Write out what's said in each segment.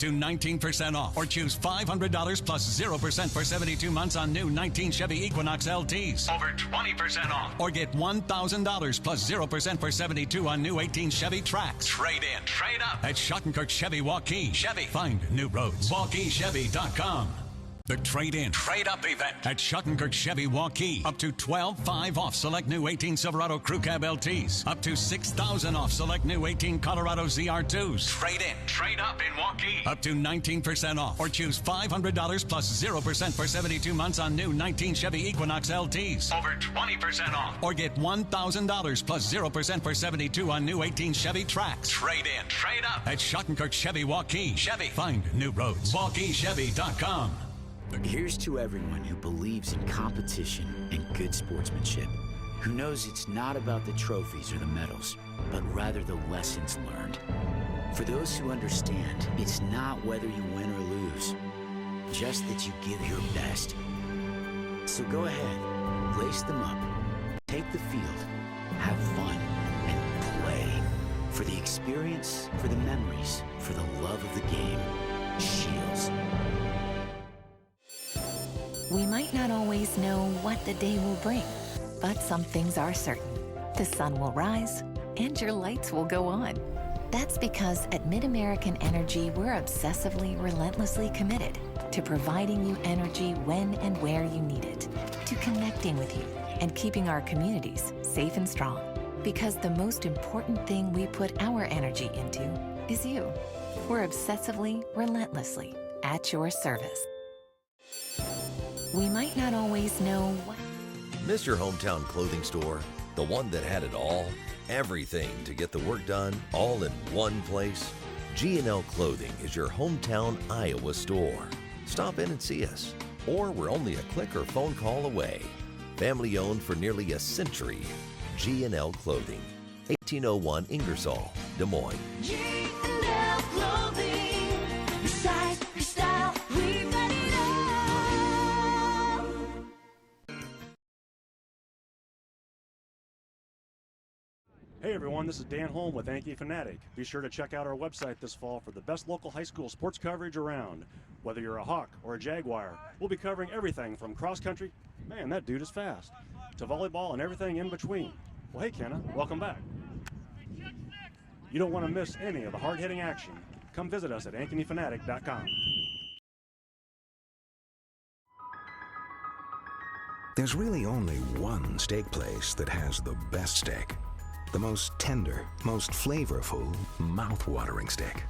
to 19% off. Or choose $500 plus 0% for 72 months on new 19 Chevy Equinox LTs. Over 20% off. Or get $1,000 plus 0% for 72 on new 18 Chevy Trax. Trade in, trade up at Schottenkirk Chevy Waukee. Chevy, find new roads. WaukeeChevy.com. The trade-in, trade-up event at Schottenkirk Chevy Waukee. Up to $12,500 off select new 18 Silverado Crew Cab LTs. Up to $6,000 off select new 18 Colorado ZR2s. Trade-in, trade-up in Waukee. Up to 19% off. Or choose $500 plus 0% for 72 months on new 19 Chevy Equinox LTs. Over 20% off. Or get $1,000 plus 0% for 72 on new 18 Chevy Trax. Trade-in, trade-up at Schottenkirk Chevy Waukee. Chevy, find new roads. WaukeeChevy.com. Here's to everyone who believes in competition and good sportsmanship, who knows it's not about the trophies or the medals, but rather the lessons learned. For those who understand, it's not whether you win or lose, just that you give your best. So go ahead, lace them up, take the field, have fun, and play. For the experience, for the memories, for the love of the game. Shields. We might not always know what the day will bring, but some things are certain. The sun will rise and your lights will go on. That's because at MidAmerican Energy, we're obsessively, relentlessly committed to providing you energy when and where you need it, to connecting with you and keeping our communities safe and strong. Because the most important thing we put our energy into is you. We're obsessively, relentlessly at your service. We might not always know what... Miss your hometown clothing store? The one that had it all? Everything to get the work done, all in one place? G&L Clothing is your hometown Iowa store. Stop in and see us. Or we're only a click or phone call away. Family owned for nearly a century. G&L Clothing. 1801 Ingersoll, Des Moines. G&L Clothing. Your size, your style, we've got it all. Hey everyone, this is Dan Holm with Yankee Fanatic. Be sure to check out our website this fall for the best local high school sports coverage around. Whether you're a Hawk or a Jaguar, we'll be covering everything from cross country, man that dude is fast, to volleyball and everything in between. Well hey Kenna, welcome back. You don't want to miss any of the hard-hitting action. Come visit us at AnkenyFanatic.com. There's really only one steak place that has the best steak. The most tender, most flavorful, mouth-watering steak.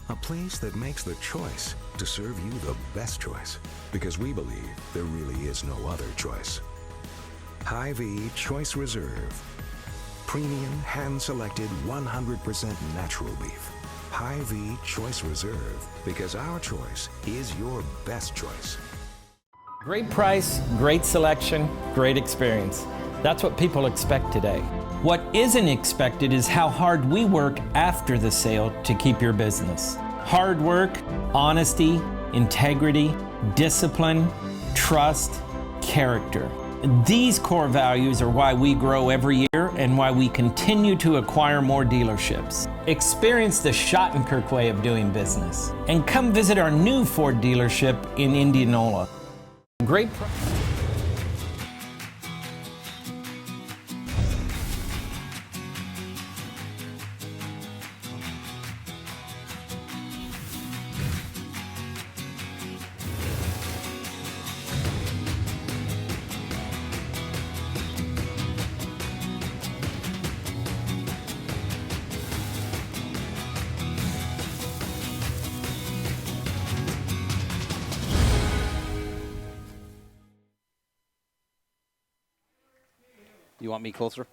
A place that makes the choice to serve you the best choice. Because we believe there really is no other choice. Hy-Vee Choice Reserve. Premium, hand-selected, 100% natural beef. Hy-Vee Choice Reserve. Because our choice is your best choice. Great price, great selection, great experience. That's what people expect today. What isn't expected is how hard we work after the sale to keep your business. Hard work, honesty, integrity, discipline, trust, character. These core values are why we grow every year and why we continue to acquire more dealerships. Experience the Schottenkirk way of doing business and come visit our new Ford dealership in Indianola. Great price. You want me closer?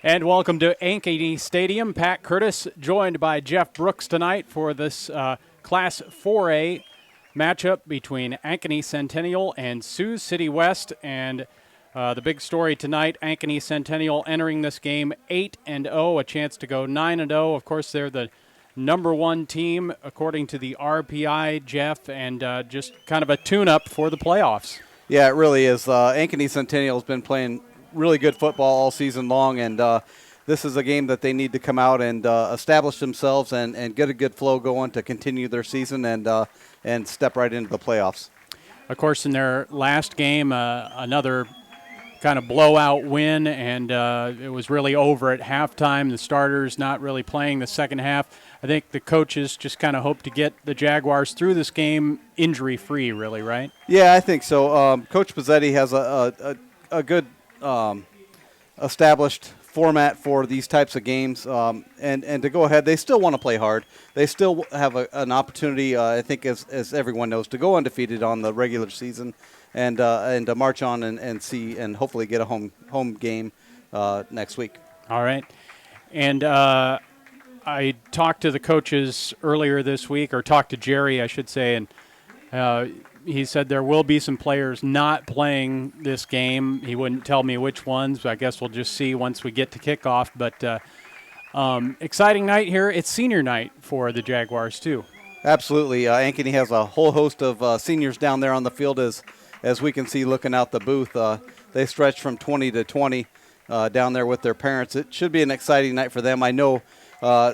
And welcome to Ankeny Stadium. Pat Curtis joined by Jeff Brooks tonight for this Class 4A matchup between Ankeny Centennial and Sioux City West. And the big story tonight, Ankeny Centennial entering this game 8-0, a chance to go 9-0. Of course, they're the #1 team according to the RPI, Jeff, and just kind of a tune-up for the playoffs. Yeah, it really is. Ankeny Centennial has been playing really good football all season long, and this is a game that they need to come out and establish themselves and get a good flow going to continue their season and step right into the playoffs. Of course, in their last game, another kind of blowout win, and it was really over at halftime. The starters not really playing the second half. I think the coaches just kind of hope to get the Jaguars through this game injury-free, really, right? Yeah, I think so. Coach Pizzetti has a good established format for these types of games, and to go ahead, they still want to play hard. They still have an opportunity, I think, as everyone knows, to go undefeated on the regular season and to march on and see and hopefully get a home game next week. All right. And I talked to the coaches earlier this week, or talked to Jerry, I should say, and he said there will be some players not playing this game. He wouldn't tell me which ones, but I guess we'll just see once we get to kickoff. But exciting night here. It's senior night for the Jaguars, too. Absolutely. Ankeny has a whole host of seniors down there on the field, as we can see looking out the booth. They stretch from 20 to 20 down there with their parents. It should be an exciting night for them. I know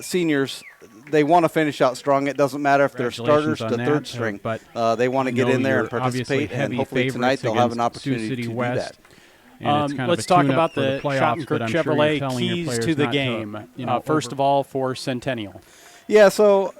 seniors, they want to finish out strong. It doesn't matter if they're starters to third string, but they want to get in there and participate, and hopefully tonight they'll have an opportunity to do that. Let's talk about the Schottenkirk Chevrolet keys to the game. First of all, for Centennial. Yeah, so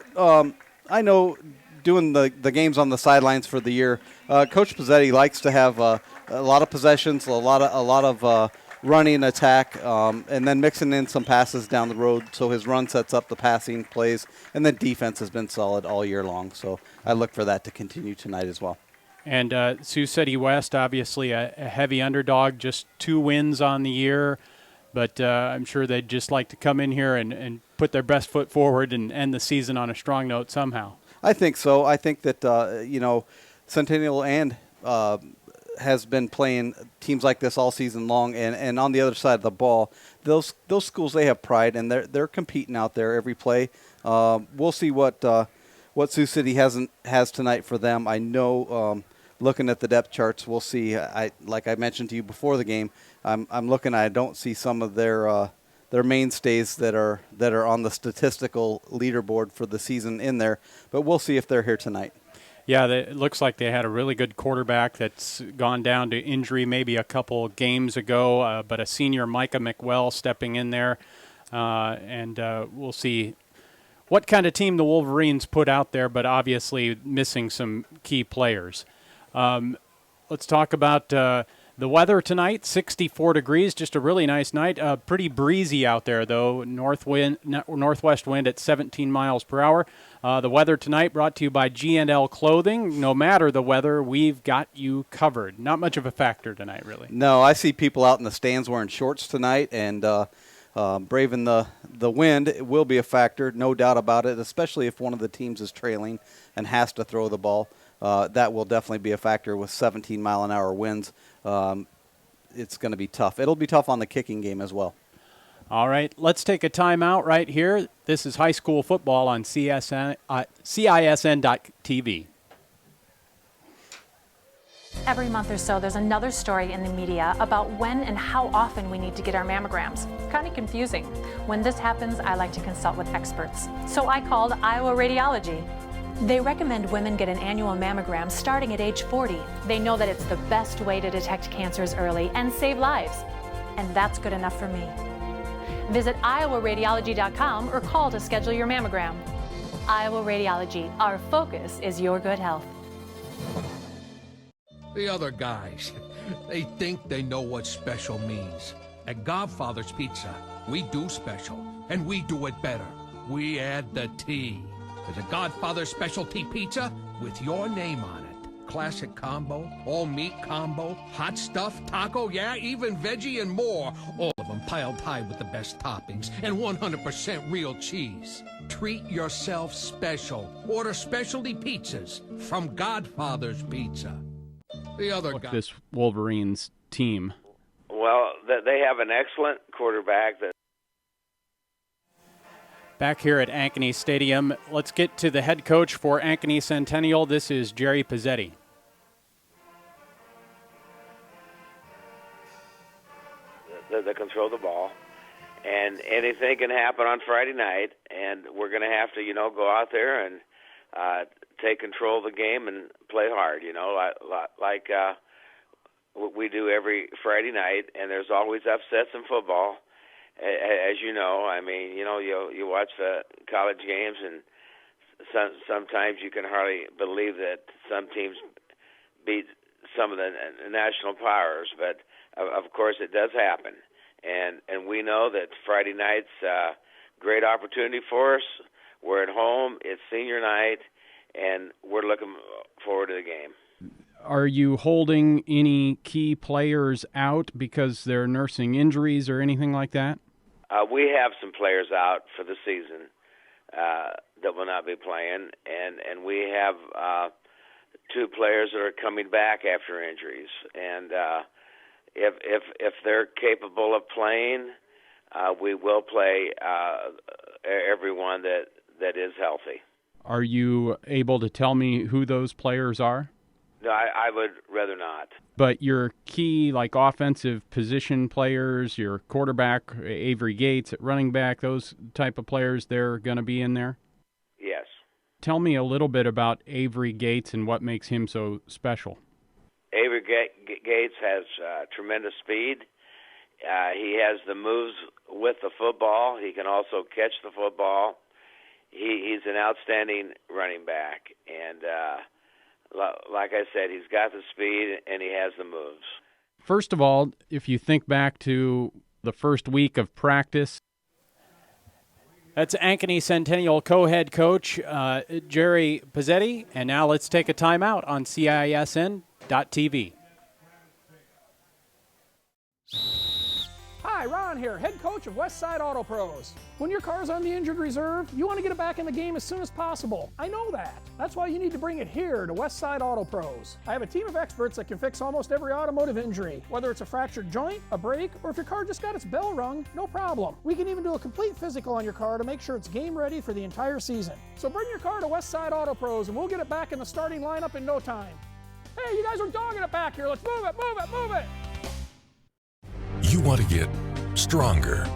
I know doing the games on the sidelines for the year, Coach Pizzetti likes to have a lot of possessions, a lot of running attack, and then mixing in some passes down the road, so his run sets up the passing plays, and then defense has been solid all year long. So I look for that to continue tonight as well. And Sioux City West, obviously a heavy underdog, just 2 wins on the year, but I'm sure they'd just like to come in here and put their best foot forward and end the season on a strong note somehow. I think so. I think that, Centennial and has been playing teams like this all season long, and on the other side of the ball, those schools, they have pride, and they're competing out there every play. We'll see what Sioux City has tonight for them. I know, looking at the depth charts, we'll see. Like I mentioned to you before the game, I'm looking. I don't see some of their mainstays that are on the statistical leaderboard for the season in there, but we'll see if they're here tonight. Yeah, it looks like they had a really good quarterback that's gone down to injury maybe a couple games ago, but a senior, Micah McWell, stepping in there, and we'll see what kind of team the Wolverines put out there, but obviously missing some key players. Let's talk about the weather tonight, 64 degrees, just a really nice night. Pretty breezy out there, though. Northwest wind at 17 miles per hour. The weather tonight brought to you by G&L Clothing. No matter the weather, we've got you covered. Not much of a factor tonight, really. No, I see people out in the stands wearing shorts tonight and braving the wind. It will be a factor, no doubt about it, especially if one of the teams is trailing and has to throw the ball. That will definitely be a factor with 17-mile-an-hour winds. It's going to be tough. It'll be tough on the kicking game as well. All right, let's take a timeout right here. This is high school football on CISN.TV. Every month or so, there's another story in the media about when and how often we need to get our mammograms. Kind of confusing. When this happens, I like to consult with experts. So I called Iowa Radiology. They recommend women get an annual mammogram starting at age 40. They know that it's the best way to detect cancers early and save lives. And that's good enough for me. Visit iowaradiology.com or call to schedule your mammogram. Iowa Radiology, our focus is your good health. The other guys, they think they know what special means. At Godfather's Pizza, we do special, and we do it better. We add the T. There's a Godfather specialty pizza with your name on it. Classic combo, all meat combo, hot stuff, taco, yeah, even veggie and more. All of them piled high with the best toppings and 100% real cheese. Treat yourself special. Order specialty pizzas from Godfather's Pizza. The other guy. This Wolverines team. Well, they have an excellent quarterback. Back here at Ankeny Stadium, let's get to the head coach for Ankeny Centennial. This is Jerry Pizzetti. They control the ball, and anything can happen on Friday night, and we're going to have to, go out there and take control of the game and play hard, like we do every Friday night, and there's always upsets in football, as you know. I mean, you watch the college games, and sometimes you can hardly believe that some teams beat some of the national powers, but of course it does happen. And we know that Friday night's a great opportunity for us. We're at home, it's senior night, and we're looking forward to the game. Are you holding any key players out because they're nursing injuries or anything like that? We have some players out for the season that will not be playing, and we have 2 players that are coming back after injuries. And if they're capable of playing, we will play everyone that is healthy. Are you able to tell me who those players are? No, I would rather not. But your key, like, offensive position players, your quarterback, Avery Gates at running back, those type of players, they're going to be in there? Yes. Tell me a little bit about Avery Gates and what makes him so special. Avery Gates has tremendous speed. He has the moves with the football. He can also catch the football. He's an outstanding running back. And like I said, he's got the speed and he has the moves. First of all, if you think back to the first week of practice, that's Ankeny Centennial co-head coach Jerry Pizzetti. And now let's take a timeout on CISN.TV. Hi, Ron here, head coach of Westside Auto Pros. When your car's on the injured reserve, you want to get it back in the game as soon as possible. I know that. That's why you need to bring it here to Westside Auto Pros. I have a team of experts that can fix almost every automotive injury, whether it's a fractured joint, a brake, or if your car just got its bell rung, no problem. We can even do a complete physical on your car to make sure it's game ready for the entire season. So bring your car to Westside Auto Pros and we'll get it back in the starting lineup in no time. Hey, you guys are dogging it back here. Let's move it, move it, move it. You want to get stronger,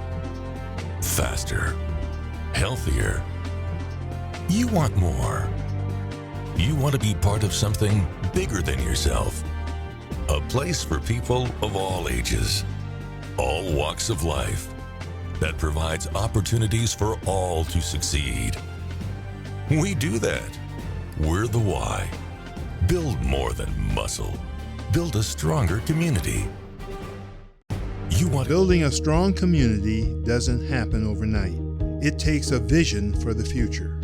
faster, healthier. You want more. You want to be part of something bigger than yourself. A place for people of all ages, all walks of life, that provides opportunities for all to succeed. We do that. We're the why. Build more than muscle. Build a stronger community. Building a strong community doesn't happen overnight. It takes a vision for the future,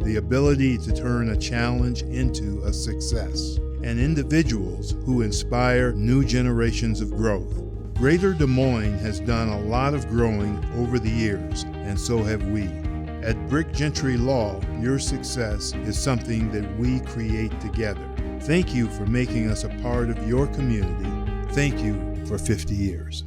the ability to turn a challenge into a success, and individuals who inspire new generations of growth. Greater Des Moines has done a lot of growing over the years, and so have we. At Brick Gentry Law, your success is something that we create together. Thank you for making us a part of your community. Thank you for 50 years.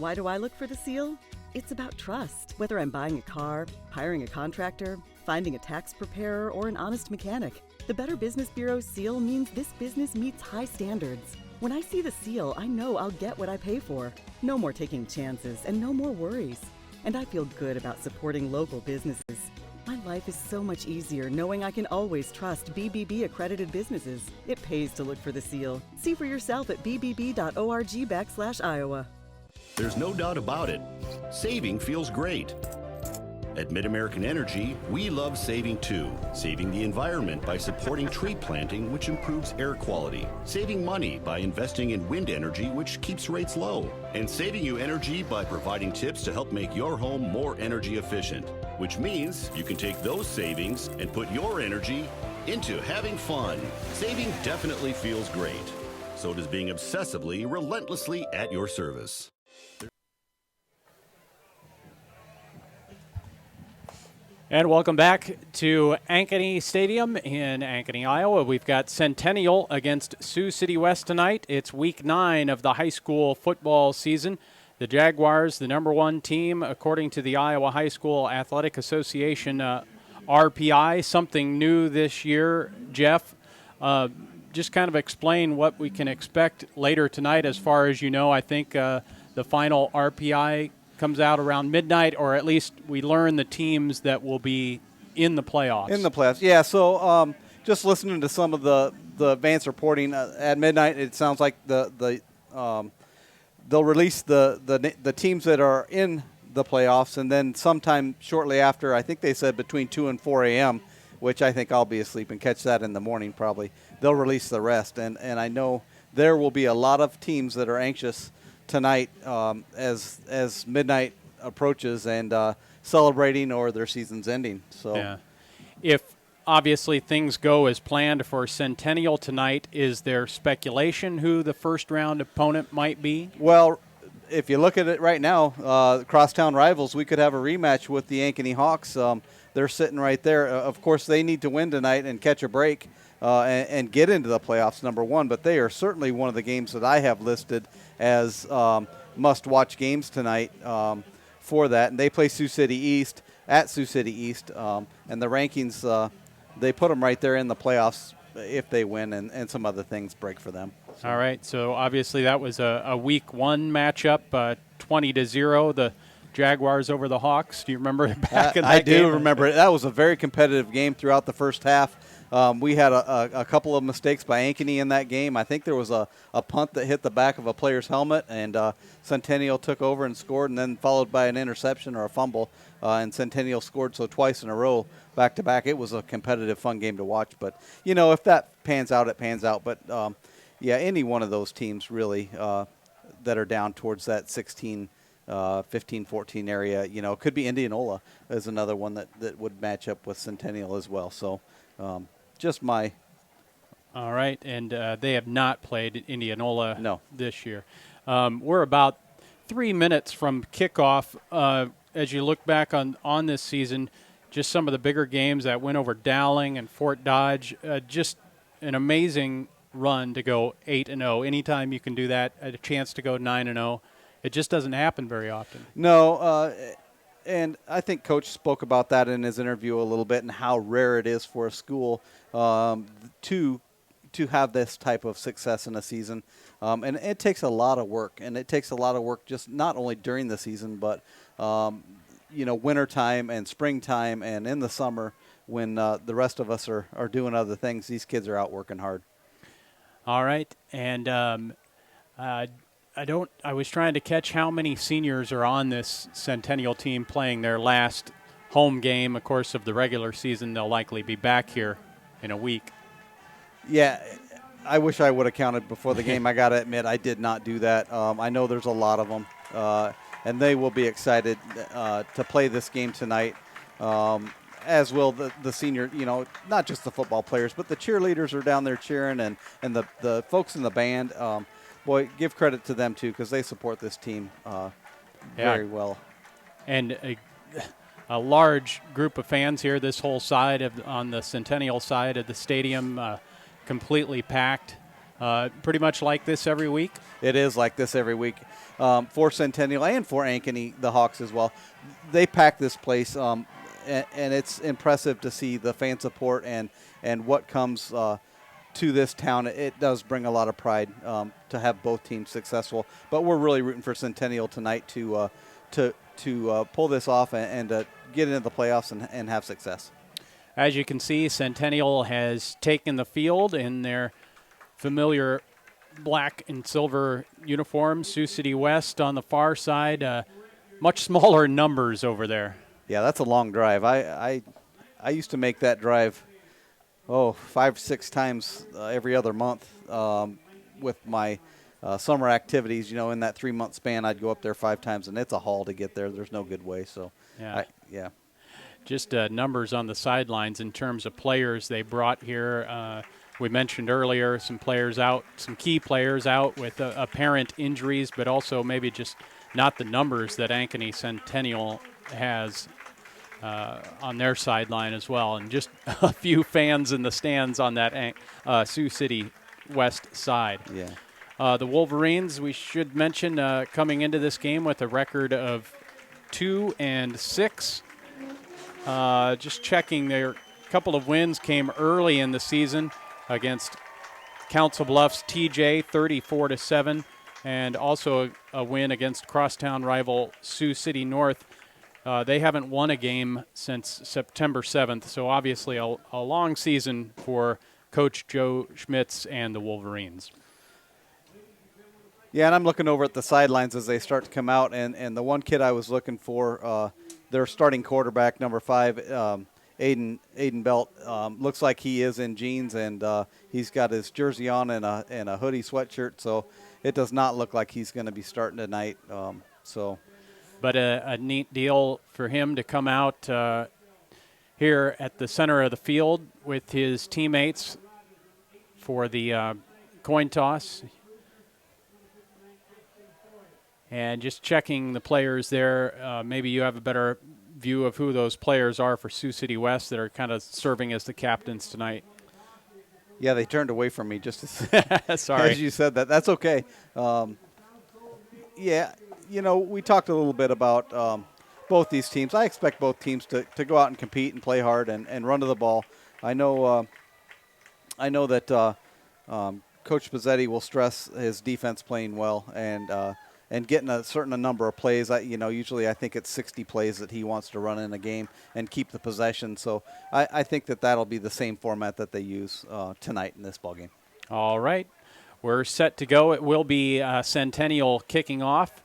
Why do I look for the seal? It's about trust. Whether I'm buying a car, hiring a contractor, finding a tax preparer, or an honest mechanic, the Better Business Bureau seal means this business meets high standards. When I see the seal, I know I'll get what I pay for. No more taking chances and no more worries. And I feel good about supporting local businesses. My life is so much easier knowing I can always trust BBB accredited businesses. It pays to look for the seal. See for yourself at bbb.org/Iowa. There's no doubt about it. Saving feels great. At Mid-American Energy, we love saving too. Saving the environment by supporting tree planting, which improves air quality. Saving money by investing in wind energy, which keeps rates low. And saving you energy by providing tips to help make your home more energy efficient. Which means you can take those savings and put your energy into having fun. Saving definitely feels great. So does being obsessively, relentlessly at your service. And welcome back to Ankeny Stadium in Ankeny, Iowa. We've got Centennial against Sioux City West tonight. It's week 9 of the high school football season. The Jaguars, the number 1 team, according to the Iowa High School Athletic Association RPI, something new this year. Jeff, just kind of explain what we can expect later tonight. As far as you know, I think the final RPI comes out around midnight, or at least we learn the teams that will be in the playoffs. In the playoffs, yeah. So just listening to some of the advance reporting at midnight, it sounds like they'll release the teams that are in the playoffs, and then sometime shortly after, I think they said between 2 and 4 a.m., which I think I'll be asleep and catch that in the morning probably. They'll release the rest, and I know there will be a lot of teams that are anxious tonight as midnight approaches and celebrating or their season's ending. So, yeah. If obviously things go as planned for Centennial tonight, is there speculation who the first round opponent might be? Well, if you look at it right now, crosstown rivals, we could have a rematch with the Ankeny Hawks. They're sitting right there. Of course, they need to win tonight and catch a break and get into the playoffs, number one. But they are certainly one of the games that I have listed as must-watch games tonight for that. And they play Sioux City East at Sioux City East. And the rankings, they put them right there in the playoffs if they win, and some other things break for them. So. All right, so obviously that was a week one matchup, 20-0, the Jaguars over the Hawks. Do you remember back in that game? I do remember it. That was a very competitive game throughout the first half. We had a couple of mistakes by Ankeny in that game. I think there was a punt that hit the back of a player's helmet, and Centennial took over and scored, and then followed by an interception or a fumble, and Centennial scored so twice in a row, back-to-back. It was a competitive, fun game to watch. But, you know, if that pans out, it pans out. But, yeah, any one of those teams really that are down towards that 16, 15, 14 area, you know, could be Indianola is another one that would match up with Centennial as well. So just my. All right, and they have not played Indianola this year. We're about 3 minutes from kickoff. As you look back on this season, just some of the bigger games that went over Dowling and Fort Dodge, just an amazing run to go 8-0. Anytime you can do that, a chance to go 9-0, it just doesn't happen very often. No, and I think Coach spoke about that in his interview a little bit, and how rare it is for a school to have this type of success in a season. And it takes a lot of work, and it takes a lot of work just not only during the season, but you know, wintertime and springtime and in the summer when the rest of us are doing other things. These kids are out working hard. All right, and I was trying to catch how many seniors are on this Centennial team playing their last home game, of course, of the regular season. They'll likely be back here in a week. Yeah, I wish I would have counted before the game. I got to admit, I did not do that. I know there's a lot of them, and they will be excited to play this game tonight, as will the senior, you know, not just the football players, but the cheerleaders are down there cheering, and the folks in the band. Boy, give credit to them, too, because they support this team very well. And a large group of fans here, this whole side on the Centennial side of the stadium, completely packed. Pretty much like this every week? It is like this every week. For Centennial and for Ankeny, the Hawks as well. They pack this place, and it's impressive to see the fan support and what comes to this town. It does bring a lot of pride to have both teams successful. But we're really rooting for Centennial tonight to pull this off and to get into the playoffs and have success. As you can see, Centennial has taken the field in their familiar black and silver uniforms. Sioux City West on the far side, much smaller numbers over there. Yeah, that's a long drive. I used to make that drive 5-6 times every other month with my summer activities. You know, in that 3-month span, I'd go up there 5 times, and it's a haul to get there. There's no good way. So, yeah. Just numbers on the sidelines in terms of players they brought here. We mentioned earlier some players out, some key players out with apparent injuries, but also maybe just not the numbers that Ankeny Centennial has on their sideline as well, and just a few fans in the stands on that Sioux City West side. Yeah. The Wolverines, we should mention, coming into this game with a record of 2-6. Just checking, their couple of wins came early in the season against Council Bluffs TJ 34-7, and also a win against crosstown rival Sioux City North. They haven't won a game since September 7th, so obviously a long season for Coach Joe Schmitz and the Wolverines. Yeah, and I'm looking over at the sidelines as they start to come out, and the one kid I was looking for, their starting quarterback, number 5, Aiden Belt, looks like he is in jeans, and he's got his jersey on and a hoodie sweatshirt, so it does not look like he's going to be starting tonight. But a neat deal for him to come out here at the center of the field with his teammates for the coin toss. And just checking the players there, maybe you have a better view of who those players are for Sioux City West that are kind of serving as the captains tonight. Yeah, they turned away from me just as, Sorry. as you said that. That's okay. Yeah, we talked a little bit about both these teams. I expect both teams to go out and compete and play hard and run to the ball. I know that Coach Pizzetti will stress his defense playing well and getting a certain number of plays. Usually I think it's 60 plays that he wants to run in a game and keep the possession. So I think that'll be the same format that they use tonight in this ballgame. All right. We're set to go. It will be Centennial kicking off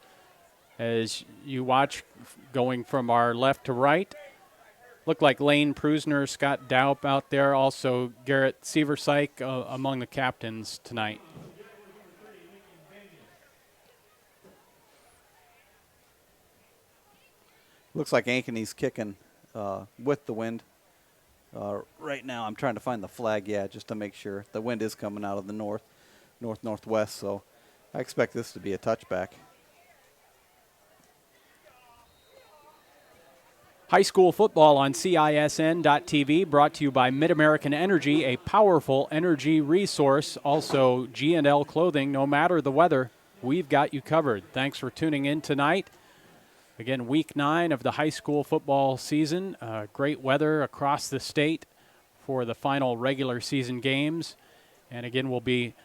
as you watch going from our left to right. Look like Lane Prusner, Scott Daup out there, also Garrett Seversyke among the captains tonight. Looks like Ankeny's kicking with the wind. Right now I'm trying to find the flag, just to make sure. The wind is coming out of the north-northwest, so I expect this to be a touchback. High school football on CISN.TV, brought to you by Mid-American Energy, a powerful energy resource. Also, G&L Clothing, no matter the weather, we've got you covered. Thanks for tuning in tonight. Again, week 9 of the high school football season. Great weather across the state for the final regular season games. And again, we'll be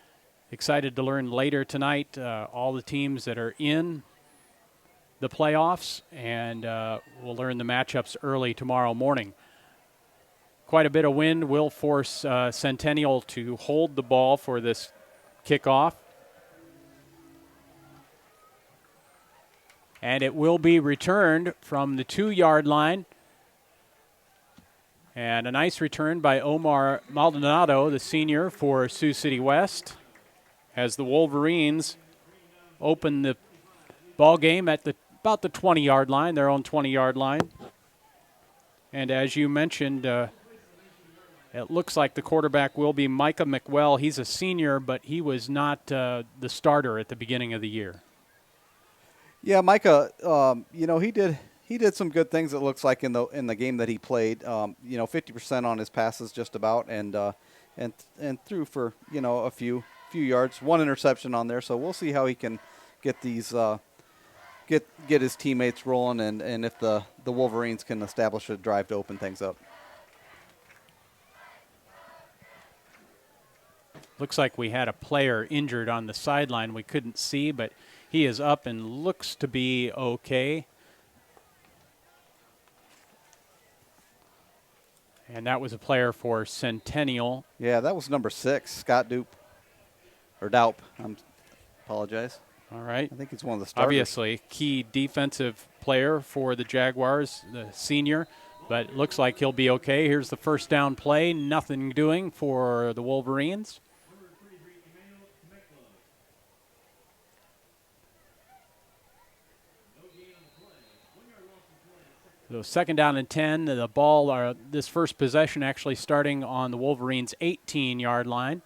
excited to learn later tonight all the teams that are in the playoffs, and we'll learn the matchups early tomorrow morning. Quite a bit of wind will force Centennial to hold the ball for this kickoff. And it will be returned from the 2-yard line. And a nice return by Omar Maldonado, the senior for Sioux City West, as the Wolverines open the ball game at about the 20-yard line, their own 20-yard line. And as you mentioned, it looks like the quarterback will be Micah McWell. He's a senior, but he was not the starter at the beginning of the year. Yeah, Micah, he did some good things. It looks like in the game that he played. 50% on his passes just about, and threw for a few yards, 1 interception on there. So we'll see how he can get these get his teammates rolling, and if the Wolverines can establish a drive to open things up. Looks like we had a player injured on the sideline. We couldn't see, but he is up and looks to be okay. And that was a player for Centennial. Yeah, that was number 6, Scott Daup. I apologize. All right. I think he's one of the starters. Obviously, key defensive player for the Jaguars, the senior, but looks like he'll be okay. Here's the first down play. Nothing doing for the Wolverines. So 2nd down and 10. The ball, this first possession actually starting on the Wolverines' 18-yard line.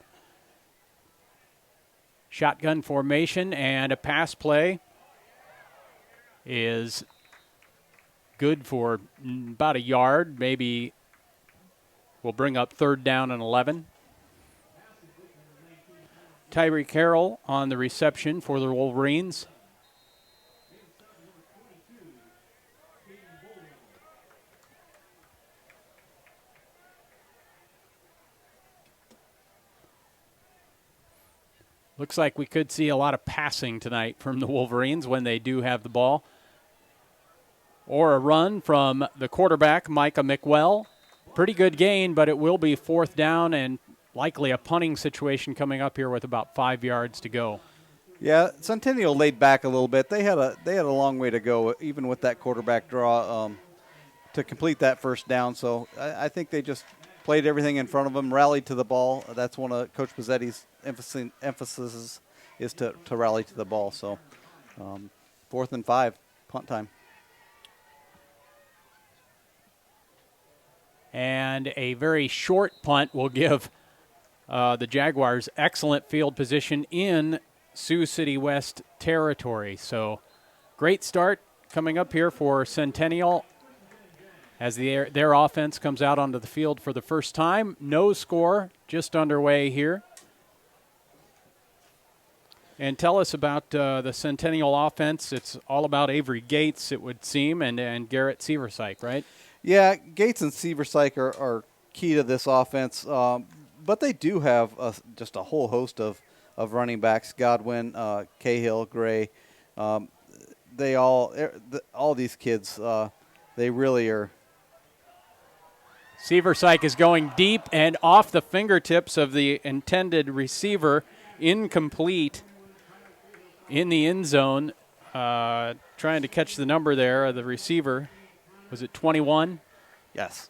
Shotgun formation, and a pass play is good for about a yard. Maybe we'll bring up 3rd down and 11. Tyree Carroll on the reception for the Wolverines. Looks like we could see a lot of passing tonight from the Wolverines when they do have the ball. Or a run from the quarterback, Micah McWell. Pretty good gain, but it will be 4th down and likely a punting situation coming up here with about 5 yards to go. Yeah, Centennial laid back a little bit. They had a long way to go, even with that quarterback draw, to complete that first down. So I think they just played everything in front of them, rallied to the ball. That's one of Coach Pizzetti's emphasis is to rally to the ball. So 4th and 5, punt time. And a very short punt will give the Jaguars excellent field position in Sioux City West territory. So great start coming up here for Centennial as their offense comes out onto the field for the first time. No score, just underway here. And tell us about the Centennial offense. It's all about Avery Gates, it would seem, and Garrett Seversyke, right? Yeah, Gates and Seversyke are key to this offense, but they do have just a whole host of running backs: Godwin, Cahill, Gray. They all these kids, they really are. Seversyke is going deep and off the fingertips of the intended receiver, incomplete in the end zone. Trying to catch the number there of the receiver. Was it 21? Yes.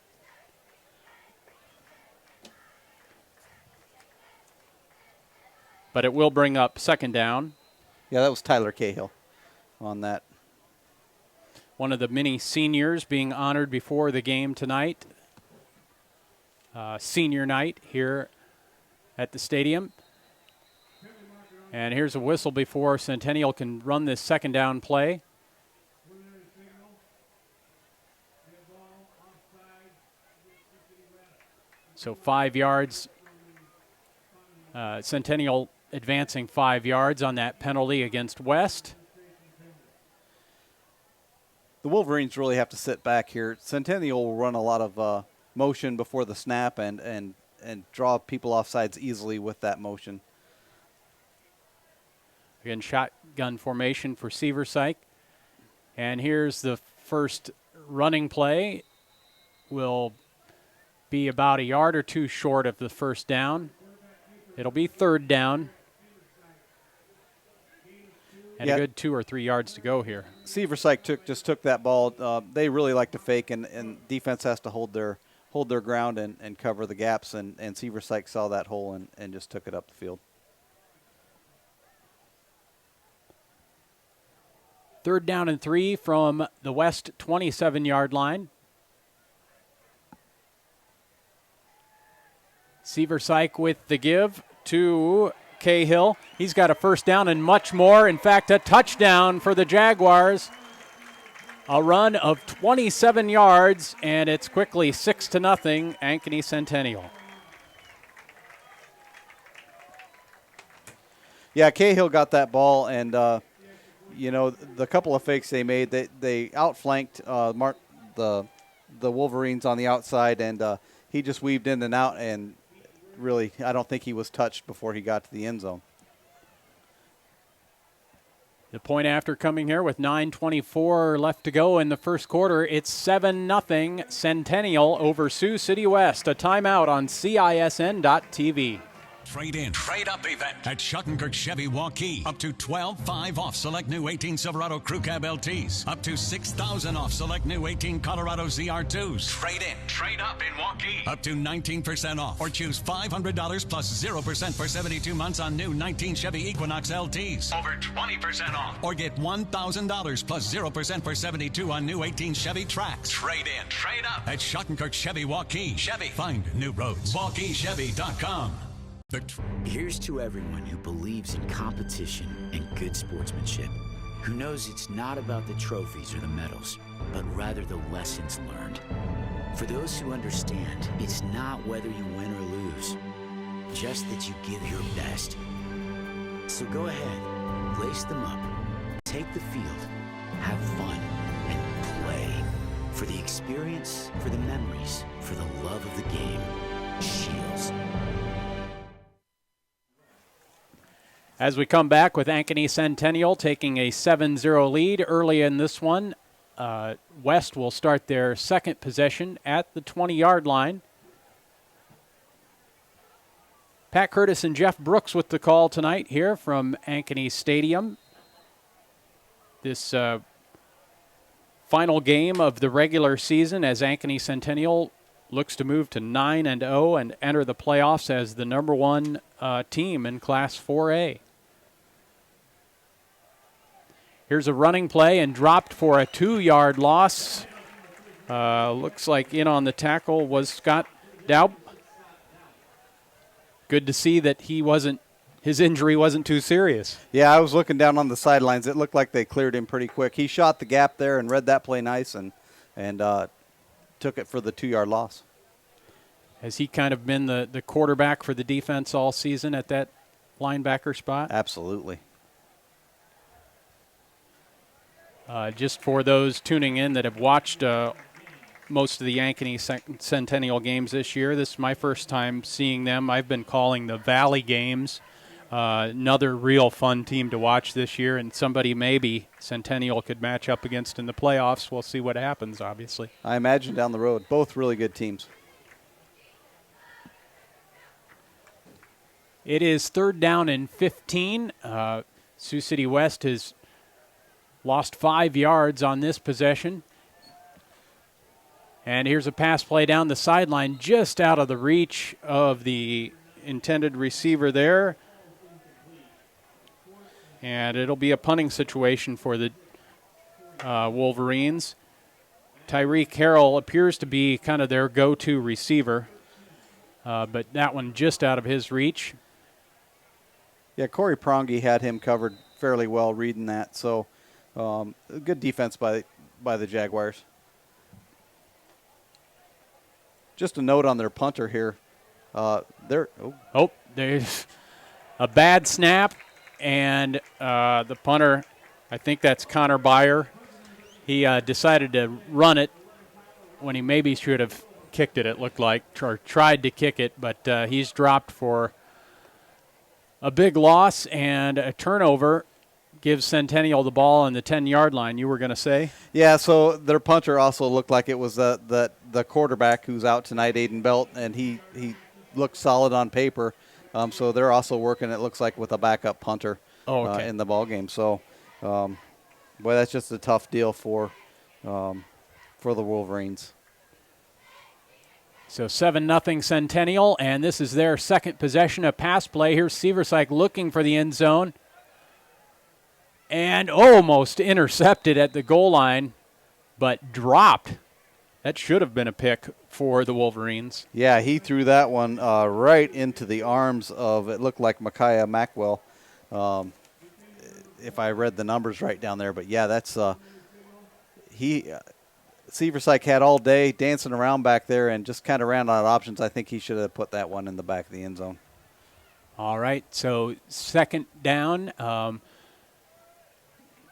But it will bring up 2nd down. Yeah, that was Tyler Cahill on that. One of the many seniors being honored before the game tonight. Senior night here at the stadium. And here's a whistle before Centennial can run this 2nd down play. So 5 yards. Centennial advancing 5 yards on that penalty against West. The Wolverines really have to sit back here. Centennial will run a lot of motion before the snap and draw people off sides easily with that motion. Again, shotgun formation for Seversyke. And here's the first running play. Will be about a yard or two short of the first down. It'll be 3rd down. And a good 2 or 3 yards to go here. Seversyke just took that ball. They really like to fake, and defense has to hold their ground and cover the gaps, and Seversyke saw that hole and just took it up the field. 3rd down and 3 from the West 27-yard line. Seversyke with the give to Cahill. He's got a first down and much more. In fact, a touchdown for the Jaguars. A run of 27 yards, and it's quickly 6-0, Ankeny Centennial. Yeah, Cahill got that ball, and the couple of fakes they made, they outflanked the Wolverines on the outside, and he just weaved in and out, and really, I don't think he was touched before he got to the end zone. The point after coming here with 9:24 left to go in the first quarter. It's 7-0 Centennial over Sioux City West. A timeout on CISN.TV. Trade in, trade up event at Schottenkirk Chevy Waukee. Up to $12,500 off select new 18 Silverado Crew Cab LTs. Up to $6,000 off select new 18 Colorado ZR2s. Trade in, trade up in Waukee. Up to 19% off, or choose $500 plus 0% for 72 months on new 19 Chevy Equinox LTs. Over 20% off, or get $1,000 plus 0% for 72 on new 18 Chevy Trax. Trade in, trade up at Schottenkirk Chevy Waukee. Chevy, find new roads. WaukeeChevy.com. Here's to everyone who believes in competition and good sportsmanship, who knows it's not about the trophies or the medals, but rather the lessons learned. For those who understand, it's not whether you win or lose, just that you give your best. So go ahead, lace them up, take the field, have fun, and play. For the experience, for the memories, for the love of the game. Shields. As we come back with Ankeny Centennial taking a 7-0 lead early in this one, West will start their second possession at the 20-yard line. Pat Curtis and Jeff Brooks with the call tonight here from Ankeny Stadium. This final game of the regular season as Ankeny Centennial looks to move to 9-0 and enter the playoffs as the number one team in Class 4A. Here's a running play and dropped for a 2-yard loss. Looks like in on the tackle was Scott Daub. Good to see that his injury wasn't too serious. Yeah, I was looking down on the sidelines. It looked like they cleared him pretty quick. He shot the gap there and read that play nice and took it for the 2-yard loss. Has he kind of been the quarterback for the defense all season at that linebacker spot? Absolutely. Just for those tuning in that have watched most of the Ankeny Centennial games this year, this is my first time seeing them. I've been calling the Valley games. Another real fun team to watch this year, and somebody maybe Centennial could match up against in the playoffs. We'll see what happens, obviously. I imagine down the road. Both really good teams. It is 3rd down and 15. Sioux City West has lost 5 yards on this possession. And here's a pass play down the sideline, just out of the reach of the intended receiver there. And it'll be a punting situation for the Wolverines. Tyreek Harrell appears to be kind of their go-to receiver, but that one just out of his reach. Yeah, Corey Prongi had him covered fairly well reading that, so good defense by the Jaguars. Just a note on their punter here. There's a bad snap, and the punter, I think that's Connor Byer, he decided to run it when he maybe should have kicked it, it looked like, or tried to kick it, but he's dropped for a big loss, and a turnover gives Centennial the ball on the 10-yard line, you were going to say? Yeah, so their punter also looked like it was the quarterback who's out tonight, Aiden Belt, and he looked solid on paper. So they're also working, it looks like, with a backup punter in the ball game. So, boy, that's just a tough deal for the Wolverines. So 7-0 Centennial, and this is their second possession of pass play. Here's Seversyke looking for the end zone. And almost intercepted at the goal line, but dropped. That should have been a pick for the Wolverines. Yeah, he threw that one right into the arms of, it looked like Micaiah Mackwell, if I read the numbers right down there. But, yeah, that's Seversyke had all day dancing around back there and just kind of ran out of options. I think he should have put that one in the back of the end zone. All right, so second down.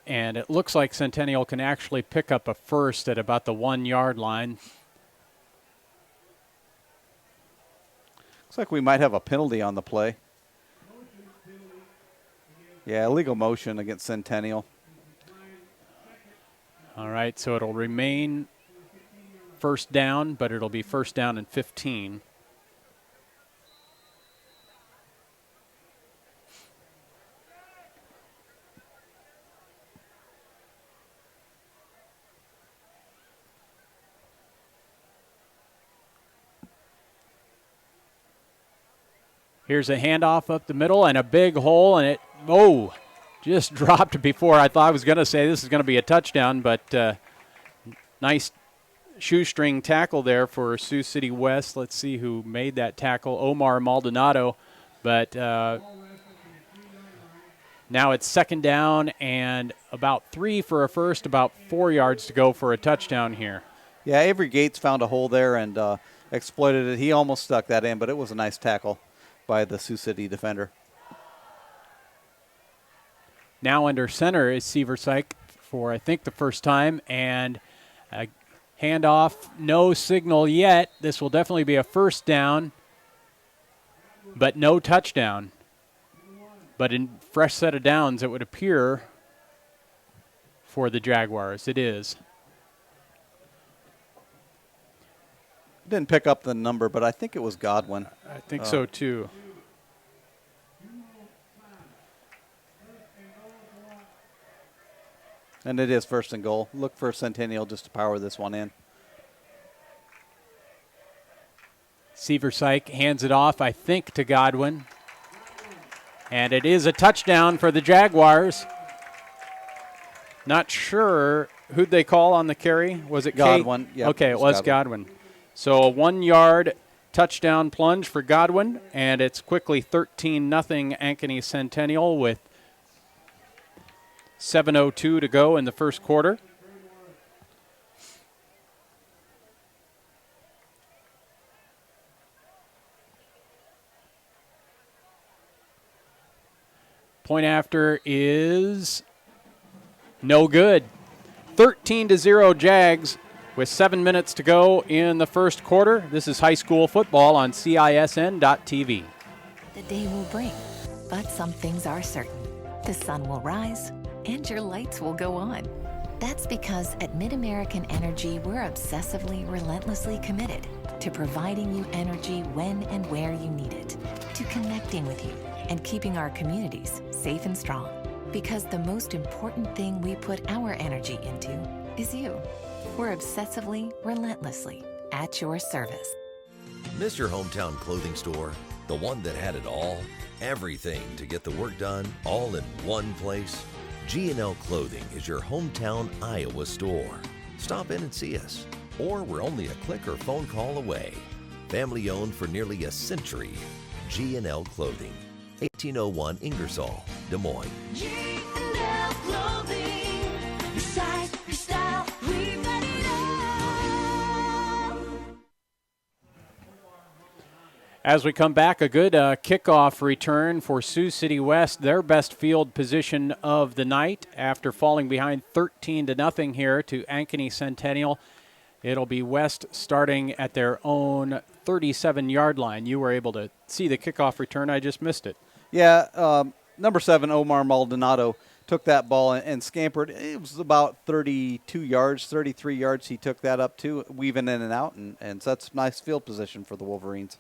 And it looks like Centennial can actually pick up a first at about the 1-yard line. Looks like we might have a penalty on the play. Yeah, illegal motion against Centennial. All right, so it'll remain first down, but it'll be first down and 15. Here's a handoff up the middle and a big hole, and it, just dropped before I thought I was going to say this is going to be a touchdown, but nice shoestring tackle there for Sioux City West. Let's see who made that tackle, Omar Maldonado. But now it's second down and about 3 for a first, about 4 yards to go for a touchdown here. Yeah, Avery Gates found a hole there and exploited it. He almost stuck that in, but it was a nice tackle by the Sioux City defender. Now under center is Seversyke for, I think, the first time, and a handoff, no signal yet. This will definitely be a first down, but no touchdown. But in fresh set of downs, it would appear, for the Jaguars. It is. Didn't pick up the number, but I think it was Godwin. I think so too. And it is first and goal. Look for Centennial just to power this one in. Seversyke hands it off, I think, to Godwin. And it is a touchdown for the Jaguars. Not sure who'd they call on the carry. Was it Godwin? Yep, okay, it was Godwin. So a 1-yard touchdown plunge for Godwin, and it's quickly 13-0 Ankeny Centennial with 7:02 to go in the first quarter. Point after is no good. 13-0 Jags with 7 minutes to go in the first quarter. This is high school football on CISN.TV. The day will bring, but some things are certain. The sun will rise and your lights will go on. That's because at MidAmerican Energy, we're obsessively, relentlessly committed to providing you energy when and where you need it, to connecting with you and keeping our communities safe and strong. Because the most important thing we put our energy into is you. We're obsessively, relentlessly at your service. Miss your hometown clothing store? The one that had it all? Everything to get the work done, all in one place? G&L Clothing is your hometown Iowa store. Stop in and see us. Or we're only a click or phone call away. Family owned for nearly a century. G&L Clothing. 1801 Ingersoll, Des Moines. G&L Clothing. Your size, your style, we've got it all. As we come back, a good kickoff return for Sioux City West, their best field position of the night after falling behind 13-0 here to Ankeny Centennial. It'll be West starting at their own 37-yard line. You were able to see the kickoff return. I just missed it. Yeah, number 7, Omar Maldonado, took that ball and scampered. It was about 32 yards, 33 yards he took that up to, weaving in and out, and so that's nice field position for the Wolverines.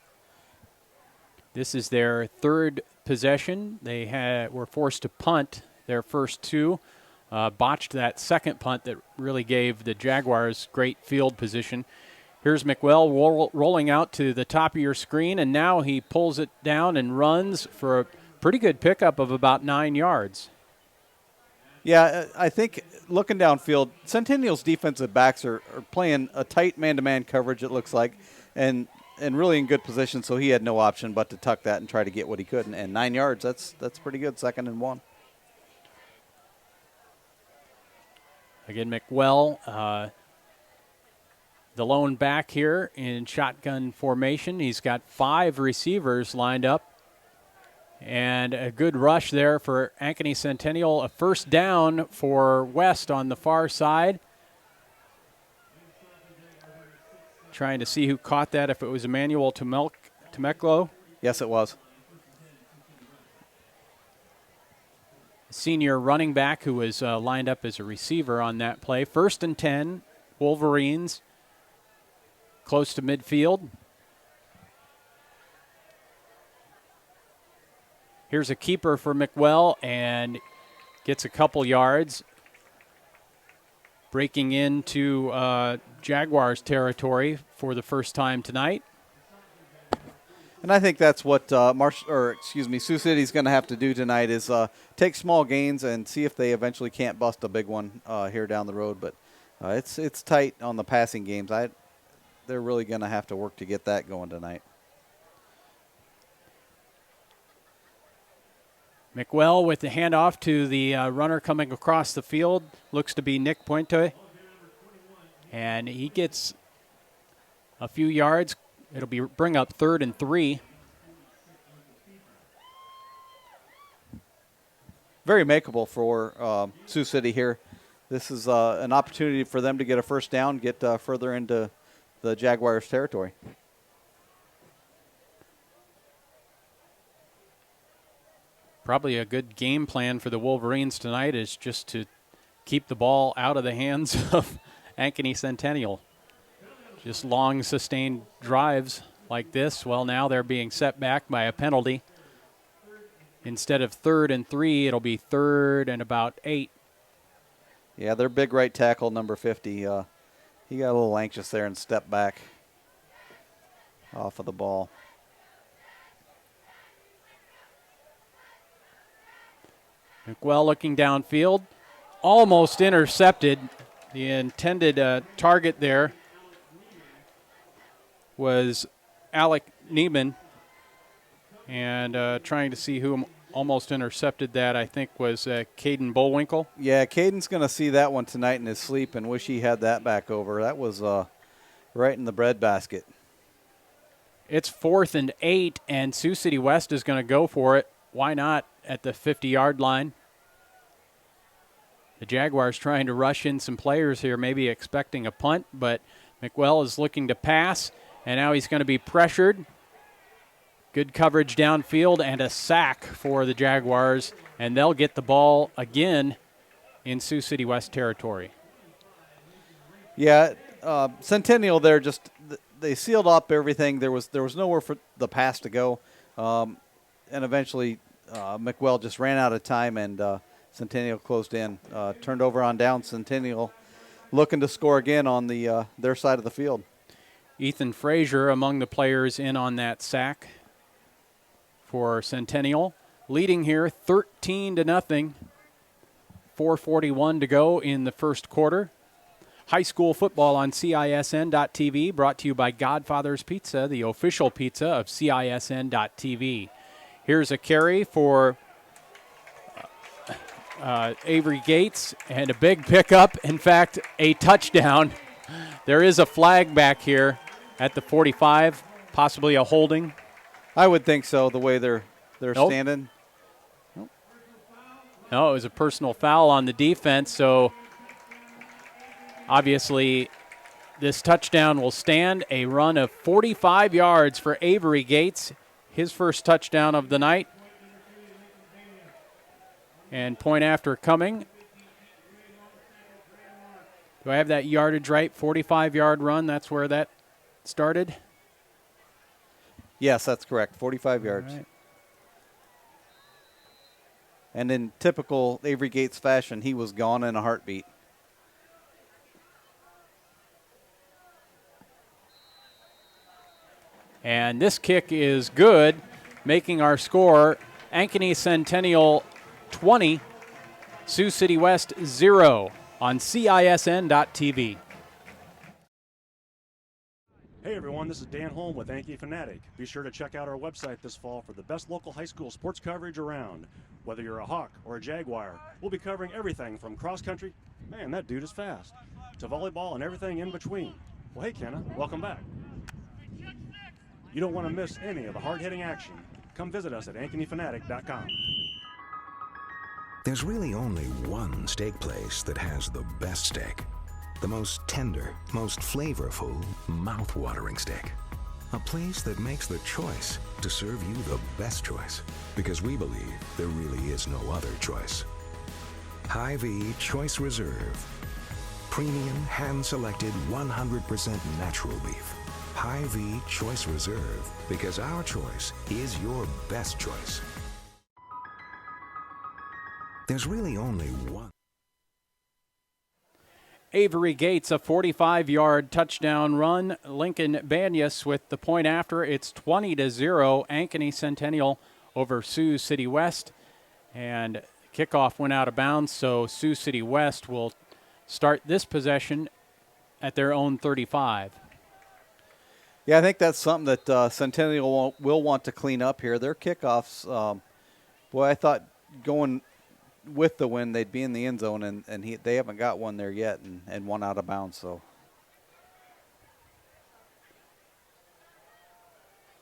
This is their third possession. They were forced to punt their first two, botched that second punt that really gave the Jaguars great field position. Here's McWell rolling out to the top of your screen, and now he pulls it down and runs for a pretty good pickup of about 9 yards. Yeah, I think looking downfield, Centennial's defensive backs are playing a tight man-to-man coverage, it looks like, and really in good position, so he had no option but to tuck that and try to get what he could. And 9 yards, that's pretty good, 2nd and 1. Again, McWell, the lone back here in shotgun formation. He's got 5 receivers lined up. And a good rush there for Ankeny Centennial. A first down for West on the far side. Trying to see who caught that, if it was Emmanuel Temeclo. Yes, it was. Senior running back who was lined up as a receiver on that play. 1st and 10, Wolverines close to midfield. Here's a keeper for McWell and gets a couple yards. Breaking into Jaguars territory for the first time tonight. And I think that's what Sioux City's going to have to do tonight is take small gains and see if they eventually can't bust a big one here down the road. But it's tight on the passing games. They're really going to have to work to get that going tonight. McWell with the handoff to the runner coming across the field. Looks to be Nick Puente. And he gets a few yards. It'll bring up 3rd and 3. Very makeable for Sioux City here. This is an opportunity for them to get a first down, get further into the Jaguars' territory. Probably a good game plan for the Wolverines tonight is just to keep the ball out of the hands of Ankeny Centennial. Just long, sustained drives like this. Well, now they're being set back by a penalty. Instead of 3rd and 3, it'll be 3rd and about 8. Yeah, their big right tackle, number 50, he got a little anxious there and stepped back off of the ball. McWell looking downfield, almost intercepted. The intended target there was Alec Neiman, and trying to see who almost intercepted that, I think, was Caden Bullwinkle. Yeah, Caden's going to see that one tonight in his sleep and wish he had that back over. That was right in the breadbasket. It's 4th and 8, and Sioux City West is going to go for it. Why not at the 50-yard line? The Jaguars trying to rush in some players here, maybe expecting a punt, but McWell is looking to pass, and now he's going to be pressured. Good coverage downfield and a sack for the Jaguars, and they'll get the ball again in Sioux City West territory. Yeah, Centennial there just they sealed up everything. There was nowhere for the pass to go, and eventually McWell just ran out of time, and Centennial closed in, turned over on down. Centennial looking to score again on the their side of the field. Ethan Frazier among the players in on that sack for Centennial, leading here 13-0. 4:41 to go in the first quarter. High school football on CISN.TV, brought to you by Godfather's Pizza, the official pizza of CISN.TV. Here's a carry for Avery Gates, and a big pickup. In fact, a touchdown. There is a flag back here at the 45, possibly a holding. I would think so, the way they're standing. Nope. No, it was a personal foul on the defense, so obviously this touchdown will stand. A run of 45 yards for Avery Gates, his first touchdown of the night. And point after coming. Do I have that yardage right? 45-yard run, that's where that started? Yes, that's correct. 45 yards. Right. And in typical Avery Gates fashion, he was gone in a heartbeat. And this kick is good, making our score Ankeny Centennial 20, Sioux City West 0 on CISN.TV. Hey everyone, this is Dan Holm with Yankee Fanatic. Be sure to check out our website this fall for the best local high school sports coverage around. Whether you're a Hawk or a Jaguar, we'll be covering everything from cross country, man that dude is fast, to volleyball and everything in between. Well hey Kenna, welcome back. You don't want to miss any of the hard-hitting action. Come visit us at AnkonyFanatic.com. There's really only one steak place that has the best steak. The most tender, most flavorful, mouth-watering steak. A place that makes the choice to serve you the best choice. Because we believe there really is no other choice. Hy-Vee Choice Reserve. Premium, hand-selected, 100% natural beef. Hy-Vee Choice Reserve. Because our choice is your best choice. There's really only one. Avery Gates, a 45-yard touchdown run. Lincoln Banyas with the point after. It's 20-0. Ankeny Centennial over Sioux City West. And kickoff went out of bounds, so Sioux City West will start this possession at their own 35. Yeah, I think that's something that Centennial will want to clean up here. Their kickoffs, boy, I thought going with the win, they'd be in the end zone, and they haven't got one there yet, and one out of bounds. So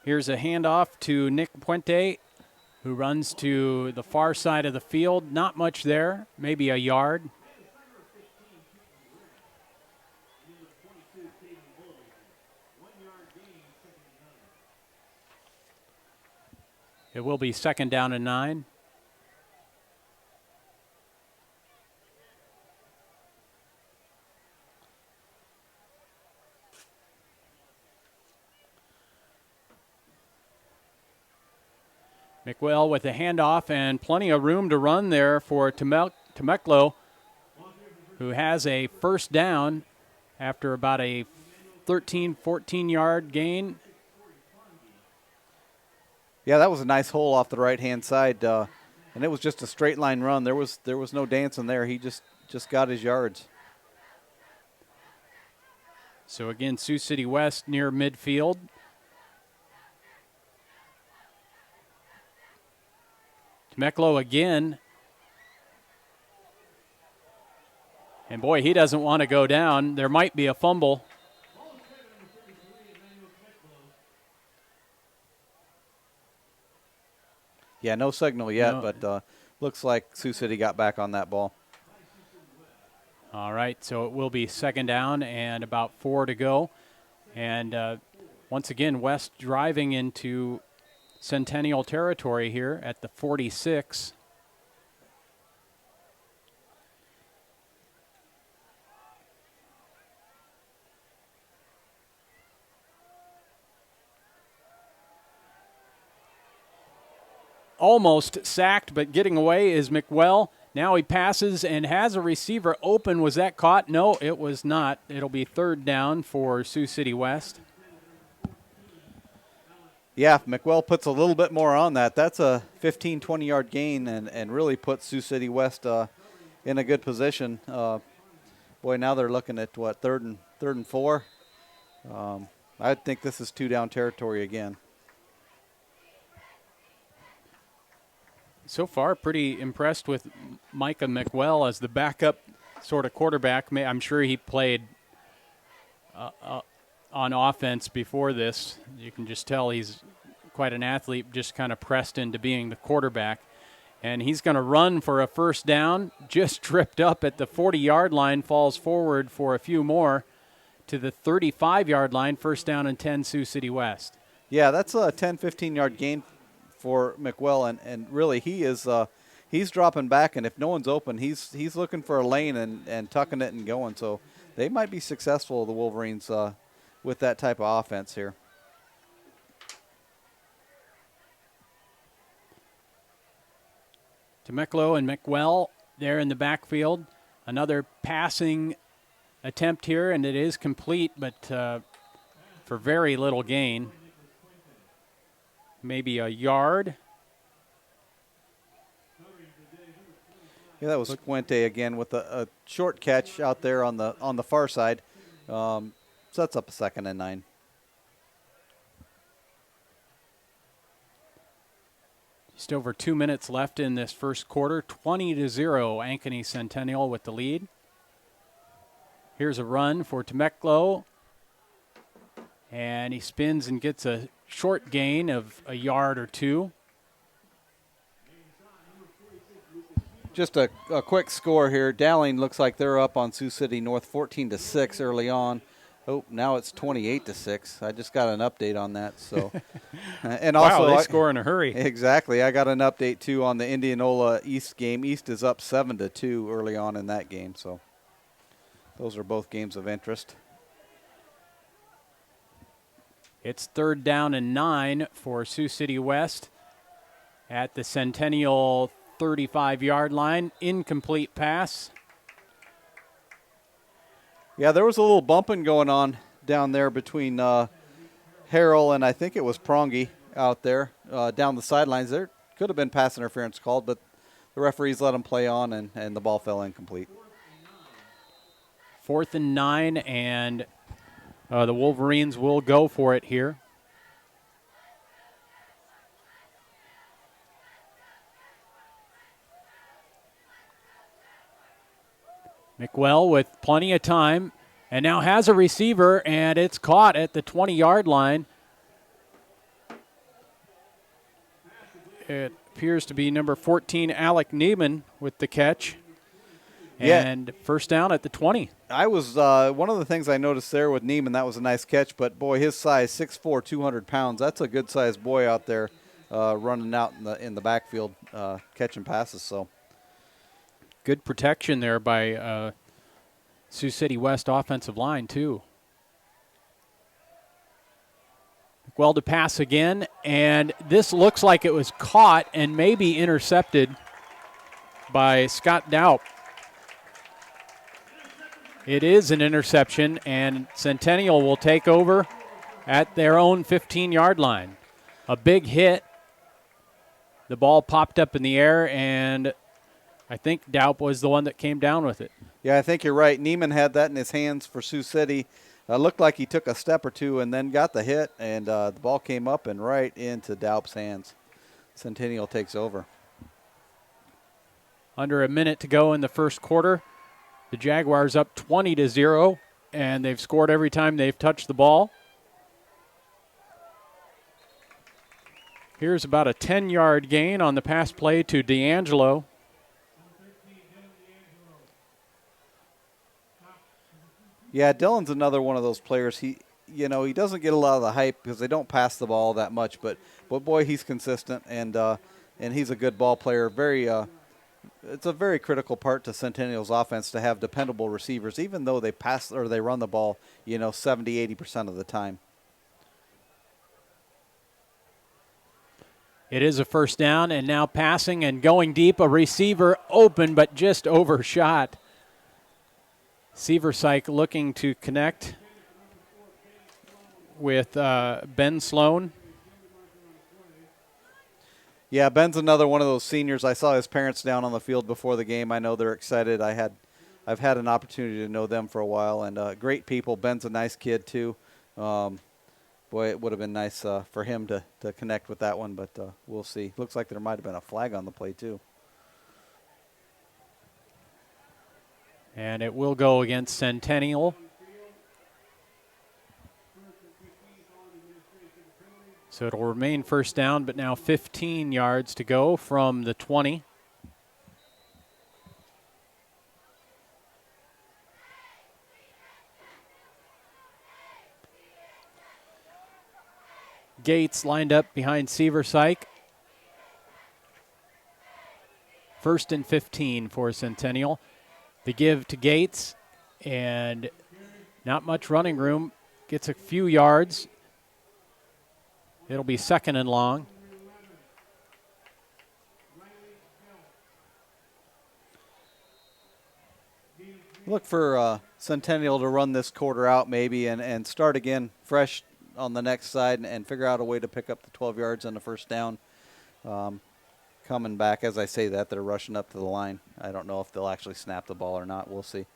here's a handoff to Nick Puente, who runs to the far side of the field. Not much there, maybe a yard. It will be 2nd down and 9. McWell with a handoff and plenty of room to run there for Temeclo, who has a first down after about a 13, 14-yard gain. Yeah, that was a nice hole off the right-hand side, and it was just a straight line run. There was no dancing there. He just got his yards. So again, Sioux City West near midfield. Temeclo again. And boy, he doesn't want to go down. There might be a fumble. Yeah, no signal yet, but looks like Sioux City got back on that ball. All right, so it will be second down and about 4 to go. And once again, West driving into Centennial territory here at the 46. Almost sacked, but getting away is McWell. Now he passes and has a receiver open. Was that caught? No, it was not. It'll be third down for Sioux City West. Yeah, if McWell puts a little bit more on that, that's a 15, 20-yard gain and really puts Sioux City West in a good position. Boy, now they're looking at, what, third and 4? I think this is 2-down territory again. So far, pretty impressed with Micah McWell as the backup sort of quarterback. I'm sure he played on offense before this. You can just tell he's quite an athlete, just kind of pressed into being the quarterback. And he's going to run for a first down, just tripped up at the 40-yard line, falls forward for a few more to the 35-yard line, first down and 10, Sioux City West. Yeah, that's a 10, 15-yard gain for McWell, and really he is he's dropping back, and if no one's open, he's looking for a lane and tucking it and going. So they might be successful, the Wolverines, with that type of offense here. Temeclo and McWell there in the backfield. Another passing attempt here, and it is complete, but for very little gain. Maybe a yard. Yeah, that was Fuente again with a short catch out there on the far side. Sets up a 2nd and 9. Just over 2 minutes left in this first quarter. 20-0, Ankeny Centennial with the lead. Here's a run for Temeclo. And he spins and gets a short gain of a yard or 2. Just a quick score here. Dowling looks like they're up on Sioux City North 14-6 early on. Oh, now it's 28-6. I just got an update on that. So, and also wow, they score in a hurry. Exactly. I got an update too on the Indianola East game. East is up 7-2 early on in that game. So, those are both games of interest. It's third down and 9 for Sioux City West at the Centennial 35-yard line. Incomplete pass. Yeah, there was a little bumping going on down there between Harrell and I think it was Prongy out there down the sidelines. There could have been pass interference called, but the referees let him play on, and the ball fell incomplete. 4th and 9, and the Wolverines will go for it here. McWell with plenty of time and now has a receiver, and it's caught at the 20-yard line. It appears to be number 14, Alec Neiman, with the catch. And first down at the 20. I was one of the things I noticed there with Neiman, that was a nice catch, but boy, his size, 6'4", 200 pounds. That's a good-sized boy out there running out in the backfield, catching passes. So good protection there by Sioux City West offensive line too. Well to pass again, and this looks like it was caught and maybe intercepted by Scott Daup. It is an interception, and Centennial will take over at their own 15-yard line. A big hit. The ball popped up in the air, and I think Daup was the one that came down with it. Yeah, I think you're right. Neiman had that in his hands for Sioux City. Looked like he took a step or two and then got the hit, and the ball came up and right into Daup's hands. Centennial takes over. Under a minute to go in the first quarter. The Jaguars up 20-0, and they've scored every time they've touched the ball. Here's about a 10-yard gain on the pass play to D'Angelo. Yeah, Dillon's another one of those players. He doesn't get a lot of the hype because they don't pass the ball that much, but boy, he's consistent, and he's a good ball player. It's a very critical part to Centennial's offense to have dependable receivers, even though they pass or they run the ball, 70-80% of the time. It is a first down, and now passing and going deep. A receiver open, but just overshot. Seversyke looking to connect with Ben Sloan. Yeah, Ben's another one of those seniors. I saw his parents down on the field before the game. I know they're excited. I've had an opportunity to know them for a while, and great people. Ben's a nice kid too. Boy, it would have been nice for him to connect with that one, but we'll see. Looks like there might have been a flag on the play too. And it will go against Centennial. So it'll remain first down, but now 15 yards to go from the 20. Gates lined up behind Seversyke. First and 15 for Centennial. The give to Gates, and not much running room. Gets a few yards. It'll be second and long. Look for Centennial to run this quarter out maybe and start again fresh on the next side and figure out a way to pick up the 12 yards on the first down. Coming back, as I say that, they're rushing up to the line. I don't know if they'll actually snap the ball or not. We'll see.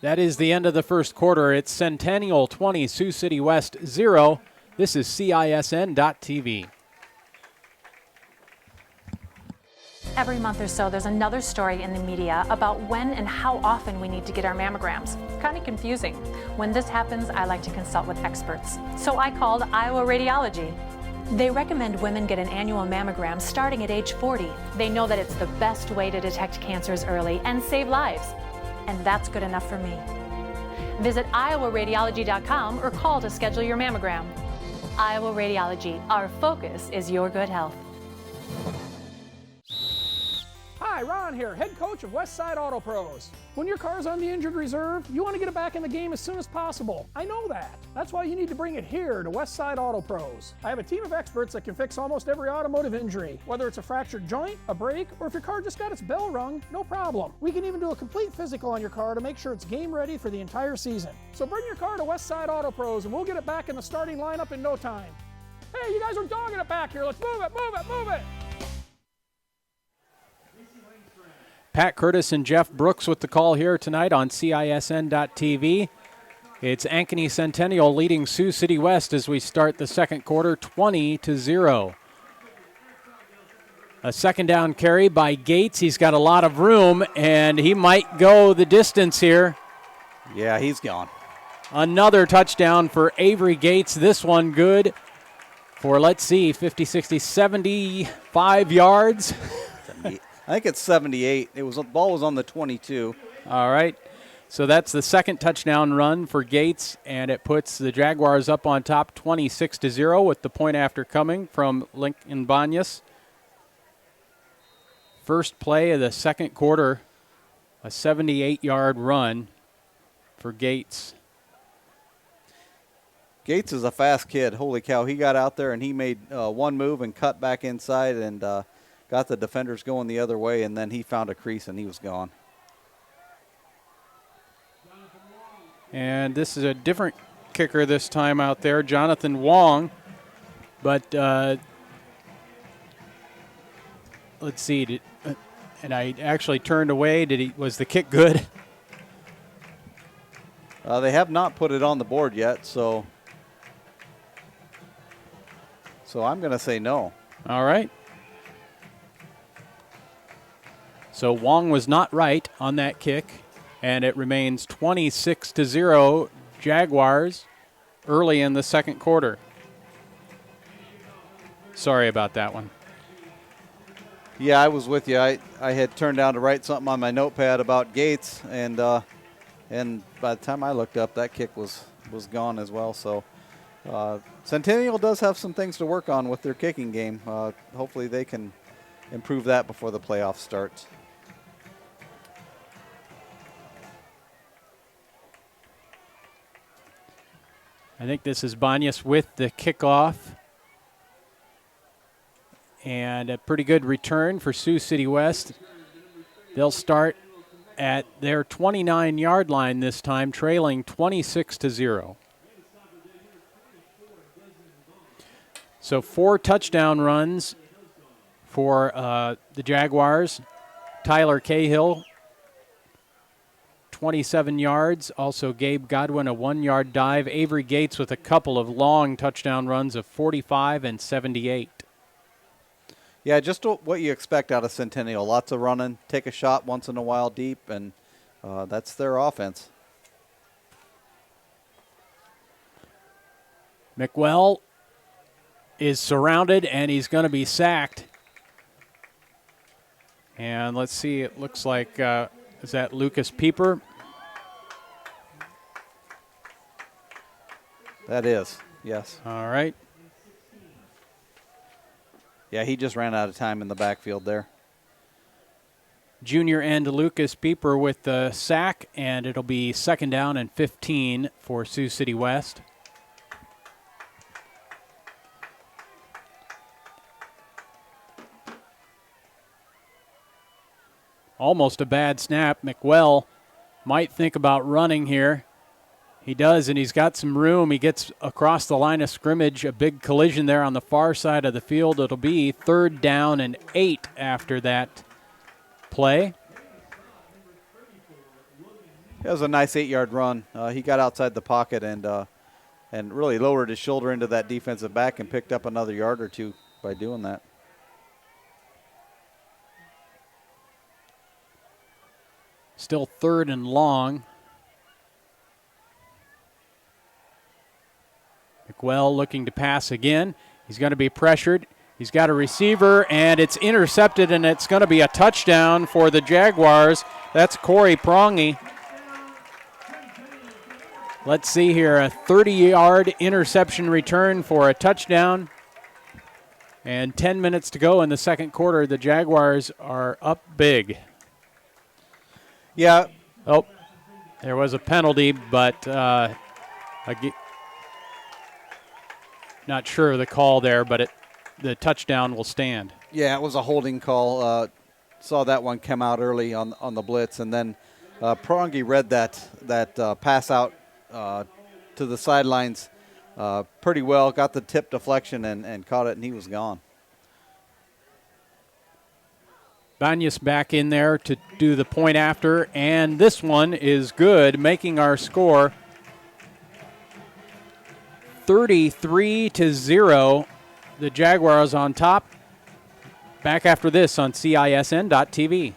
That is the end of the first quarter. It's Centennial 20, Sioux City West 0. This is CISN.TV. Every month or so, there's another story in the media about when and how often we need to get our mammograms. Kind of confusing. When this happens, I like to consult with experts. So I called Iowa Radiology. They recommend women get an annual mammogram starting at age 40. They know that it's the best way to detect cancers early and save lives. And that's good enough for me. Visit iowaradiology.com or call to schedule your mammogram. Iowa Radiology, our focus is your good health. Hi, Ron here, head coach of Westside Auto Pros. When your car's on the injured reserve, you want to get it back in the game as soon as possible. I know that. That's why you need to bring it here to Westside Auto Pros. I have a team of experts that can fix almost every automotive injury. Whether it's a fractured joint, a brake, or if your car just got its bell rung, no problem. We can even do a complete physical on your car to make sure it's game ready for the entire season. So bring your car to Westside Auto Pros and we'll get it back in the starting lineup in no time. Hey, you guys are dogging it back here. Let's move it, move it, move it. Pat Curtis and Jeff Brooks with the call here tonight on CISN.TV. It's Ankeny Centennial leading Sioux City West as we start the second quarter 20-0. A second down carry by Gates. He's got a lot of room, and he might go the distance here. Yeah, he's gone. Another touchdown for Avery Gates. This one good for, let's see, 50, 60, 75 yards. I think it's 78. The ball was on the 22. All right. So that's the second touchdown run for Gates, and it puts the Jaguars up on top 26-0 with the point after coming from Lincoln Banyas. First play of the second quarter, a 78-yard run for Gates. Gates is a fast kid. Holy cow. He got out there and he made one move and cut back inside and got the defenders going the other way, and then he found a crease and he was gone. And this is a different kicker this time out there, Jonathan Wong. But let's see. And I actually turned away. Was the kick good? They have not put it on the board yet, so I'm going to say no. All right. So Wong was not right on that kick, and it remains 26-0 Jaguars early in the second quarter. Sorry about that one. Yeah, I was with you. I had turned down to write something on my notepad about Gates, and by the time I looked up, that kick was gone as well. So Centennial does have some things to work on with their kicking game. Hopefully they can improve that before the playoffs start. I think this is Banyas with the kickoff. And a pretty good return for Sioux City West. They'll start at their 29-yard line this time, trailing 26-0. So 4 touchdown runs for the Jaguars. Tyler Cahill, 27 yards. Also Gabe Godwin, a 1-yard dive. Avery Gates with a couple of long touchdown runs of 45 and 78. Yeah, just what you expect out of Centennial. Lots of running, take a shot once in a while deep, and that's their offense. McWell is surrounded, and he's going to be sacked. And let's see, it looks like, is that Lucas Pieper? That is, yes. All right. Yeah, he just ran out of time in the backfield there. Junior end Lucas Pieper with the sack, and it'll be 2nd down and 15 for Sioux City West. Almost a bad snap. McWell might think about running here. He does, and he's got some room. He gets across the line of scrimmage, a big collision there on the far side of the field. It'll be 3rd down and 8 after that play. It was a nice 8-yard run. He got outside the pocket and really lowered his shoulder into that defensive back and picked up another yard or two by doing that. Still 3rd and long. McWell looking to pass again. He's going to be pressured. He's got a receiver, and it's intercepted, and it's going to be a touchdown for the Jaguars. That's Corey Prongy. Let's see here, a 30-yard interception return for a touchdown. And 10 minutes to go in the second quarter. The Jaguars are up big. Yeah. Oh, there was a penalty, but not sure of the call there, but the touchdown will stand. Yeah, it was a holding call. Saw that one come out early on the blitz, and then Prongy read that pass out to the sidelines pretty well, got the tip deflection and caught it, and he was gone. Banyas back in there to do the point after, and this one is good, making our score 33-0. The Jaguars on top. Back after this on CISN.TV.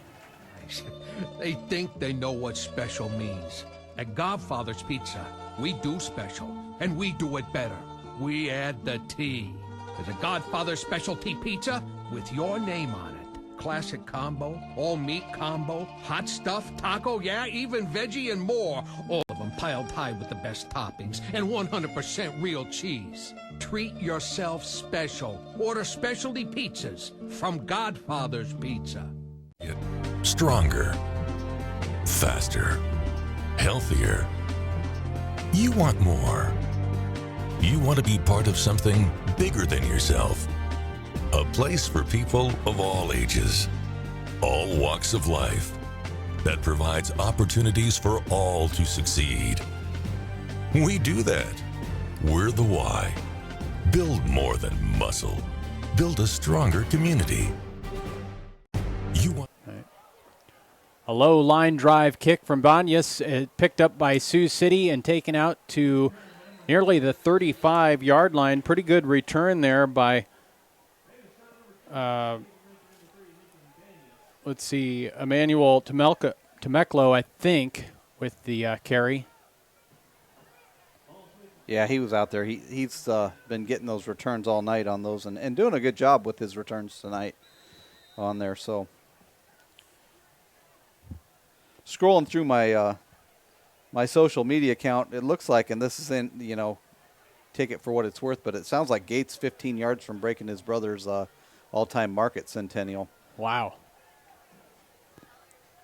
They think they know what special means. At Godfather's Pizza, we do special, and we do it better. We add the T. There's a Godfather's specialty pizza with your name on it. Classic combo, all meat combo, hot stuff, taco, yeah, even veggie and more. All of them piled high with the best toppings and 100% real cheese. Treat yourself special. Order specialty pizzas from Godfather's Pizza. Stronger, faster, healthier. You want more. You want to be part of something bigger than yourself. A place for people of all ages, all walks of life, that provides opportunities for all to succeed. We do that. We're the why. Build more than muscle. Build a stronger community. A low line drive kick from Banyas, picked up by Sioux City and taken out to nearly the 35-yard line. Pretty good return there by, let's see, Emmanuel Temeclo, I think, with the carry. Yeah, he was out there. He's been getting those returns all night on those and doing a good job with his returns tonight on there. So scrolling through my my social media account, it looks like, and this is in, take it for what it's worth, but it sounds like Gates 15 yards from breaking his brother's all-time mark at Centennial. Wow.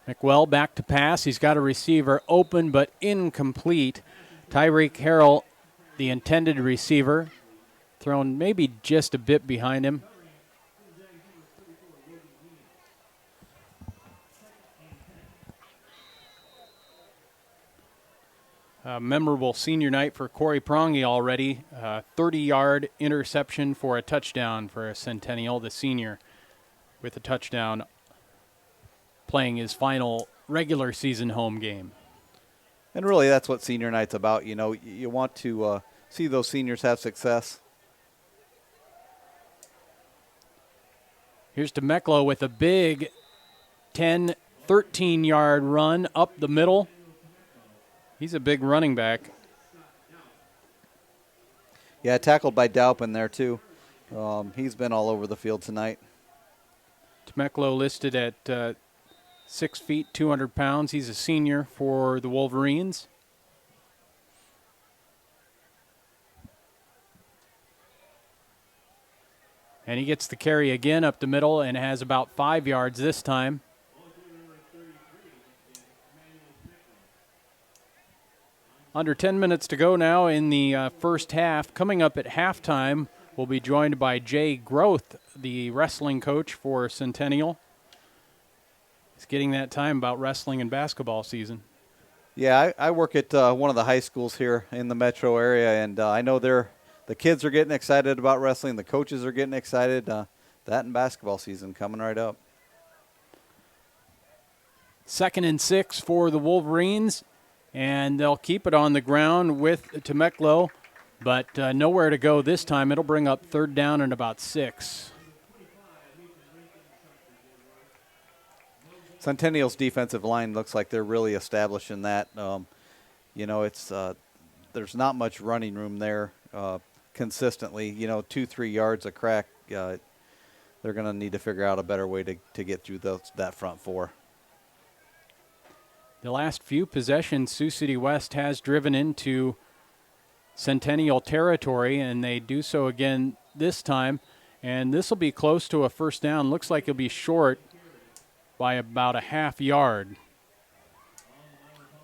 McWell back to pass. He's got a receiver open but incomplete. Tyreek Harrell, the intended receiver, thrown maybe just a bit behind him. Memorable senior night for Corey Prongi already. 30-yard interception for a touchdown for Centennial, the senior, with a touchdown playing his final regular season home game. And really that's what senior night's about. You want to see those seniors have success. Here's Temeclo with a big 10, 13-yard run up the middle. He's a big running back. Yeah, tackled by Daupin there, too. He's been all over the field tonight. Temeclo listed at 6 feet, 200 pounds. He's a senior for the Wolverines. And he gets the carry again up the middle and has about 5 yards this time. Under 10 minutes to go now in the first half. Coming up at halftime, we'll be joined by Jay Groth, the wrestling coach for Centennial. He's getting that time about wrestling and basketball season. Yeah, I work at one of the high schools here in the metro area, and I know the kids are getting excited about wrestling. The coaches are getting excited. That and basketball season coming right up. 2nd and 6 for the Wolverines. And they'll keep it on the ground with Temeclo, but nowhere to go this time. It'll bring up 3rd down and about 6. Centennial's defensive line looks like they're really establishing that. It's there's not much running room there consistently. 2-3 yards a crack. They're going to need to figure out a better way to get through that front four. The last few possessions, Sioux City West has driven into Centennial territory, and they do so again this time. And this will be close to a 1st down. Looks like it'll be short by about a half yard.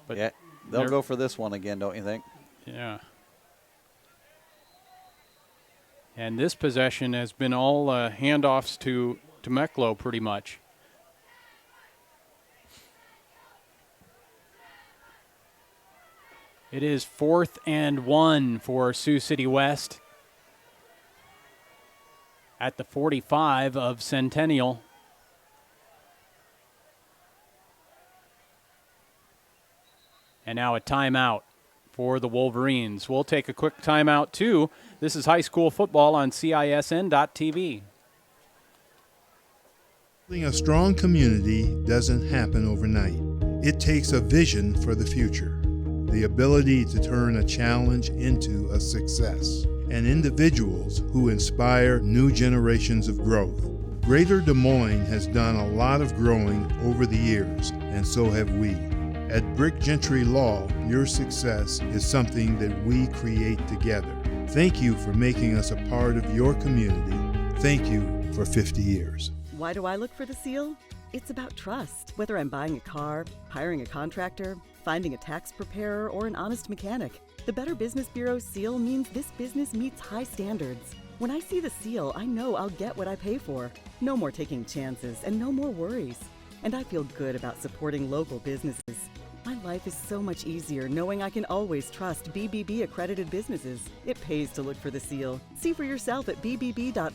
But yeah, they'll go for this one again, don't you think? Yeah. And this possession has been all handoffs to Temeclo pretty much. It is 4th and 1 for Sioux City West at the 45 of Centennial. And now a timeout for the Wolverines. We'll take a quick timeout too. This is high school football on CISN.TV. Building a strong community doesn't happen overnight. It takes a vision for the future. The ability to turn a challenge into a success, and individuals who inspire new generations of growth. Greater Des Moines has done a lot of growing over the years, and so have we. At Brick Gentry Law, your success is something that we create together. Thank you for making us a part of your community. Thank you for 50 years. Why do I look for the seal? It's about trust. Whether I'm buying a car, hiring a contractor, finding a tax preparer, or an honest mechanic, the Better Business Bureau seal means this business meets high standards. When I see the seal, I know I'll get what I pay for. No more taking chances and no more worries. And I feel good about supporting local businesses. My life is so much easier knowing I can always trust BBB accredited businesses. It pays to look for the seal. See for yourself at bbb.org/Iowa.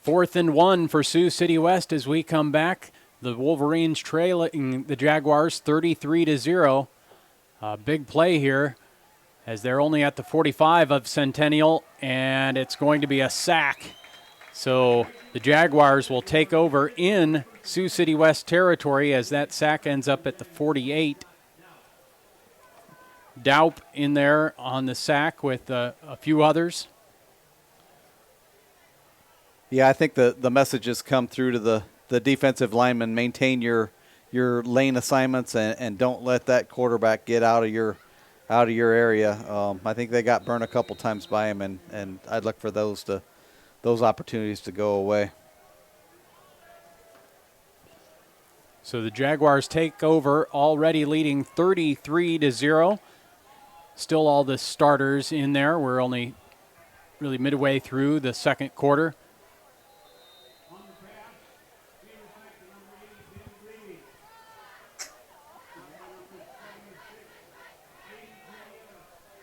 4th and 1 for Sioux City West as we come back. The Wolverines trailing the Jaguars 33-0. Big play here as they're only at the 45 of Centennial, and it's going to be a sack. So the Jaguars will take over in Sioux City West territory as that sack ends up at the 48. Daup in there on the sack with a few others. Yeah, I think the messages come through to the defensive linemen. Maintain your lane assignments and don't let that quarterback get out of your area. I think they got burned a couple times by him, and I'd look for those opportunities to go away. So the Jaguars take over, already leading 33-0. Still all the starters in there. We're only really midway through the second quarter.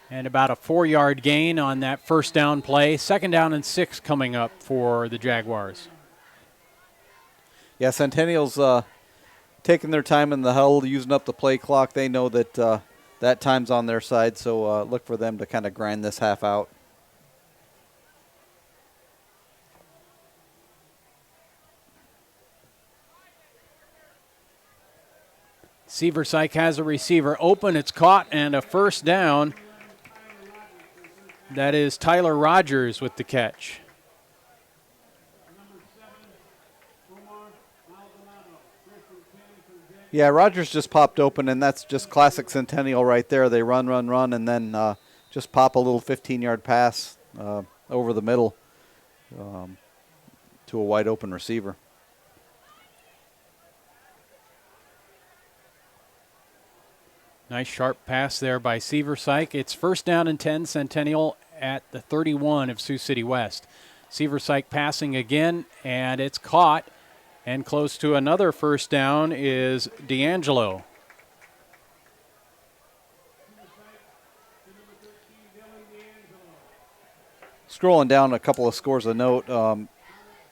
And about a 4-yard gain on that first down play. 2nd down and 6 coming up for the Jaguars. Yeah, Centennial's taking their time in the huddle, using up the play clock. They know that that time's on their side, so look for them to kind of grind this half out. Seversyke has a receiver open. It's caught and a first down. That is Tyler Rogers with the catch. Yeah, Rogers just popped open, and that's just classic Centennial right there. They run, and then just pop a little 15-yard pass over the middle to a wide-open receiver. Nice sharp pass there by Seversyke. It's 1st down and 10, Centennial at the 31 of Sioux City West. Seversyke passing again, and it's caught. And close to another first down is D'Angelo. Scrolling down a couple of scores of note,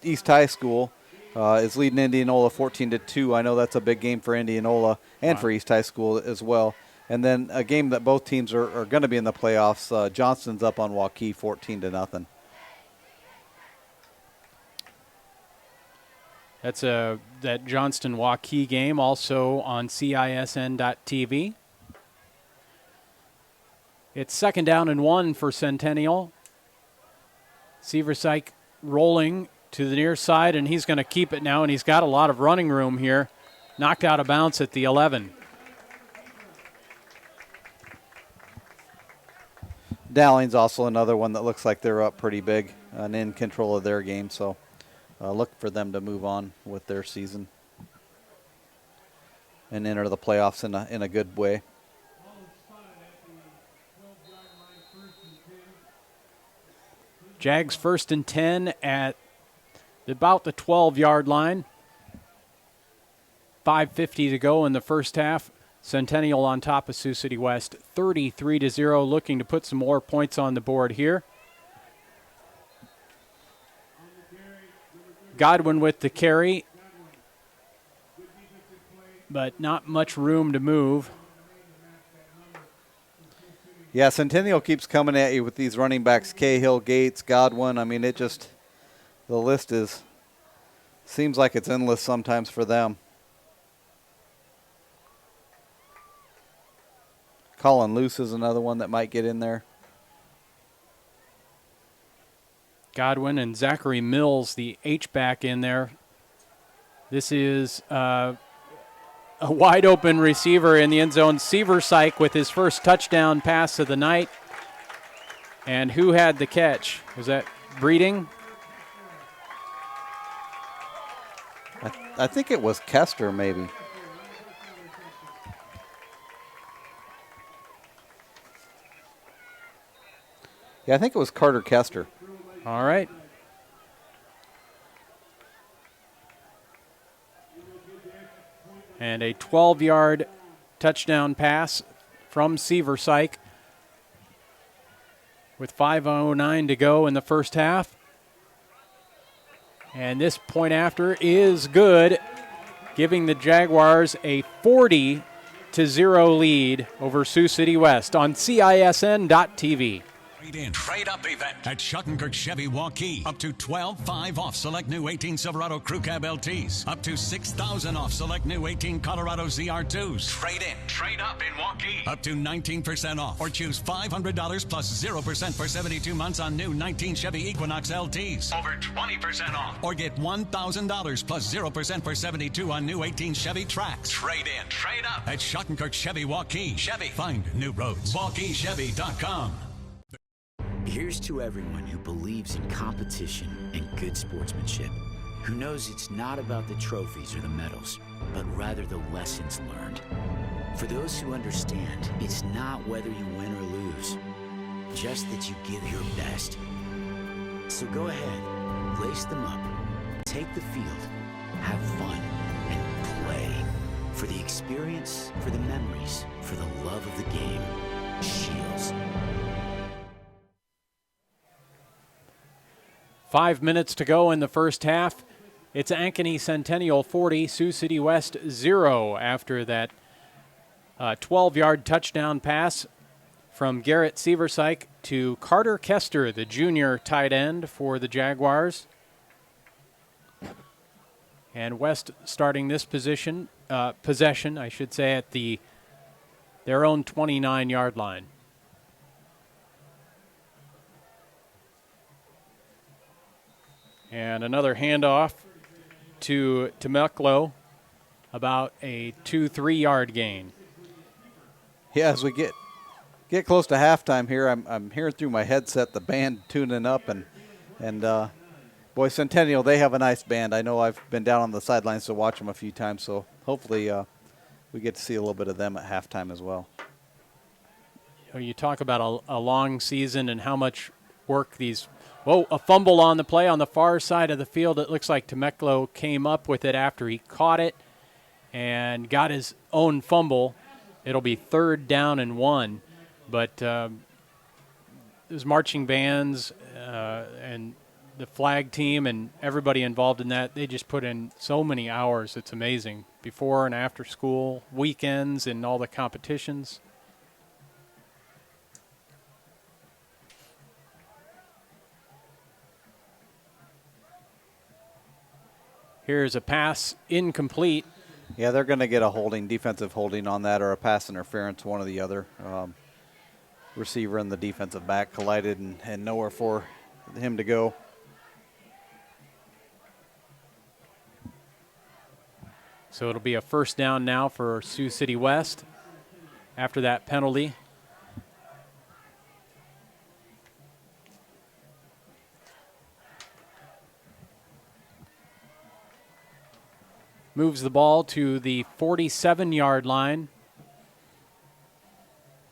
East High School is leading Indianola 14-2. I know that's a big game for Indianola and for East High School as well. And then a game that both teams are going to be in the playoffs. Johnston's up on Waukee 14-0. That's that Johnston-Waukee game also on CISN.TV. It's 2nd down and 1 for Centennial. Seversyke rolling to the near side, and he's going to keep it now, and he's got a lot of running room here. Knocked out of bounds at the 11. Dowling's also another one that looks like they're up pretty big and in control of their game, so look for them to move on with their season and enter the playoffs in a good way. Jags 1st and 10 at about the 12-yard line. 5:50 to go in the first half. Centennial on top of Sioux City West, 33-0, looking to put some more points on the board here. Godwin with the carry, but not much room to move. Yeah, Centennial keeps coming at you with these running backs, Cahill, Gates, Godwin. I mean, the list seems like it's endless sometimes for them. Colin Luce is another one that might get in there. Godwin and Zachary Mills, the H-back in there. This is a wide-open receiver in the end zone. Seversyke with his first touchdown pass of the night. And who had the catch? Was that Breeding? I think it was Kester, maybe. Yeah, I think it was Carter Kester. All right. And a 12-yard touchdown pass from Seversyke with 5:09 to go in the first half. And this point after is good, giving the Jaguars a 40-0 lead over Sioux City West on CISN.TV. Trade-in, trade-up event at Schottenkirk Chevy Waukee. Up to $12,500 off select new 18 Silverado Crew Cab LTs. Up to $6,000 off select new 18 Colorado ZR2s. Trade-in, trade-up in Waukee. Up to 19% off. Or choose $500 plus 0% for 72 months on new 19 Chevy Equinox LTs. Over 20% off. Or get $1,000 plus 0% for 72 on new 18 Chevy Trax. Trade-in, trade-up at Schottenkirk Chevy Waukee. Chevy, find new roads. WaukeeChevy.com. Here's to everyone who believes in competition and good sportsmanship, who knows it's not about the trophies or the medals, but rather the lessons learned. For those who understand, it's not whether you win or lose, just that you give your best. So go ahead, lace them up, take the field, have fun, and play. For the experience, for the memories, for the love of the game. Shields. 5 minutes to go in the first half. It's Ankeny Centennial 40, Sioux City West 0 after that 12-yard touchdown pass from Garrett Seversyke to Carter Kester, the junior tight end for the Jaguars. And West starting this possession, I should say, at their own 29-yard line. And another handoff to Meklo, about a 2-3 yard gain. Yeah, as we get close to halftime here, I'm hearing through my headset the band tuning up, and boy, Centennial, they have a nice band. I know I've been down on the sidelines to watch them a few times, so hopefully we get to see a little bit of them at halftime as well. You talk about a long season and how much work these. Whoa, a fumble on the play on the far side of the field. It looks like Temeclo came up with it after he caught it and got his own fumble. It'll be 3rd down and 1. But those marching bands and the flag team and everybody involved in that, they just put in so many hours. It's amazing. Before and after school, weekends, and all the competitions. Here's a pass incomplete. Yeah, they're going to get a defensive holding on that, or a pass interference, one or the other. Receiver and the defensive back collided and nowhere for him to go. So it'll be a 1st down now for Sioux City West after that penalty. Moves the ball to the 47-yard line.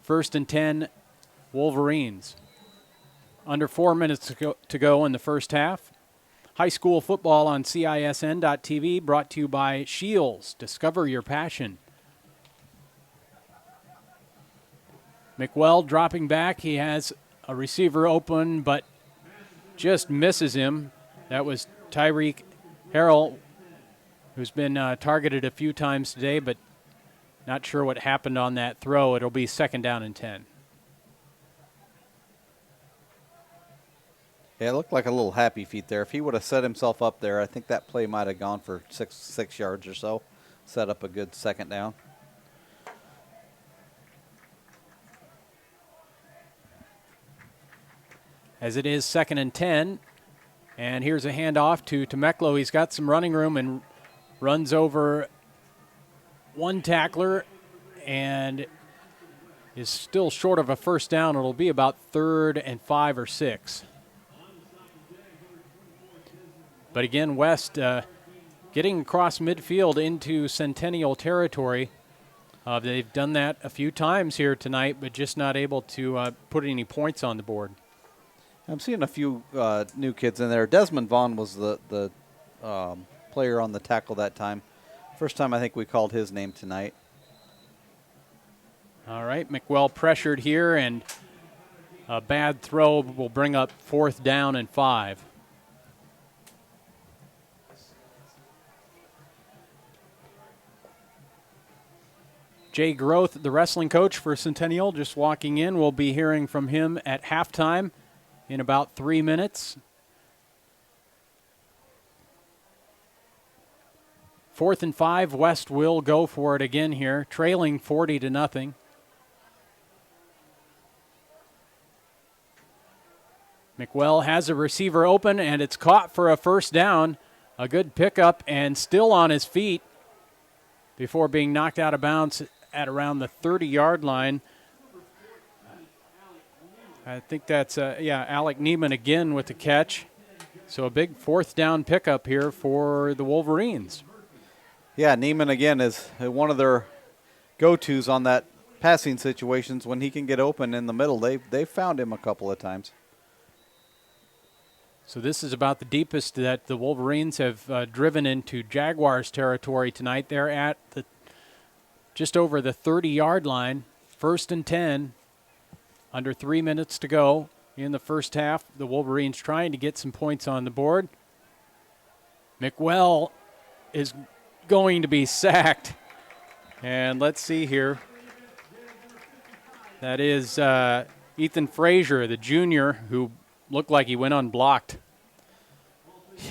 1st and 10, Wolverines. Under 4 minutes to go in the first half. High school football on CISN.TV, brought to you by Shields. Discover your passion. McWell dropping back. He has a receiver open, but just misses him. That was Tyreek Harrell, who's been targeted a few times today, but not sure what happened on that throw. It'll be 2nd down and 10. Yeah, it looked like a little happy feet there. If he would have set himself up there, I think that play might have gone for six yards or so. Set up a good 2nd down. As it is 2nd and 10, and here's a handoff to Temeclo. He's got some running room and runs over one tackler and is still short of a 1st down. It'll be about 3rd and 5 or 6. But again, West getting getting across midfield into Centennial territory. They've done that a few times here tonight, but just not able to put any points on the board. I'm seeing a few new kids in there. Desmond Vaughn was the player on the tackle that time. First time I think we called his name tonight. All right, McWell pressured here, and a bad throw will bring up 4th down and 5. Jay Groth, the wrestling coach for Centennial, just walking in. We'll be hearing from him at halftime in about 3 minutes. 4th and 5, West will go for it again here, trailing 40-0. McWell has a receiver open, and it's caught for a 1st down. A good pickup and still on his feet before being knocked out of bounds at around the 30-yard line. I think that's, Alec Neiman again with the catch. So a big 4th down pickup here for the Wolverines. Yeah, Neiman again is one of their go-tos on that passing situations when he can get open in the middle. They've found him a couple of times. So this is about the deepest that the Wolverines have driven into Jaguars territory tonight. They're at just over the 30-yard line, 1st and 10, under 3 minutes to go in the first half. The Wolverines trying to get some points on the board. McWell is going to be sacked. And let's see here. That is Ethan Frazier, the junior, who looked like he went unblocked.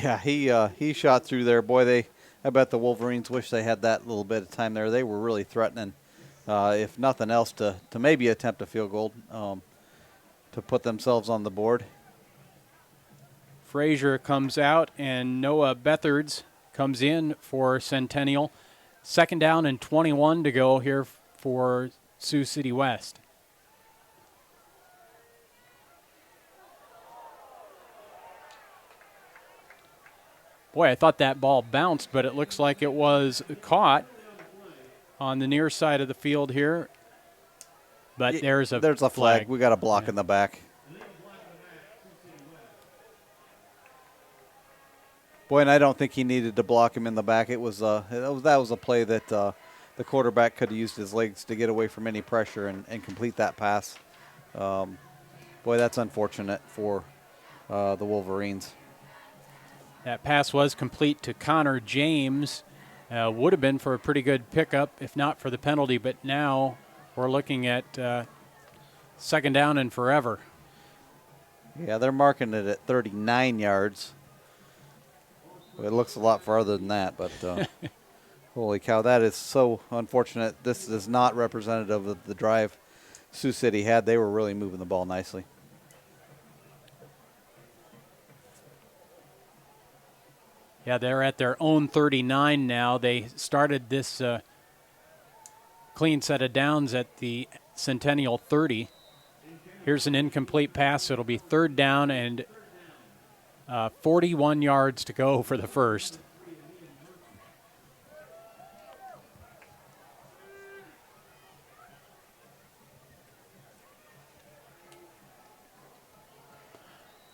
Yeah, he shot through there. Boy, I bet the Wolverines wish they had that little bit of time there. They were really threatening, if nothing else, to maybe attempt a field goal to put themselves on the board. Frazier comes out, and Noah Bethards comes in for Centennial. 2nd down and 21 to go here for Sioux City West. Boy, I thought that ball bounced, but it looks like it was caught on the near side of the field here. But there's a flag. We got a block in the back. Boy, and I don't think he needed to block him in the back. That was a play that the quarterback could have used his legs to get away from any pressure and complete that pass. Boy, that's unfortunate for the Wolverines. That pass was complete to Connor James. Would have been for a pretty good pickup if not for the penalty, but now we're looking at 2nd down and forever. Yeah, they're marking it at 39 yards. It looks a lot farther than that, but holy cow, that is so unfortunate. This is not representative of the drive Sioux City had. They were really moving the ball nicely. Yeah, they're at their own 39 now. They started this clean set of downs at the Centennial 30. Here's an incomplete pass. So it'll be 3rd down and 41 yards to go for the first.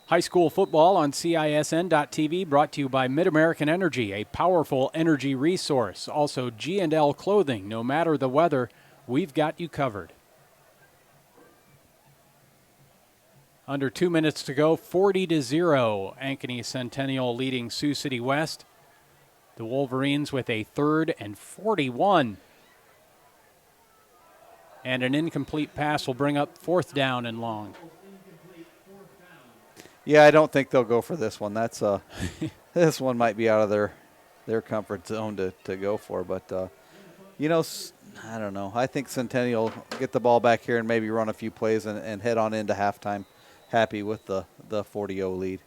High school football on CISN.TV, brought to you by Mid-American Energy, a powerful energy resource. Also, G&L Clothing. No matter the weather, we've got you covered. Under 2 minutes to go, 40-0. Ankeny Centennial leading Sioux City West. The Wolverines with a 3rd and 41. And an incomplete pass will bring up 4th down and long. Yeah, I don't think they'll go for this one. That's this one might be out of their comfort zone to go for. But, I don't know. I think Centennial get the ball back here and maybe run a few plays and head on into halftime happy with the 40-0 lead.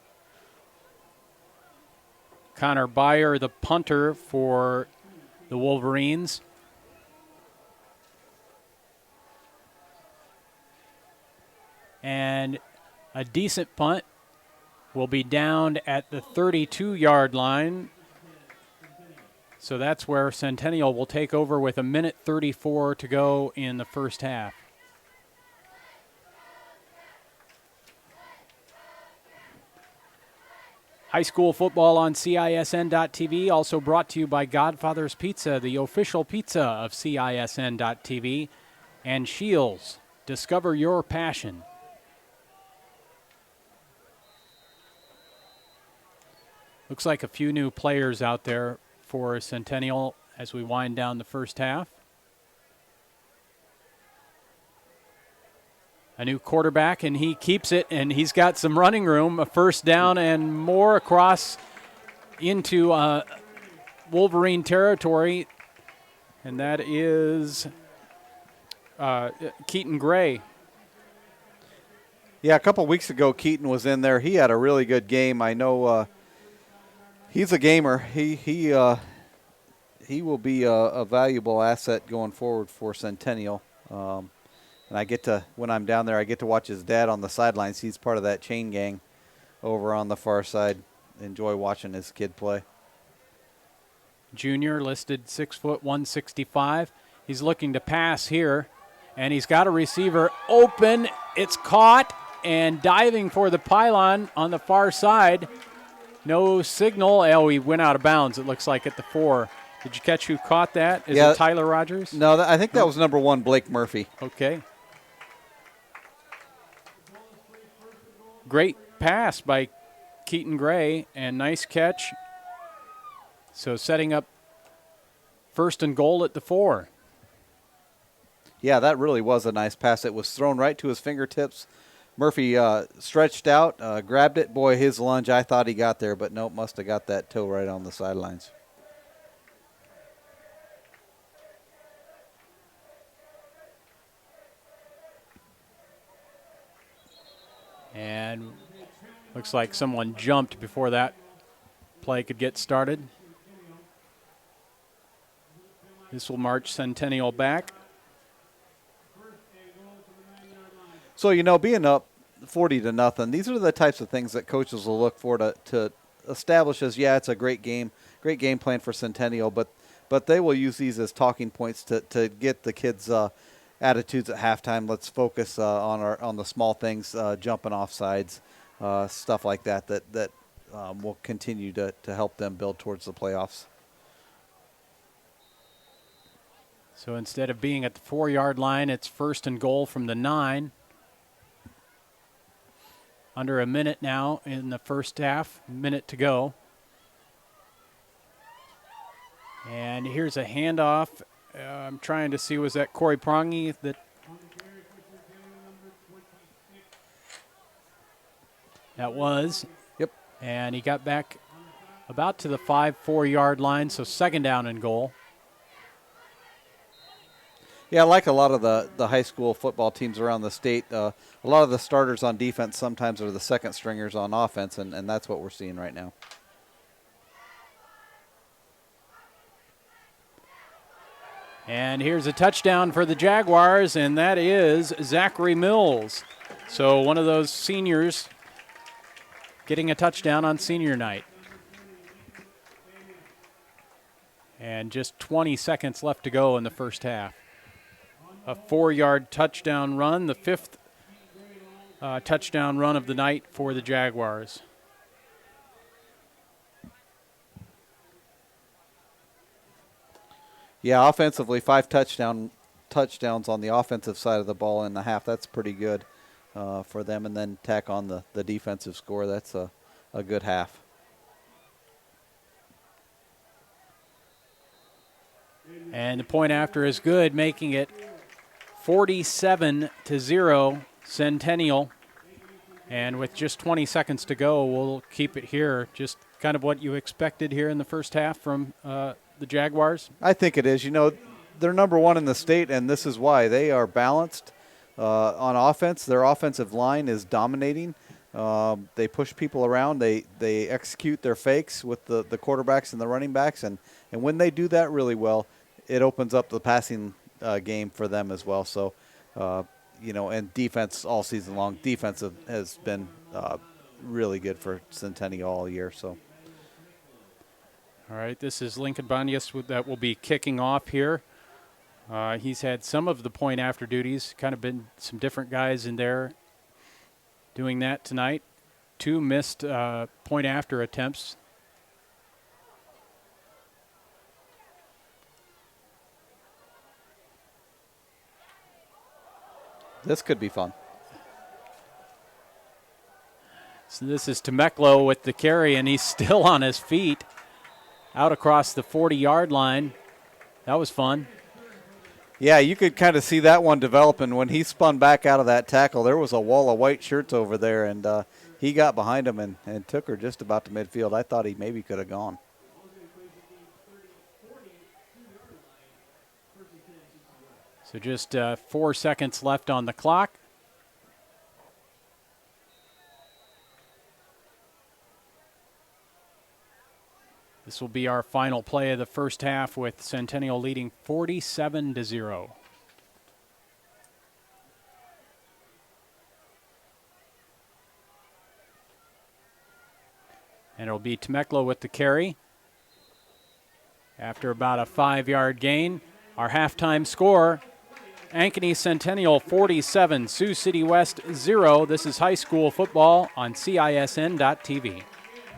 Connor Byer, the punter for the Wolverines. And a decent punt will be downed at the 32-yard line. So that's where Centennial will take over with 1:34 to go in the first half. High school football on CISN.TV, also brought to you by Godfather's Pizza, the official pizza of CISN.TV, and Shields. Discover your passion. Looks like a few new players out there for Centennial as we wind down the first half. A new quarterback, and he keeps it, and he's got some running room, a first down and more across into Wolverine territory, and that is Keaton Gray. Yeah, a couple weeks ago, Keaton was in there. He had a really good game. I know he's a gamer. He will be a valuable asset going forward for Centennial. And I get to, when I'm down there, I get to watch his dad on the sidelines. He's part of that chain gang over on the far side. Enjoy watching his kid play. Junior, listed 6 foot 165. He's looking to pass here, and he's got a receiver open. It's caught and diving for the pylon on the far side. No signal. Oh, he went out of bounds, it looks like, at the 4. Did you catch who caught that? Is it Tyler Rogers? No, I think that was number 1, Blake Murphy. Okay. Great pass by Keaton Gray, and nice catch. So setting up first and goal at the 4. Yeah, that really was a nice pass. It was thrown right to his fingertips. Murphy stretched out, grabbed it. Boy, his lunge, I thought he got there, but nope, must have got that toe right on the sidelines. And looks like someone jumped before that play could get started. This will march Centennial back. So, being up 40-0, these are the types of things that coaches will look for to establish as, it's a great game plan for Centennial, but they will use these as talking points to get the kids' attitudes at halftime. Let's focus on the small things, jumping off sides, stuff like that will continue to help them build towards the playoffs. So instead of being at the 4-yard line, it's first and goal from the 9. Under a minute now in the first half, minute to go. And here's a handoff. I'm trying to see, was that Corey Prongy that was? Yep. And he got back about to the 4-yard line, so second down and goal. Yeah, like a lot of the high school football teams around the state, a lot of the starters on defense sometimes are the second stringers on offense, and that's what we're seeing right now. And here's a touchdown for the Jaguars, and that is Zachary Mills. So one of those seniors getting a touchdown on senior night. And just 20 seconds left to go in the first half. A 4-yard touchdown run, the 5th touchdown run of the night for the Jaguars. Yeah, offensively, 5 touchdowns on the offensive side of the ball in the half. That's pretty good for them. And then tack on the defensive score. That's a good half. And the point after is good, making it 47-0 Centennial. And with just 20 seconds to go, we'll keep it here. Just kind of what you expected here in the first half from the Jaguars? I think it is. They're number 1 in the state, and this is why. They are balanced on offense. Their offensive line is dominating. They push people around. They execute their fakes with the quarterbacks and the running backs, and when they do that really well, it opens up the passing game for them as well. So, and defense all season long. Defense has been really good for Centennial all year. So, All right, this is Lincoln Banyas that will be kicking off here. He's had some of the point after duties, kind of been some different guys in there doing that tonight. 2 missed point after attempts. This could be fun. So this is Temeclo with the carry, and he's still on his feet out across the 40-yard line. That was fun. Yeah, you could kind of see that one developing. When he spun back out of that tackle, there was a wall of white shirts over there, and he got behind him and took her just about to midfield. I thought he maybe could have gone. So just 4 seconds left on the clock. This will be our final play of the first half with Centennial leading 47-0. And it'll be Temeclo with the carry. After about a 5-yard gain, our halftime score, Ankeny Centennial 47, Sioux City West 0. This is high school football on CISN.TV.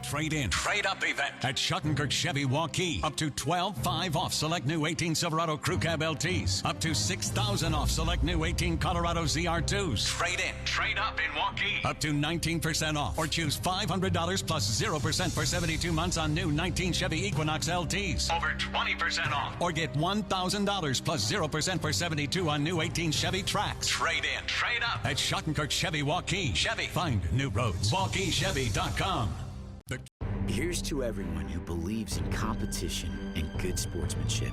Trade in, trade up event at Schottenkirk Chevy Waukee. Up to $12,500 off select new 18 Silverado Crew Cab LTs. Up to $6,000 off select new 18 Colorado ZR2s. Trade in, trade up in Waukee. Up to 19% off, or choose $500 plus 0% for 72 months on new 19 Chevy Equinox LTs. Over 20% off, or get $1,000 plus 0% for 72 on new 18 Chevy Trax. Trade in, trade up at Schottenkirk Chevy Waukee. Chevy, find new roads. WaukeeChevy.com. Here's to everyone who believes in competition and good sportsmanship,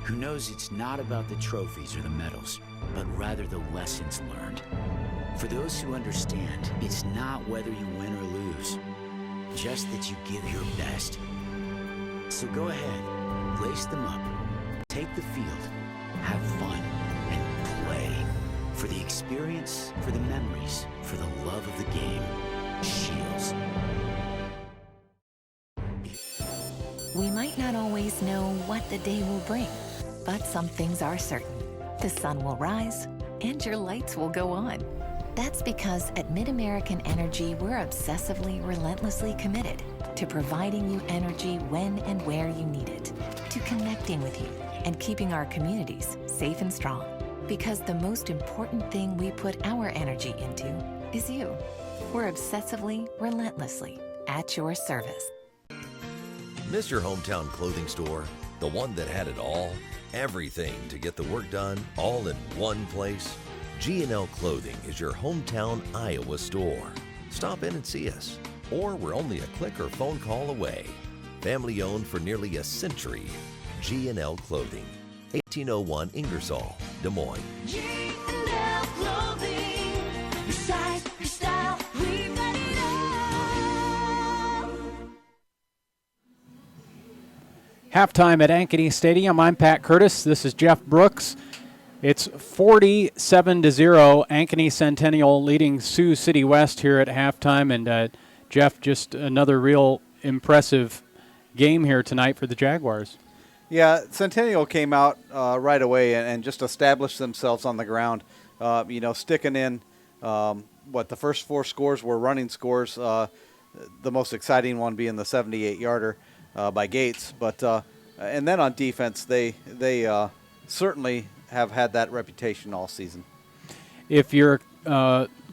who knows it's not about the trophies or the medals, but rather the lessons learned. For those who understand, it's not whether you win or lose, just that you give your best. So go ahead, lace them up, take the field, have fun, and play. For the experience, for the memories, for the love of the game. Shields. We might not always know what the day will bring, but some things are certain. The sun will rise, and your lights will go on. That's because at MidAmerican Energy, we're obsessively, relentlessly committed to providing you energy when and where you need it, to connecting with you and keeping our communities safe and strong. Because the most important thing we put our energy into is you. We're obsessively, relentlessly at your service. Miss your hometown clothing store? The one that had it all? Everything to get the work done, all in one place? G&L Clothing is your hometown Iowa store. Stop in and see us. Or we're only a click or phone call away. Family owned for nearly a century. G&L Clothing. 1801 Ingersoll, Des Moines. G&L Clothing. Your size, your style, we've got it all. Halftime at Ankeny Stadium. I'm Pat Curtis. This is Jeff Brooks. It's 47-0. Ankeny Centennial leading Sioux City West here at halftime. And Jeff, just another real impressive game here tonight for the Jaguars. Yeah, Centennial came out right away and just established themselves on the ground. Sticking in the first 4 scores were running scores. The most exciting one being the 78-yarder by Gates. And then on defense, they certainly have had that reputation all season. If you're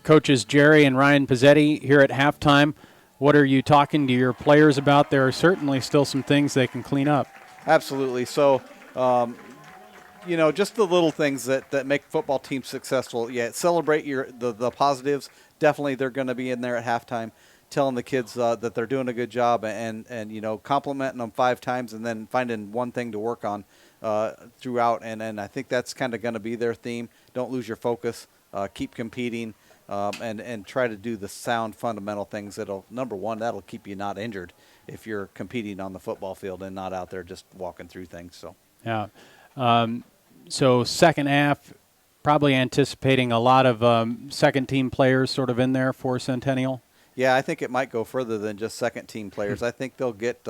coaches Jerry and Ryan Pizzetti here at halftime, what are you talking to your players about? There are certainly still some things they can clean up. Absolutely. So, just the little things that make football teams successful. Yeah, celebrate the positives. Definitely they're going to be in there at halftime telling the kids that they're doing a good job and complimenting them 5 times and then finding one thing to work on throughout. And I think that's kind of going to be their theme. Don't lose your focus. Keep competing and try to do the sound fundamental things that'll keep you not injured if you're competing on the football field and not out there just walking through things. So yeah. So second half, probably anticipating a lot of second-team players sort of in there for Centennial. Yeah, I think it might go further than just second-team players. I think they'll get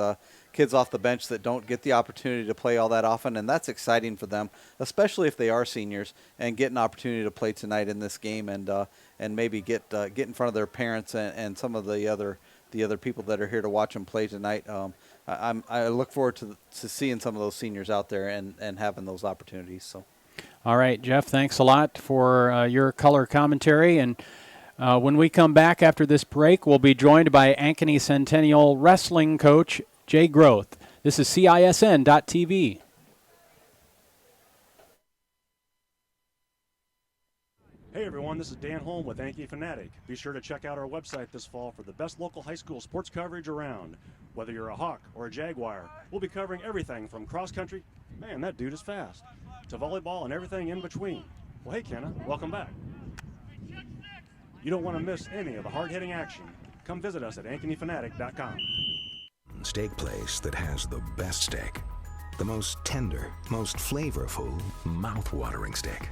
kids off the bench that don't get the opportunity to play all that often, and that's exciting for them, especially if they are seniors and get an opportunity to play tonight in this game and maybe get in front of their parents and some of the other people that are here to watch them play tonight. I look forward to seeing some of those seniors out there and having those opportunities. So. All right, Jeff, thanks a lot for your color commentary. And when we come back after this break, we'll be joined by Ankeny Centennial wrestling coach Jay Groth. This is CISN.TV. Hey everyone, this is Dan Holm with Yankee Fanatic. Be sure to check out our website this fall for the best local high school sports coverage around. Whether you're a Hawk or a Jaguar, we'll be covering everything from cross country, man that dude is fast, to volleyball and everything in between. Well hey Kenna, welcome back. You don't want to miss any of the hard-hitting action. Come visit us at AnkonyFanatic.com. Steak place that has the best steak. The most tender, most flavorful, mouth-watering steak.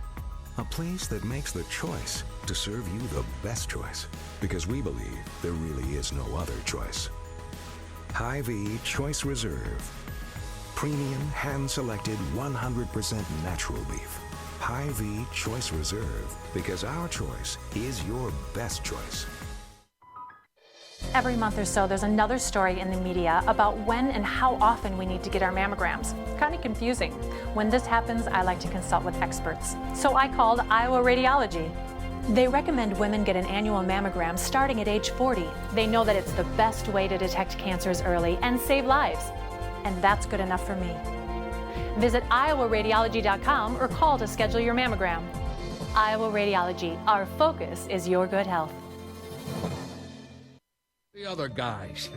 A place that makes the choice to serve you the best choice. Because we believe there really is no other choice. Hy-Vee Choice Reserve. Premium, hand-selected, 100% natural beef. Hy-Vee Choice Reserve. Because our choice is your best choice. Every month or so, there's another story in the media about when and how often we need to get our mammograms. Kind of confusing. When this happens, I like to consult with experts. So I called Iowa Radiology. They recommend women get an annual mammogram starting at age 40. They know that it's the best way to detect cancers early and save lives. And that's good enough for me. Visit iowaradiology.com or call to schedule your mammogram. Iowa Radiology, our focus is your good health. The other guys,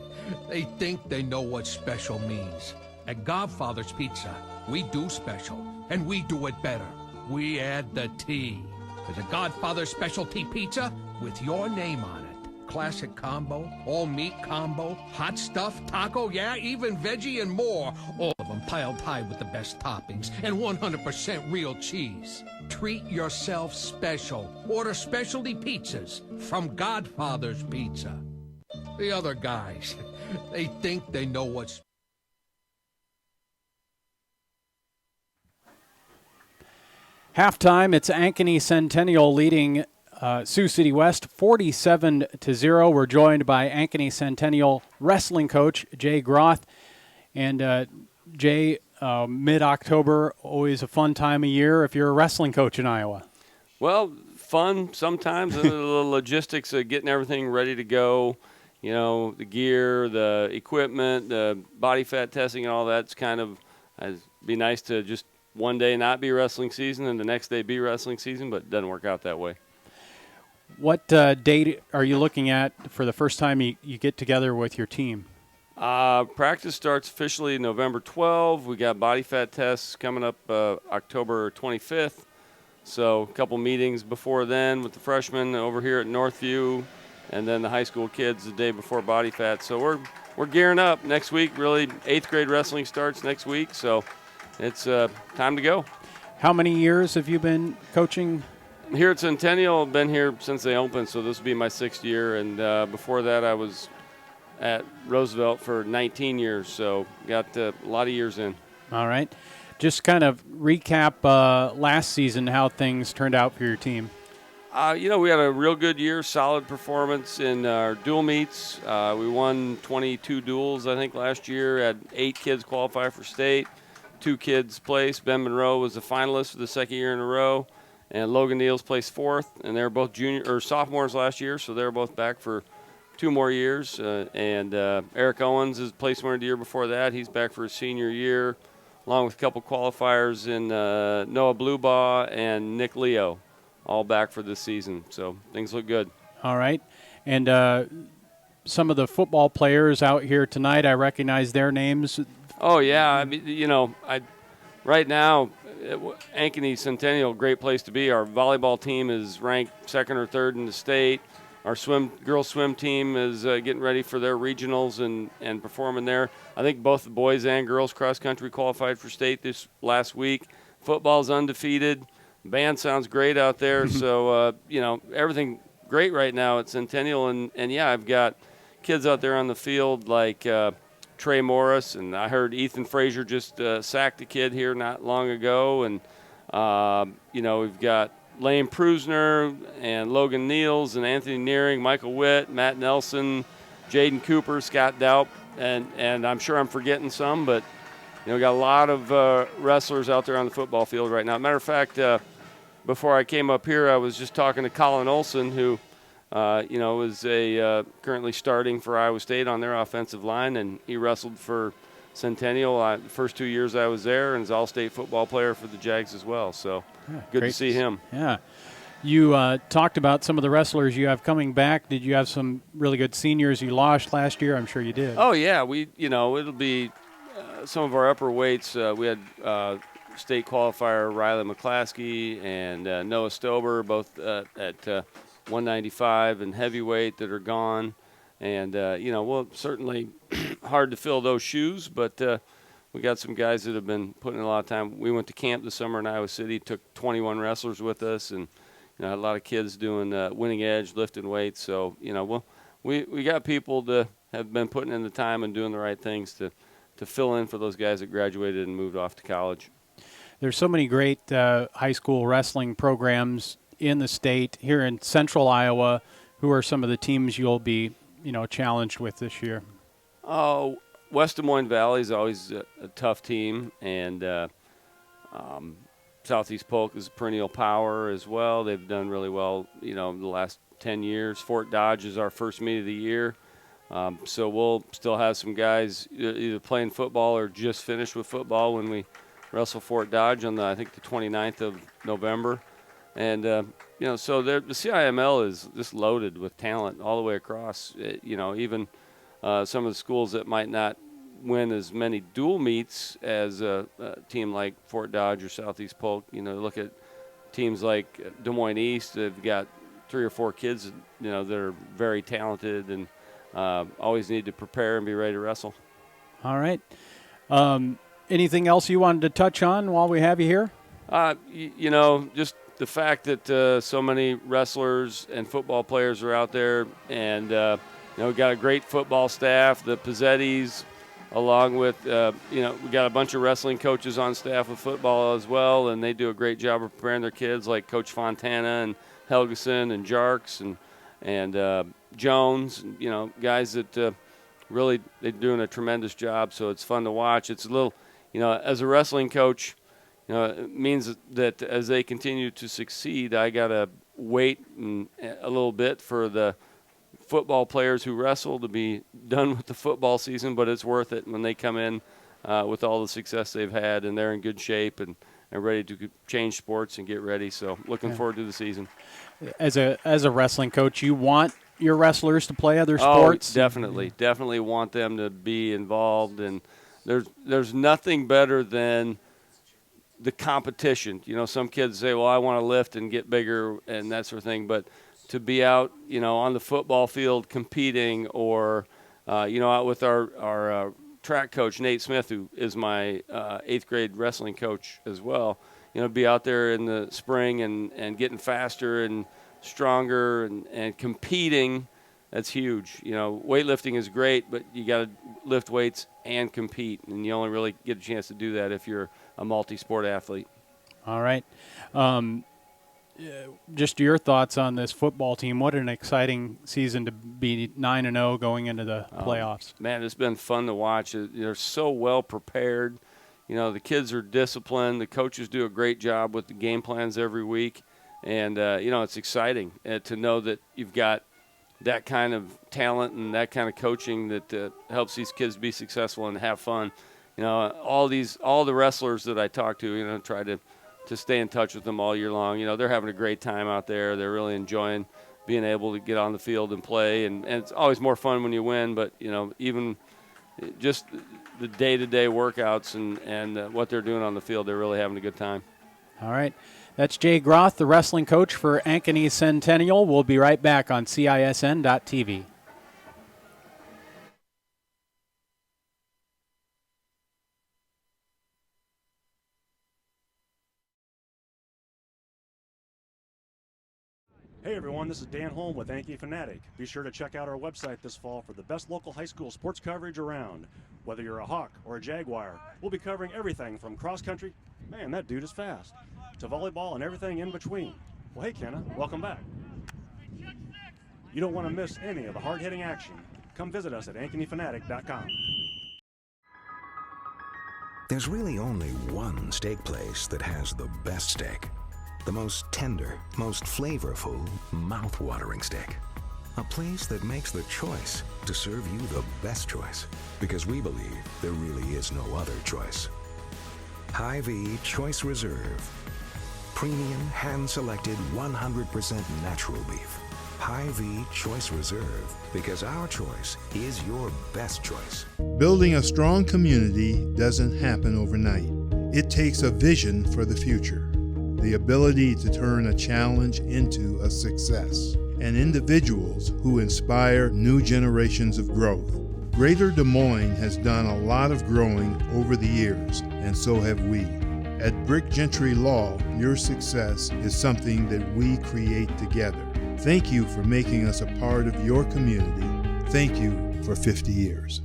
they think they know what special means. At Godfather's Pizza, we do special, and we do it better. We add the T. There's a Godfather specialty pizza with your name on it. Classic combo, all meat combo, hot stuff, taco, yeah, even veggie and more. All of them piled high with the best toppings and 100% real cheese. Treat yourself special. Order specialty pizzas from Godfather's Pizza. The other guys, they think they know what's... Halftime, it's Ankeny Centennial leading Sioux City West 47-0. We're joined by Ankeny Centennial wrestling coach Jay Groth. And Jay, mid-October, always a fun time of year if you're a wrestling coach in Iowa. Well, fun sometimes, the logistics of getting everything ready to go. You know, the gear, the equipment, the body fat testing and all that's kind of, it'd be nice to just one day not be wrestling season and the next day be wrestling season, but it doesn't work out that way. What date are you looking at for the first time you get together with your team? Practice starts officially November 12. We got body fat tests coming up October 25th. So a couple meetings before then with the freshmen over here at Northview, and then the high school kids the day before body fat. So we're gearing up next week. Really, 8th grade wrestling starts next week, so it's time to go. How many years have you been coaching? Here at Centennial, I've been here since they opened, so this will be my 6th year. And before that, I was at Roosevelt for 19 years, so got a lot of years in. All right. Just kind of recap last season, how things turned out for your team. You know, we had a real good year, solid performance in our dual meets. We won 22 duels, I think, last year. Had 8 kids qualify for state, 2 kids placed. Ben Monroe was a finalist for the second year in a row, and Logan Neals placed 4th. And they were both sophomores last year, so they were both back for 2 more years. And Eric Owens is placed winner the year before that. He's back for his senior year, along with a couple qualifiers in Noah Bluebaugh and Nick Leo. All back for this season, so things look good. All right. And some of the football players out here tonight, I recognize their names. Oh, yeah. I mean, you know, right now, Ankeny Centennial, great place to be. Our volleyball team is ranked 2nd or 3rd in the state. Our girls swim team is getting ready for their regionals and performing there. I think both the boys and girls cross country qualified for state this last week. Football's undefeated. Band sounds great out there, so, you know, everything great right now at Centennial. And yeah, I've got kids out there on the field like Trey Morris, and I heard Ethan Frazier just sacked a kid here not long ago, and we've got Lane Prusner and Logan Neals and Anthony Nearing, Michael Witt, Matt Nelson, Jaden Cooper, Scott Daup, and I'm sure I'm forgetting some, but we got a lot of wrestlers out there on the football field right now. Matter of fact, before I came up here, I was just talking to Colin Olson, who is currently starting for Iowa State on their offensive line, and he wrestled for Centennial the first 2 years I was there, and is all-state football player for the Jags as well. So good to see him. Yeah. You talked about some of the wrestlers you have coming back. Did you have some really good seniors you lost last year? I'm sure you did. Oh, yeah. It'll be some of our upper weights. We had state qualifier Riley McClaskey and Noah Stober, both at 195 and heavyweight, that are gone. And, well, certainly hard to fill those shoes, but we got some guys that have been putting in a lot of time. We went to camp this summer in Iowa City, took 21 wrestlers with us, and a lot of kids doing winning edge, lifting weights. So, we got people that have been putting in the time and doing the right things to fill in for those guys that graduated and moved off to college. There's so many great high school wrestling programs in the state. Here in central Iowa, who are some of the teams you'll be, challenged with this year? Oh, West Des Moines Valley is always a tough team, and Southeast Polk is a perennial power as well. They've done really well, the last 10 years. Fort Dodge is our first meet of the year. So we'll still have some guys either playing football or just finished with football when we wrestle Fort Dodge on the 29th of November. And, so the CIML is just loaded with talent all the way across. Even some of the schools that might not win as many dual meets as a team like Fort Dodge or Southeast Polk. Look at teams like Des Moines East. They've got 3 or 4 kids, that are very talented and always need to prepare and be ready to wrestle. All right. Anything else you wanted to touch on while we have you here? Just the fact that so many wrestlers and football players are out there, and we've got a great football staff. The Pizzettis, along with we got a bunch of wrestling coaches on staff with football as well, and they do a great job of preparing their kids, like Coach Fontana and Helgeson and Jarks and Jones. Guys that really they're doing a tremendous job. So it's fun to watch. It's a little, as a wrestling coach, it means that as they continue to succeed, I gotta wait a little bit for the football players who wrestle to be done with the football season, but it's worth it when they come in with all the success they've had, and they're in good shape and ready to change sports and get ready. So looking forward to the season. As a wrestling coach, you want your wrestlers to play other sports? Oh, definitely want them to be involved, and there's nothing better than the competition. Some kids say, well, I want to lift and get bigger and that sort of thing, but to be out, on the football field competing, or, out with our track coach, Nate Smith, who is my 8th grade wrestling coach as well, be out there in the spring and getting faster and stronger and competing, that's huge. Weightlifting is great, but you got to lift weights and compete, and you only really get a chance to do that if you're a multi-sport athlete. All right. Just your thoughts on this football team. What an exciting season to be 9-0 going into the playoffs. Man, it's been fun to watch. They're so well prepared. The kids are disciplined. The coaches do a great job with the game plans every week. And, it's exciting to know that you've got that kind of talent and that kind of coaching that helps these kids be successful and have fun. All the wrestlers that I talk to, try to stay in touch with them all year long. They're having a great time out there. They're really enjoying being able to get on the field and play. And it's always more fun when you win, but, even just the day-to-day workouts and what they're doing on the field, they're really having a good time. All right. That's Jay Groth, the wrestling coach for Ankeny Centennial. We'll be right back on CISN.TV. Hey everyone, this is Dan Holm with Yankee Fanatic. Be sure to check out our website this fall for the best local high school sports coverage around. Whether you're a Hawk or a Jaguar, we'll be covering everything from cross country, man that dude is fast, to volleyball and everything in between. Well hey Kenna, welcome back. You don't want to miss any of the hard-hitting action. Come visit us at AnkenyFanatic.com. There's really only one steak place that has the best steak. The most tender, most flavorful, mouth-watering steak. A place that makes the choice to serve you the best choice. Because we believe there really is no other choice. Hy-Vee Choice Reserve. Premium, hand-selected, 100% natural beef. Hy-Vee Choice Reserve. Because our choice is your best choice. Building a strong community doesn't happen overnight. It takes a vision for the future. The ability to turn a challenge into a success, and individuals who inspire new generations of growth. Greater Des Moines has done a lot of growing over the years, and so have we. At Brick Gentry Law, your success is something that we create together. Thank you for making us a part of your community. Thank you for 50 years.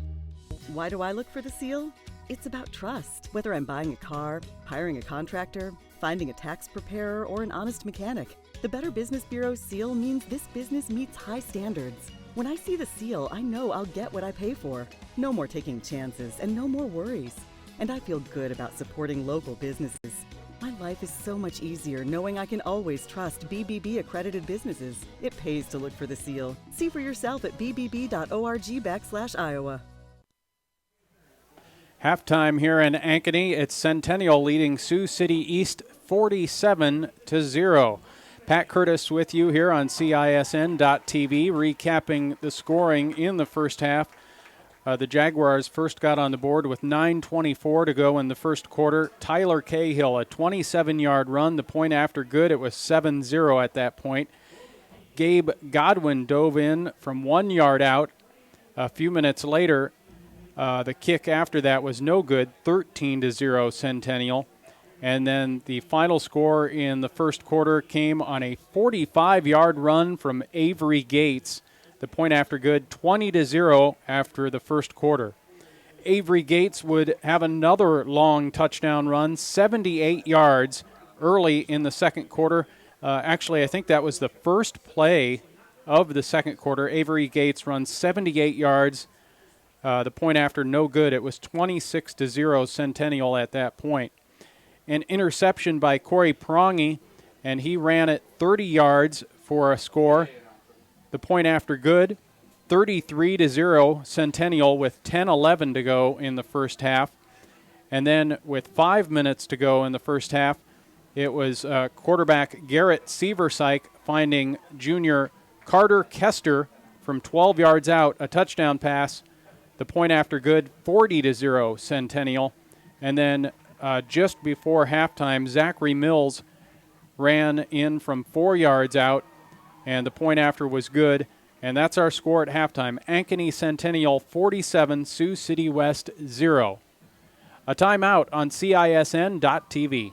Why do I look for the seal? It's about trust. Whether I'm buying a car, hiring a contractor, finding a tax preparer, or an honest mechanic, the Better Business Bureau seal means this business meets high standards. When I see the seal, I know I'll get what I pay for. No more taking chances and no more worries. And I feel good about supporting local businesses. My life is so much easier knowing I can always trust BBB accredited businesses. It pays to look for the seal. See for yourself at bbb.org/Iowa. Halftime here in Ankeny. It's Centennial leading Sioux City East 47-0. Pat Curtis with you here on CISN.TV, recapping the scoring in the first half. The Jaguars first got on the board with 9:24 to go in the first quarter. Tyler Cahill, a 27-yard run. The point after good, it was 7-0 at that point. Gabe Godwin dove in from 1 yard out. A few minutes later, the kick after that was no good, 13-0 Centennial. And then the final score in the first quarter came on a 45-yard run from Avery Gates. The point after good, 20-0 after the first quarter. Avery Gates would have another long touchdown run, 78 yards early in the second quarter. Actually, I think that was the first play of the second quarter. Avery Gates runs 78 yards. The point after no good. It was 26-0 Centennial at that point. An interception by Corey Prongy, and he ran it 30 yards for a score. The point after good, 33-0 Centennial with 10:11 to go in the first half. And then with 5 minutes to go in the first half, it was quarterback Garrett Seversyke finding junior Carter Kester from 12 yards out, a touchdown pass. The point after good, 40-0 Centennial. And then just before halftime, Zachary Mills ran in from 4 yards out, and the point after was good. And that's our score at halftime. Ankeny Centennial 47, Sioux City West 0. A timeout on CISN.TV.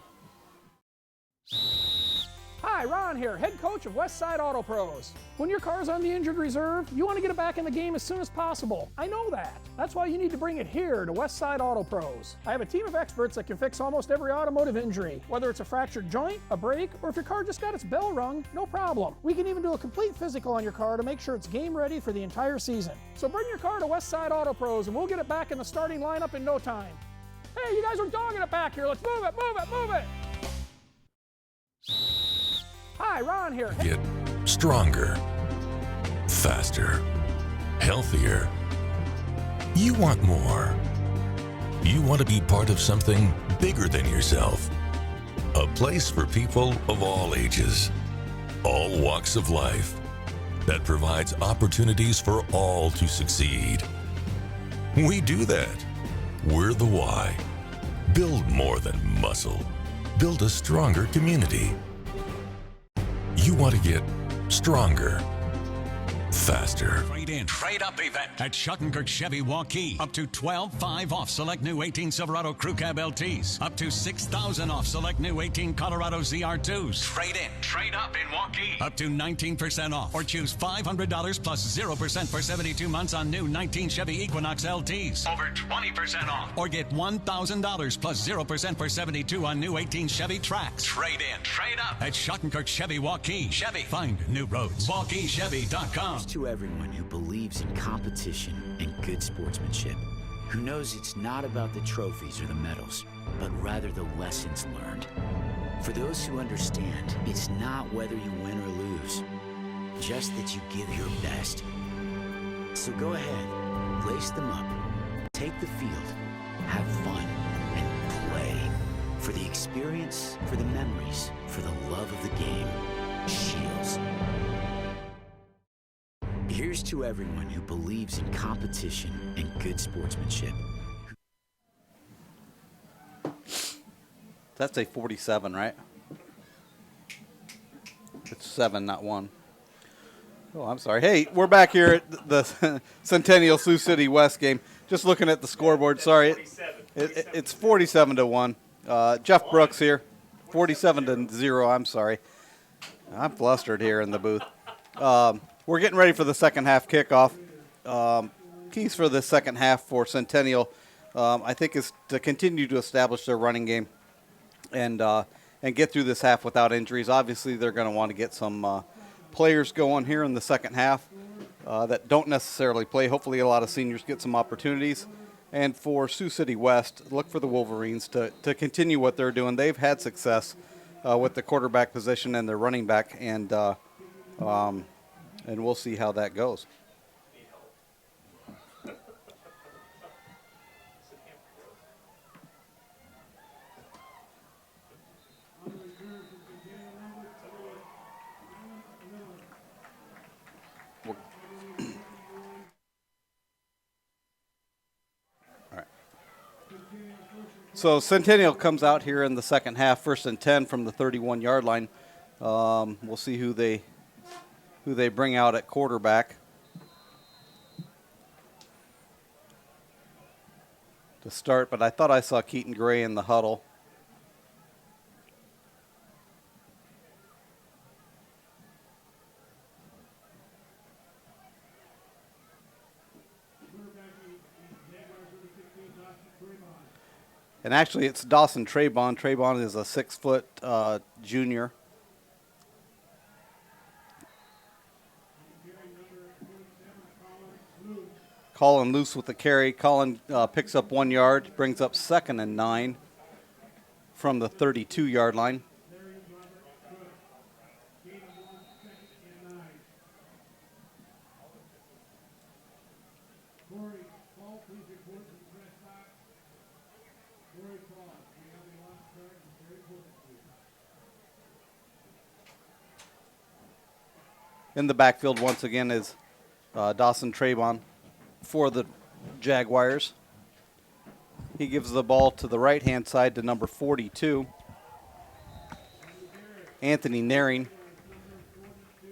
Hi, Ron here, head coach of Westside Auto Pros. When your car's on the injured reserve, you want to get it back in the game as soon as possible. I know that. That's why you need to bring it here to Westside Auto Pros. I have a team of experts that can fix almost every automotive injury. Whether it's a fractured joint, a brake, or if your car just got its bell rung, no problem. We can even do a complete physical on your car to make sure it's game ready for the entire season. So bring your car to Westside Auto Pros and we'll get it back in the starting lineup in no time. Hey, you guys are dogging it back here. Let's move it, move it, move it. Hi, Ron here. Get stronger, faster, healthier. You want more. You want to be part of something bigger than yourself. A place for people of all ages, all walks of life, that provides opportunities for all to succeed. We do that. We're the why. Build more than muscle. Build a stronger community. You want to get stronger, faster. Trade in, trade up event at Schuttenkirk Chevy Waukee. Up to 12,500 off select new 18 Silverado Crew Cab LTs. Up to 6,000 off select new 18 Colorado ZR2s. Trade in, trade up in Waukee. Up to 19% off or choose $500 plus 0% for 72 months on new 19 Chevy Equinox LTs. Over 20% off. Or get $1,000 plus 0% for 72 on new 18 Chevy Trax. Trade in, trade up at Schuttenkirk Chevy Waukee. Chevy, find new roads. WaukeeChevy.com. To everyone who believes in competition and good sportsmanship, who knows it's not about the trophies or the medals, but rather the lessons learned. For those who understand, it's not whether you win or lose, just that you give your best. So go ahead, lace them up, take the field, have fun, and play. For the experience, for the memories, for the love of the game. Shields. Here's to everyone who believes in competition and good sportsmanship. That's a 47, right? It's 7, not 1. Oh, I'm sorry. Hey, we're back here at the Centennial Sioux City West game. Just looking at the scoreboard. Sorry, it's 47-1. Jeff Brooks here, 47-0. I'm sorry. I'm flustered here in the booth. We're getting ready for the second half kickoff. Keys for the second half for Centennial, I think, is to continue to establish their running game and get through this half without injuries. Obviously, they're going to want to get some players going here in the second half that don't necessarily play. Hopefully, a lot of seniors get some opportunities. And for Sioux City West, look for the Wolverines to continue what they're doing. They've had success with the quarterback position and their running back, and we'll see how that goes. So Centennial comes out here in the second half, 1st and 10 from the 31-yard line. We'll see who they bring out at quarterback to start, but I thought I saw Keaton Gray in the huddle. And actually, it's Dawson Traybon. Traybon is a 6-foot junior. Colin loose with the carry. Colin picks up 1 yard, brings up 2nd and 9 from the 32-yard line. In the backfield once again is Dawson Traybon for the Jaguars. He gives the ball to the right-hand side to number 42, Anthony Naring.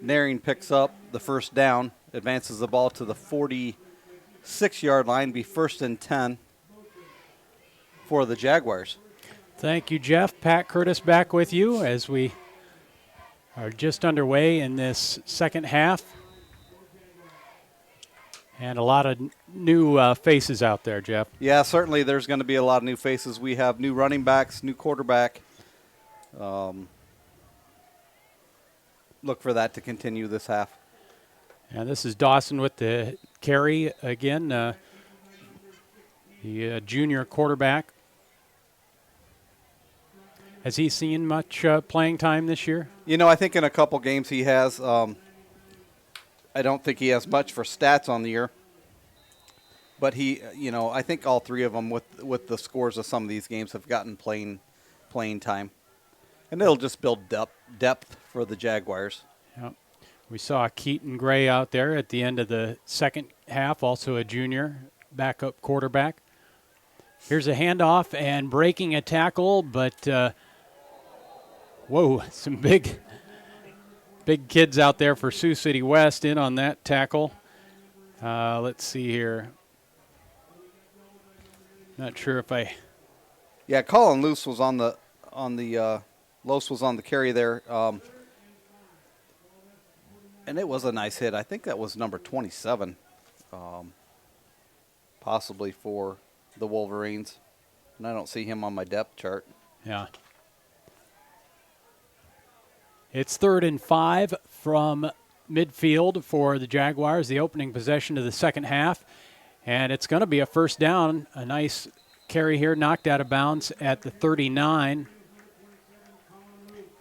Naring picks up the first down, advances the ball to the 46-yard line, be 1st and 10 for the Jaguars. Thank you, Jeff. Pat Curtis back with you as we are just underway in this second half. And a lot of new faces out there, Jeff. Yeah, certainly there's going to be a lot of new faces. We have new running backs, new quarterback. Look for that to continue this half. And this is Dawson with the carry again, the junior quarterback. Has he seen much playing time this year? You know, I think in a couple games he has. I don't think he has much for stats on the year. But he, I think all three of them with the scores of some of these games have gotten playing time. And it'll just build depth for the Jaguars. Yep. We saw Keaton Gray out there at the end of the second half, also a junior backup quarterback. Here's a handoff and breaking a tackle, but whoa, some big big kids out there for Sioux City West in on that tackle. Let's see here. Not sure if I. Yeah, Colin Luce was on the Los was on the carry there, and it was a nice hit. I think that was number 27, possibly for the Wolverines, and I don't see him on my depth chart. Yeah. It's 3rd and 5 from midfield for the Jaguars, the opening possession of the second half. And it's going to be a first down. A nice carry here, knocked out of bounds at the 39.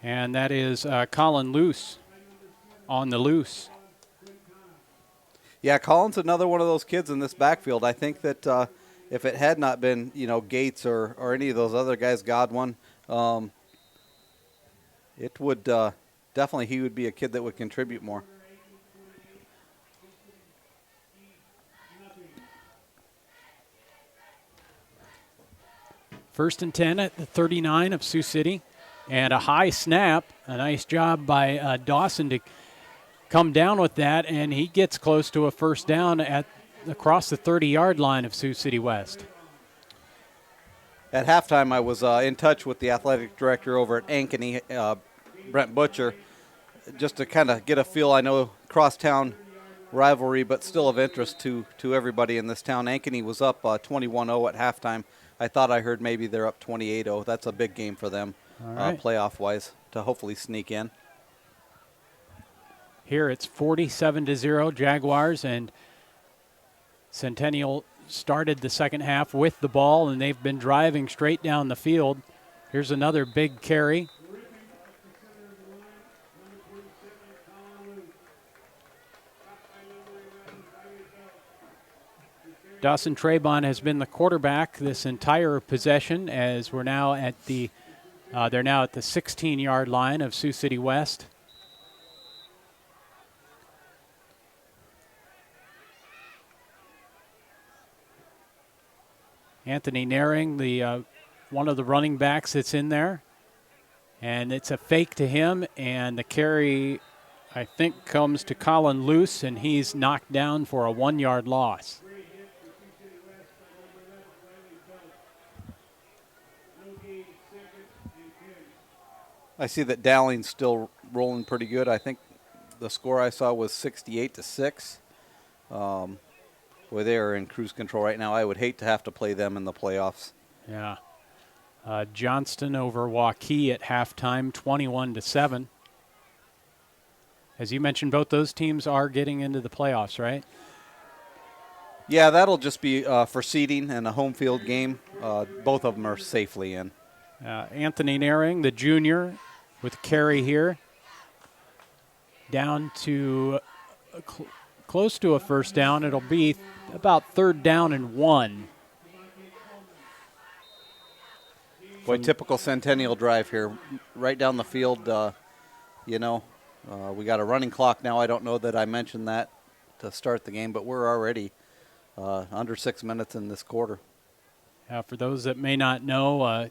And that is Colin Luce on the loose. Yeah, Colin's another one of those kids in this backfield. I think that if it had not been, Gates or any of those other guys, Godwin, it would definitely, he would be a kid that would contribute more. First and 10 at the 39 of Sioux City. And a high snap. A nice job by Dawson to come down with that. And he gets close to a first down across the 30-yard line of Sioux City West. At halftime, I was in touch with the athletic director over at Ankeny, Brent Butcher, just to kind of get a feel. I know crosstown rivalry, but still of interest to everybody in this town. Ankeny was up 21-0 at halftime. I thought I heard maybe they're up 28-0. That's a big game for them, right. playoff-wise, to hopefully sneak in. Here it's 47-0 Jaguars, and Centennial started the second half with the ball, and they've been driving straight down the field. Here's another big carry. Dawson Trebon has been the quarterback this entire possession, as we're now at the they're now at the 16-yard line of Sioux City West. Anthony Naring, the one of the running backs that's in there, and it's a fake to him, and the carry, I think, comes to Colin Luce, and he's knocked down for a 1-yard loss. I see that Dowling's still rolling pretty good. I think the score I saw was 68-6. Boy, they are in cruise control right now. I would hate to have to play them in the playoffs. Yeah. Johnston over Waukee at halftime, 21-7. As you mentioned, both those teams are getting into the playoffs, right? Yeah, that'll just be for seeding and a home field game. Both of them are safely in. Anthony Naring, the junior, with carry here. Down to close to a first down. It'll be about 3rd down and 1. Boy, typical Centennial drive here. Right down the field, we got a running clock now. I don't know that I mentioned that to start the game, but we're already under 6 minutes in this quarter. For those that may not know,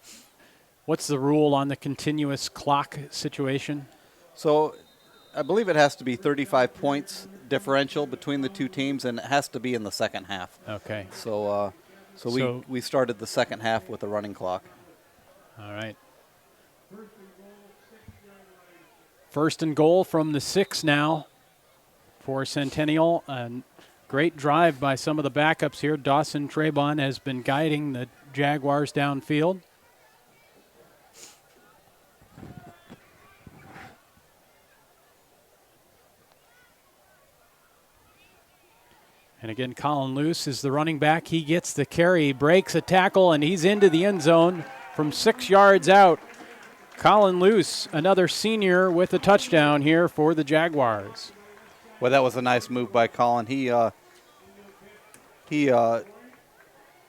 what's the rule on the continuous clock situation? So I believe it has to be 35 points differential between the two teams, and it has to be in the second half. Okay. So we started the second half with a running clock. All right. 1st and goal from the 6 now for Centennial. And great drive by some of the backups here. Dawson Trebon has been guiding the Jaguars downfield. And again, Colin Luce is the running back. He gets the carry, breaks a tackle, and he's into the end zone from 6 yards out. Colin Luce, another senior, with a touchdown here for the Jaguars. Well, that was a nice move by Colin. He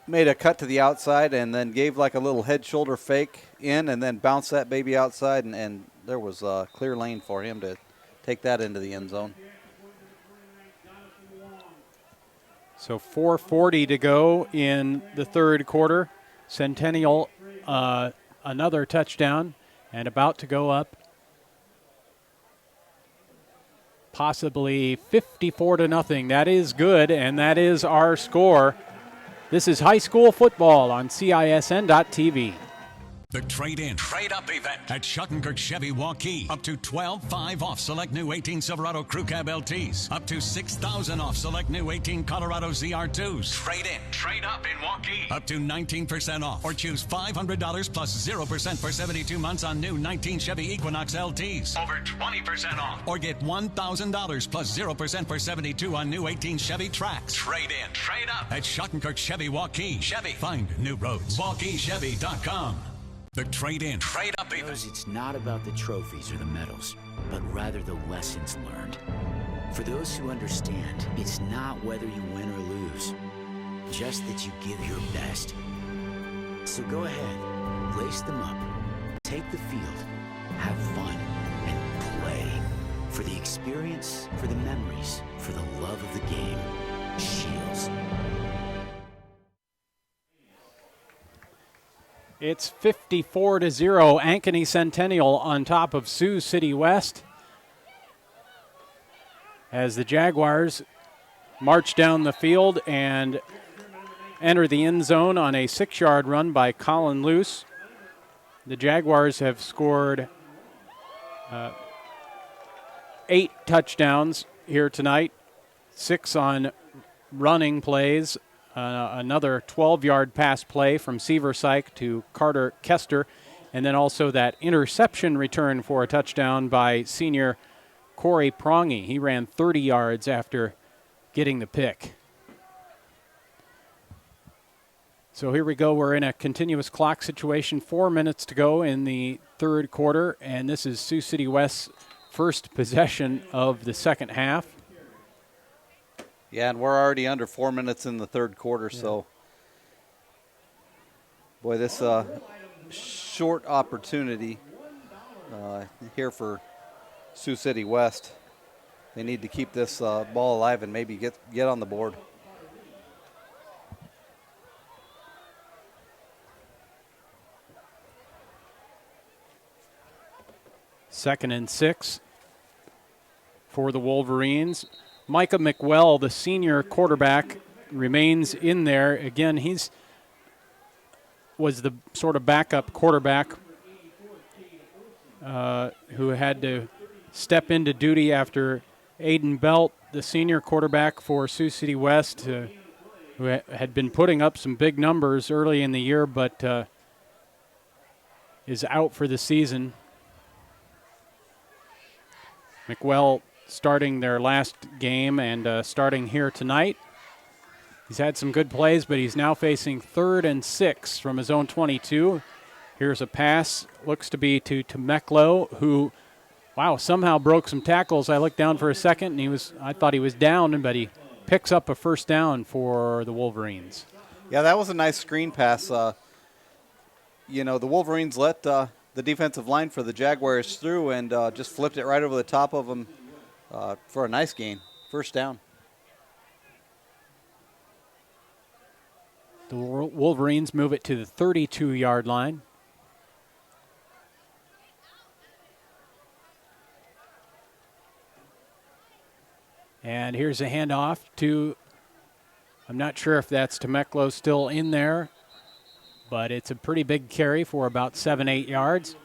made a cut to the outside and then gave like a little head-shoulder fake in and then bounced that baby outside, and there was a clear lane for him to take that into the end zone. So 4:40 to go in the third quarter. Centennial, another touchdown, and about to go up possibly 54-0. That is good, and that is our score. This is high school football on CISN.TV. The trade-in, trade-up event at Schottenkirk Chevy Waukee. Up to $12,500 off select new 18 Silverado Crew Cab LTs. Up to $6,000 off select new 18 Colorado ZR2s. Trade-in, trade-up in Waukee. Up to 19% off. Or choose $500 plus 0% for 72 months on new 19 Chevy Equinox LTs. Over 20% off. Or get $1,000 plus 0% for 72 on new 18 Chevy Trax. Trade-in, trade-up at Schottenkirk Chevy Waukee. Chevy, find new roads. WaukeeChevy.com. The trade-in, trade-up event. It's not about the trophies or the medals, but rather the lessons learned. For those who understand, it's not whether you win or lose, just that you give your best. So go ahead, lace them up, take the field, have fun, and play. For the experience, for the memories, for the love of the game. Shields. It's 54-0, Ankeny Centennial on top of Sioux City West, as the Jaguars march down the field and enter the end zone on a 6-yard run by Colin Luce. The Jaguars have scored 8 touchdowns here tonight, 6 on running plays. Another 12-yard pass play from Seversyke to Carter Kester, and then also that interception return for a touchdown by senior Corey Prongy. He ran 30 yards after getting the pick. So here we go. We're in a continuous clock situation. 4 minutes to go in the third quarter, and this is Sioux City West's first possession of the second half. Yeah, and we're already under 4 minutes in the third quarter, so boy, this short opportunity here for Sioux City West. They need to keep this ball alive and maybe get on the board. Second and 6 for the Wolverines. Micah McWell, the senior quarterback, remains in there. Again, was the sort of backup quarterback who had to step into duty after Aiden Belt, the senior quarterback for Sioux City West, who had been putting up some big numbers early in the year, but is out for the season. McWell starting their last game and starting here tonight. He's had some good plays, but he's now facing 3rd and 6 from his own 22. Here's a pass, looks to be to Temeclo, who, wow, somehow broke some tackles. I looked down for a second, and I thought he was down, but he picks up a first down for the Wolverines. Yeah, that was a nice screen pass. The Wolverines let the defensive line for the Jaguars through and just flipped it right over the top of them for a nice gain. First down. The Wolverines move it to the 32-yard line. And here's a handoff to, I'm not sure if that's Temeclo still in there, but it's a pretty big carry for about 7-8 yards.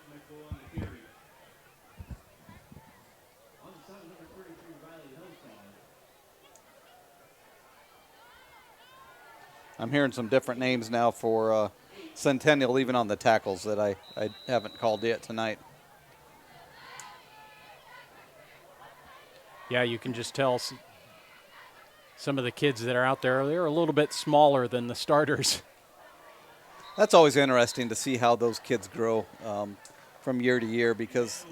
I'm hearing some different names now for Centennial, even on the tackles that I haven't called yet tonight. Yeah, you can just tell some of the kids that are out there, they're a little bit smaller than the starters. That's always interesting to see how those kids grow from year to year because,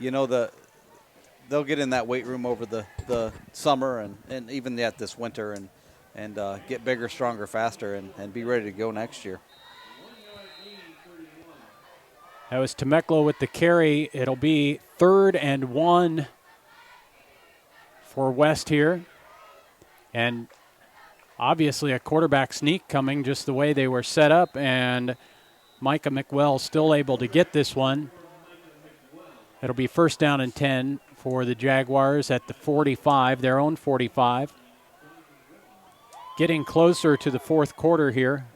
they'll get in that weight room over the summer and even yet this winter and get bigger, stronger, faster, and be ready to go next year. That was Temeclo with the carry. It'll be 3rd and 1 for West here. And obviously a quarterback sneak coming just the way they were set up, and Micah McWell still able to get this one. It'll be 1st down and 10 for the Jaguars at the 45, their own 45. Getting closer to the fourth quarter here.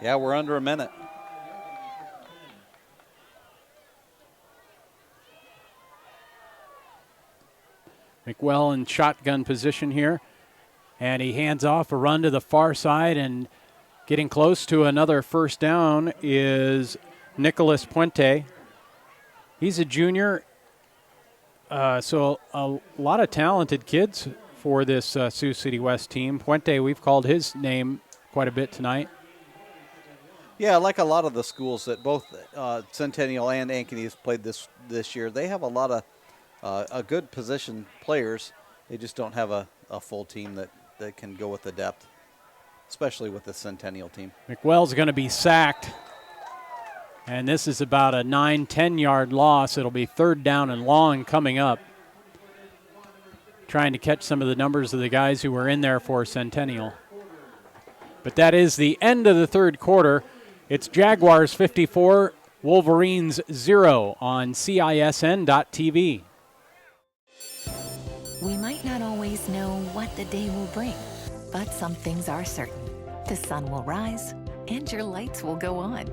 Yeah, we're under a minute. McWell in shotgun position here. And he hands off a run to the far side, and getting close to another first down is Nicholas Puente. He's a junior, so a lot of talented kids for this Sioux City West team. Puente, we've called his name quite a bit tonight. Yeah, like a lot of the schools that both Centennial and Ankeny has played this year, they have a lot of a good position players. They just don't have a full team that can go with the depth, especially with the Centennial team. McWell's going to be sacked, and this is about a 9-10 yard loss. It'll be third down and long coming up. Trying to catch some of the numbers of the guys who were in there for Centennial. But that is the end of the third quarter. It's Jaguars 54, Wolverines 0 on CISN.TV. We might not always know what the day will bring, but some things are certain. The sun will rise and your lights will go on.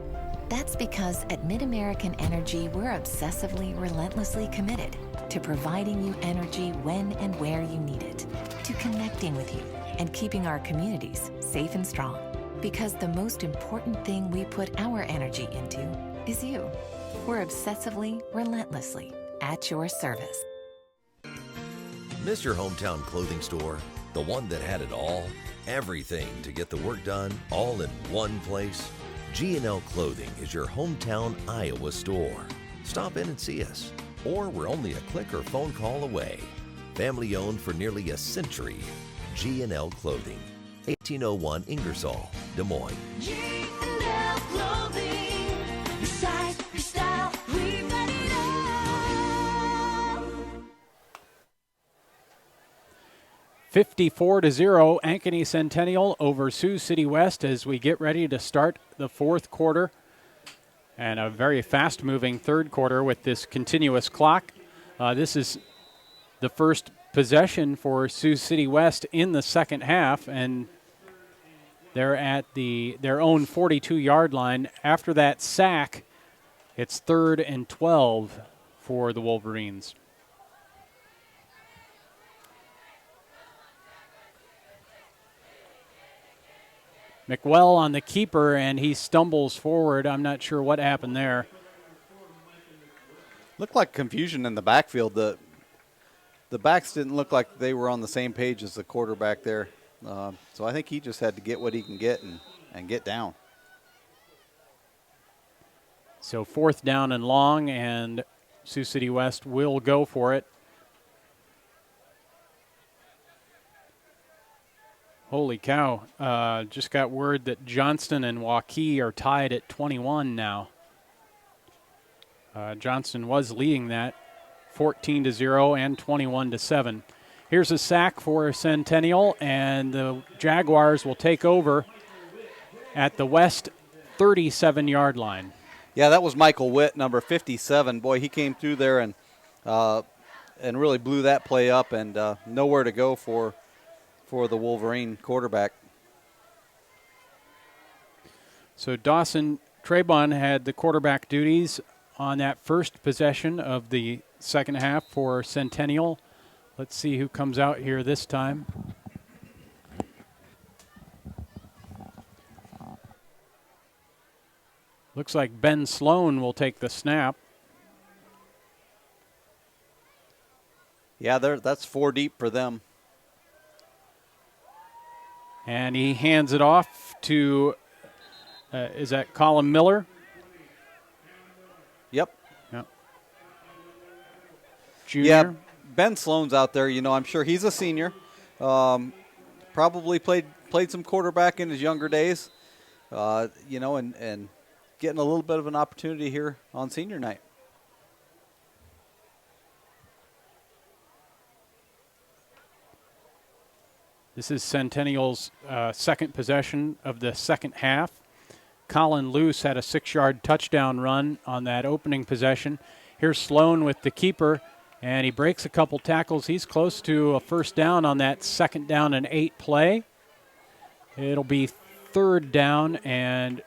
That's because at MidAmerican Energy, we're obsessively, relentlessly committed to providing you energy when and where you need it, to connecting with you and keeping our communities safe and strong. Because the most important thing we put our energy into is you. We're obsessively, relentlessly at your service. Miss your hometown clothing store? The one that had it all? Everything to get the work done, all in one place? G&L Clothing is your hometown Iowa store. Stop in and see us. Or we're only a click or phone call away. Family owned for nearly a century. G&L Clothing. 1801 Ingersoll, Des Moines. G&L Clothing. Your size, your style, we've got it all. 54-0, Ankeny Centennial over Sioux City West as we get ready to start the fourth quarter. And a very fast-moving third quarter with this continuous clock. This is the first possession for Sioux City West in the second half, and they're at their own 42-yard line. After that sack, it's 3rd and 12 for the Wolverines. McWell on the keeper, and he stumbles forward. I'm not sure what happened there. Looked like confusion in the backfield. The backs didn't look like they were on the same page as the quarterback there. So I think he just had to get what he can get and get down. So 4th down and long, and Sioux City West will go for it. Holy cow. Just got word that Johnston and Waukee are tied at 21 now. Johnston was leading that 14-0 and 21-7. Here's a sack for Centennial, and the Jaguars will take over at the West 37-yard line. Yeah, that was Michael Witt, number 57. Boy, he came through there and really blew that play up, and nowhere to go for the Wolverine quarterback. So Dawson Trebon had the quarterback duties on that first possession of the second half for Centennial. Let's see who comes out here this time. Looks like Ben Sloan will take the snap. Yeah, that's 4 deep for them. And he hands it off to, is that Colin Miller? Yep. Junior. Yeah, Ben Sloan's out there. I'm sure he's a senior. Probably played some quarterback in his younger days. And getting a little bit of an opportunity here on senior night. This is Centennial's second possession of the second half. Colin Luce had a 6-yard touchdown run on that opening possession. Here's Sloan with the keeper, and he breaks a couple tackles. He's close to a first down on that 2nd down and 8 play. It'll be 3rd down and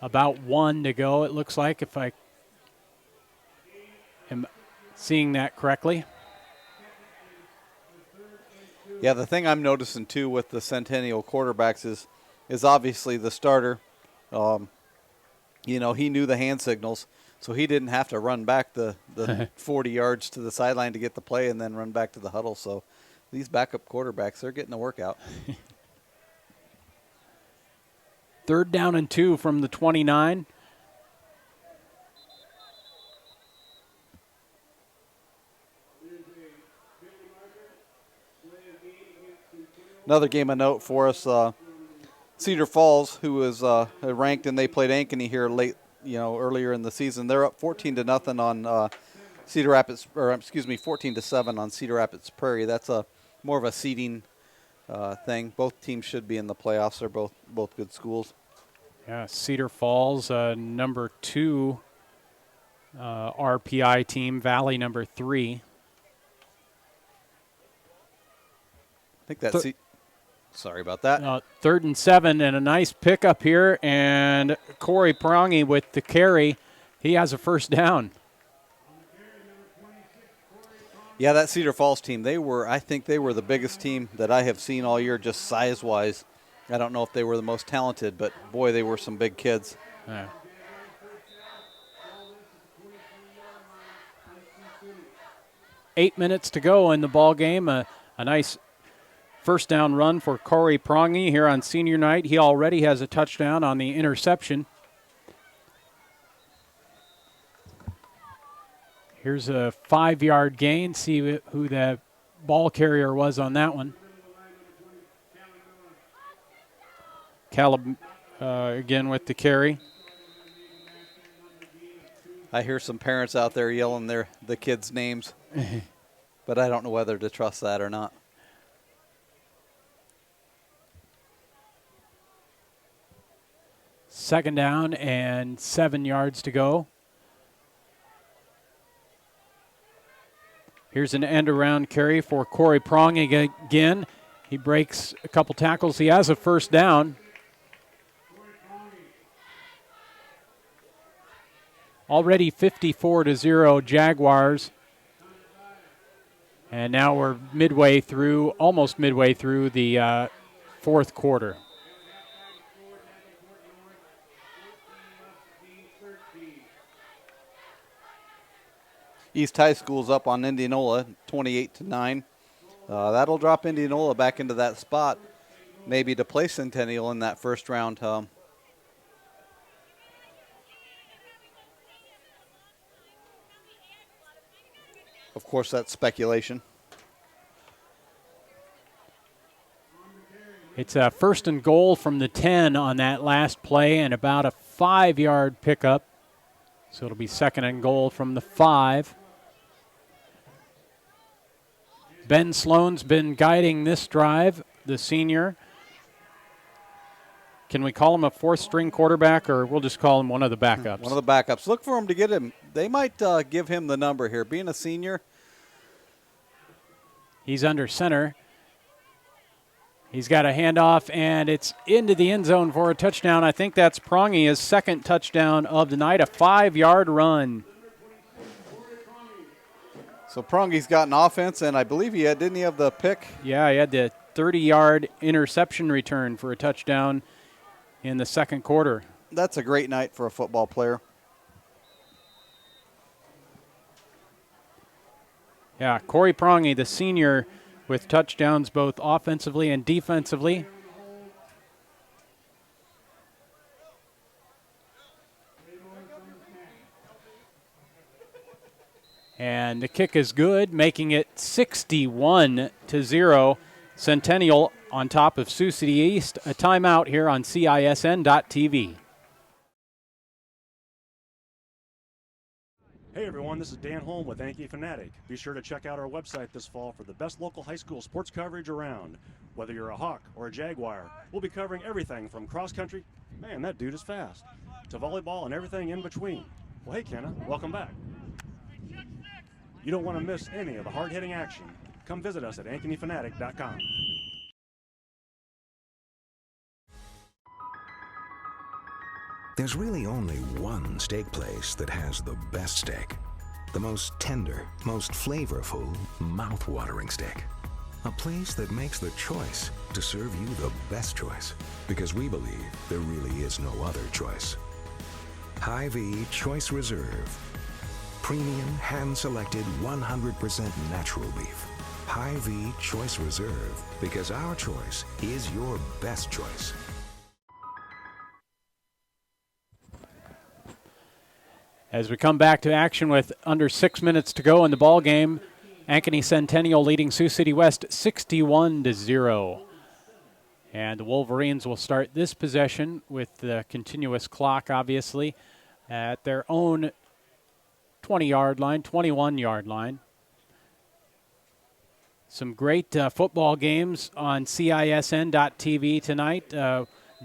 about 1 to go, it looks like, if I am seeing that correctly. Yeah, the thing I'm noticing, too, with the Centennial quarterbacks is obviously the starter. You know, he knew the hand signals, so he didn't have to run back the 40 yards to the sideline to get the play and then run back to the huddle. So these backup quarterbacks, they're getting a workout. 3rd down and 2 from the 29. Another game of note for us, Cedar Falls, who was ranked, and they played Ankeny here earlier in the season. They're up 14-0 on Cedar Rapids, 14-7 on Cedar Rapids Prairie. That's more of a seeding thing. Both teams should be in the playoffs. They're both good schools. Yeah, Cedar Falls, number 2 RPI team. Valley, number 3. I think that's. Sorry about that. 3rd and 7, and a nice pickup here, and Corey Prongi with the carry. He has a first down. Yeah, that Cedar Falls team, I think they were the biggest team that I have seen all year, just size-wise. I don't know if they were the most talented, but boy, they were some big kids. Yeah. Eight minutes to go in the ball game. A nice first down run for Corey Prongi here on senior night. He already has a touchdown on the interception. Here's a 5-yard gain. See who the ball carrier was on that one. Caleb again with the carry. I hear some parents out there yelling the kids' names, but I don't know whether to trust that or not. 2nd down and 7 yards to go. Here's an end-around carry for Corey Prong again. He breaks a couple tackles. He has a first down. Already 54-0 Jaguars. And now we're almost midway through the 4th quarter. East High School's up on Indianola, 28-9. That'll drop Indianola back into that spot, maybe to play Centennial in that first round. Of course, that's speculation. It's a 1st and goal from the 10 on that last play and about a 5-yard pickup. So it'll be 2nd and goal from the 5. Ben Sloan's been guiding this drive, the senior. Can we call him a 4th-string quarterback, or we'll just call him one of the backups? One of the backups. Look for him to get him. They might give him the number here. Being a senior. He's under center. He's got a handoff, and it's into the end zone for a touchdown. I think that's Prongi, his 2nd touchdown of the night, a 5-yard run. So Prongi's got an offense, and I believe didn't he have the pick? Yeah, he had the 30-yard interception return for a touchdown in the 2nd quarter. That's a great night for a football player. Yeah, Corey Prongi, the senior, with touchdowns both offensively and defensively. And the kick is good, making it 61-0. Centennial on top of Sioux City East. A timeout here on CISN.TV. Hey everyone, this is Dan Holm with Yankee Fanatic. Be sure to check out our website this fall for the best local high school sports coverage around. Whether you're a Hawk or a Jaguar, we'll be covering everything from cross country, man that dude is fast, to volleyball and everything in between. Well, hey, Kenna, welcome back. You don't want to miss any of the hard-hitting action. Come visit us at AnkenyFanatic.com. There's really only one steak place that has the best steak. The most tender, most flavorful, mouth-watering steak. A place that makes the choice to serve you the best choice. Because we believe there really is no other choice. Hy-Vee Choice Reserve. Premium, hand-selected, 100% natural beef. Hy-Vee Choice Reserve. Because our choice is your best choice. As we come back to action with under 6 minutes to go in the ball game, Ankeny Centennial leading Sioux City West 61-0. And the Wolverines will start this possession with the continuous clock, obviously, at their own 20-yard line, 21-yard line. Some great football games on CISN.TV tonight.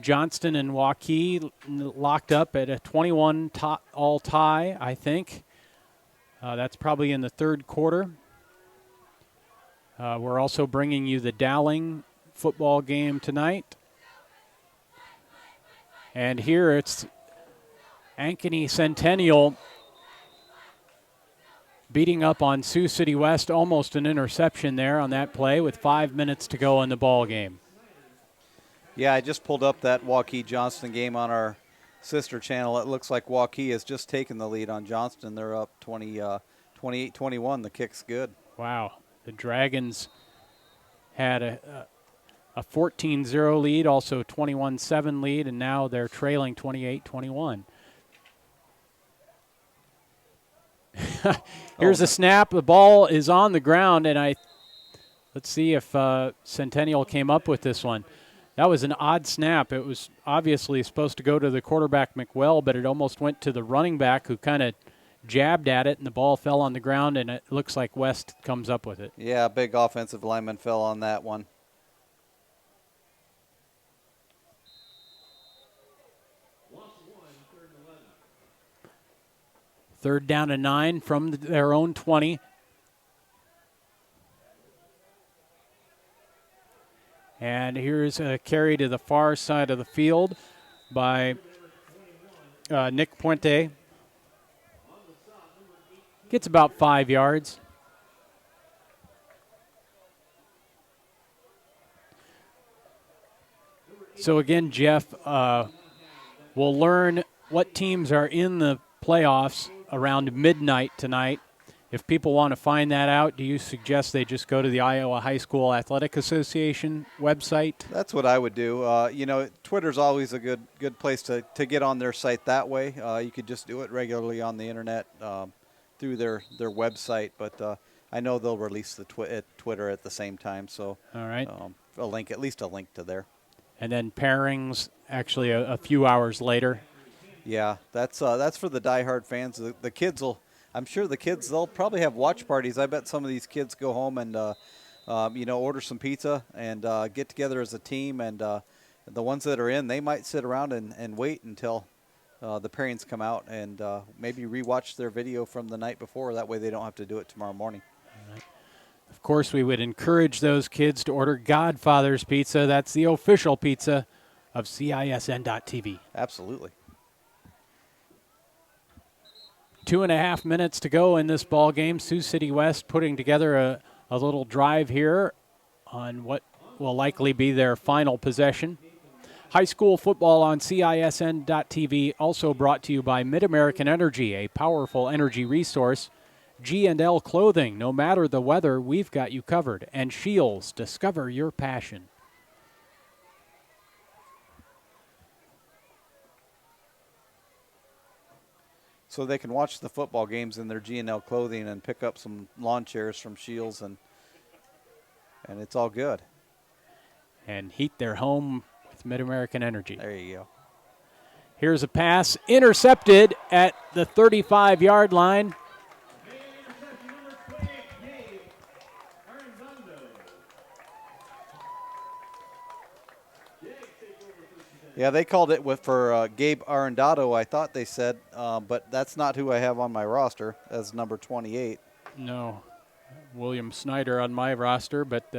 Johnston and Waukee locked up at a 21 all tie, I think. That's probably in the third quarter. We're also bringing you the Dowling football game tonight. And here it's Ankeny Centennial beating up on Sioux City West, almost an interception there on that play with 5 minutes to go in the ball game. Yeah, I just pulled up that Waukee-Johnston game on our sister channel. It looks like Waukee has just taken the lead on Johnston. They're up 28-21. The kick's good. Wow. The Dragons had a 14-0 lead, also 21-7 lead, and now they're trailing 28-21. Here's a snap. The ball is on the ground, and let's see if Centennial came up with this one. That was an odd snap. It was obviously supposed to go to the quarterback, McWell, but it almost went to the running back who kind of jabbed at it, and the ball fell on the ground, and it looks like West comes up with it. Yeah, big offensive lineman fell on that one. Third down and 9 from their own 20. And here's a carry to the far side of the field by Nick Puente. Gets about 5 yards. So again, Jeff, we'll learn what teams are in the playoffs around midnight tonight. If people want to find that out, do you suggest they just go to the Iowa High School Athletic Association website? That's what I would do. Twitter's always a good place to get on their site that way. You could just do it regularly on the internet through their website, but I know they'll release the Twitter at the same time. So, all right, at least a link to there. And then pairings actually a few hours later. Yeah, that's for the diehard fans. The kids will. I'm sure they'll probably have watch parties. I bet some of these kids go home and, order some pizza and get together as a team. And the ones that are in, they might sit around and wait until the pairings come out and maybe rewatch their video from the night before. That way they don't have to do it tomorrow morning. All right. Of course, we would encourage those kids to order Godfather's Pizza. That's the official pizza of CISN.TV. Absolutely. 2.5 minutes to go in this ball game. Sioux City West putting together a little drive here on what will likely be their final possession. High school football on CISN.TV, also brought to you by Mid-American Energy, a powerful energy resource. G&L Clothing, no matter the weather, we've got you covered. And Shields, discover your passion. So they can watch the football games in their G&L Clothing and pick up some lawn chairs from Shields, and it's all good. And heat their home with Mid-American Energy. There you go. Here's a pass intercepted at the 35-yard line. Yeah, they called it for Gabe Arendado, I thought they said, but that's not who I have on my roster as number 28. No, William Snyder on my roster, but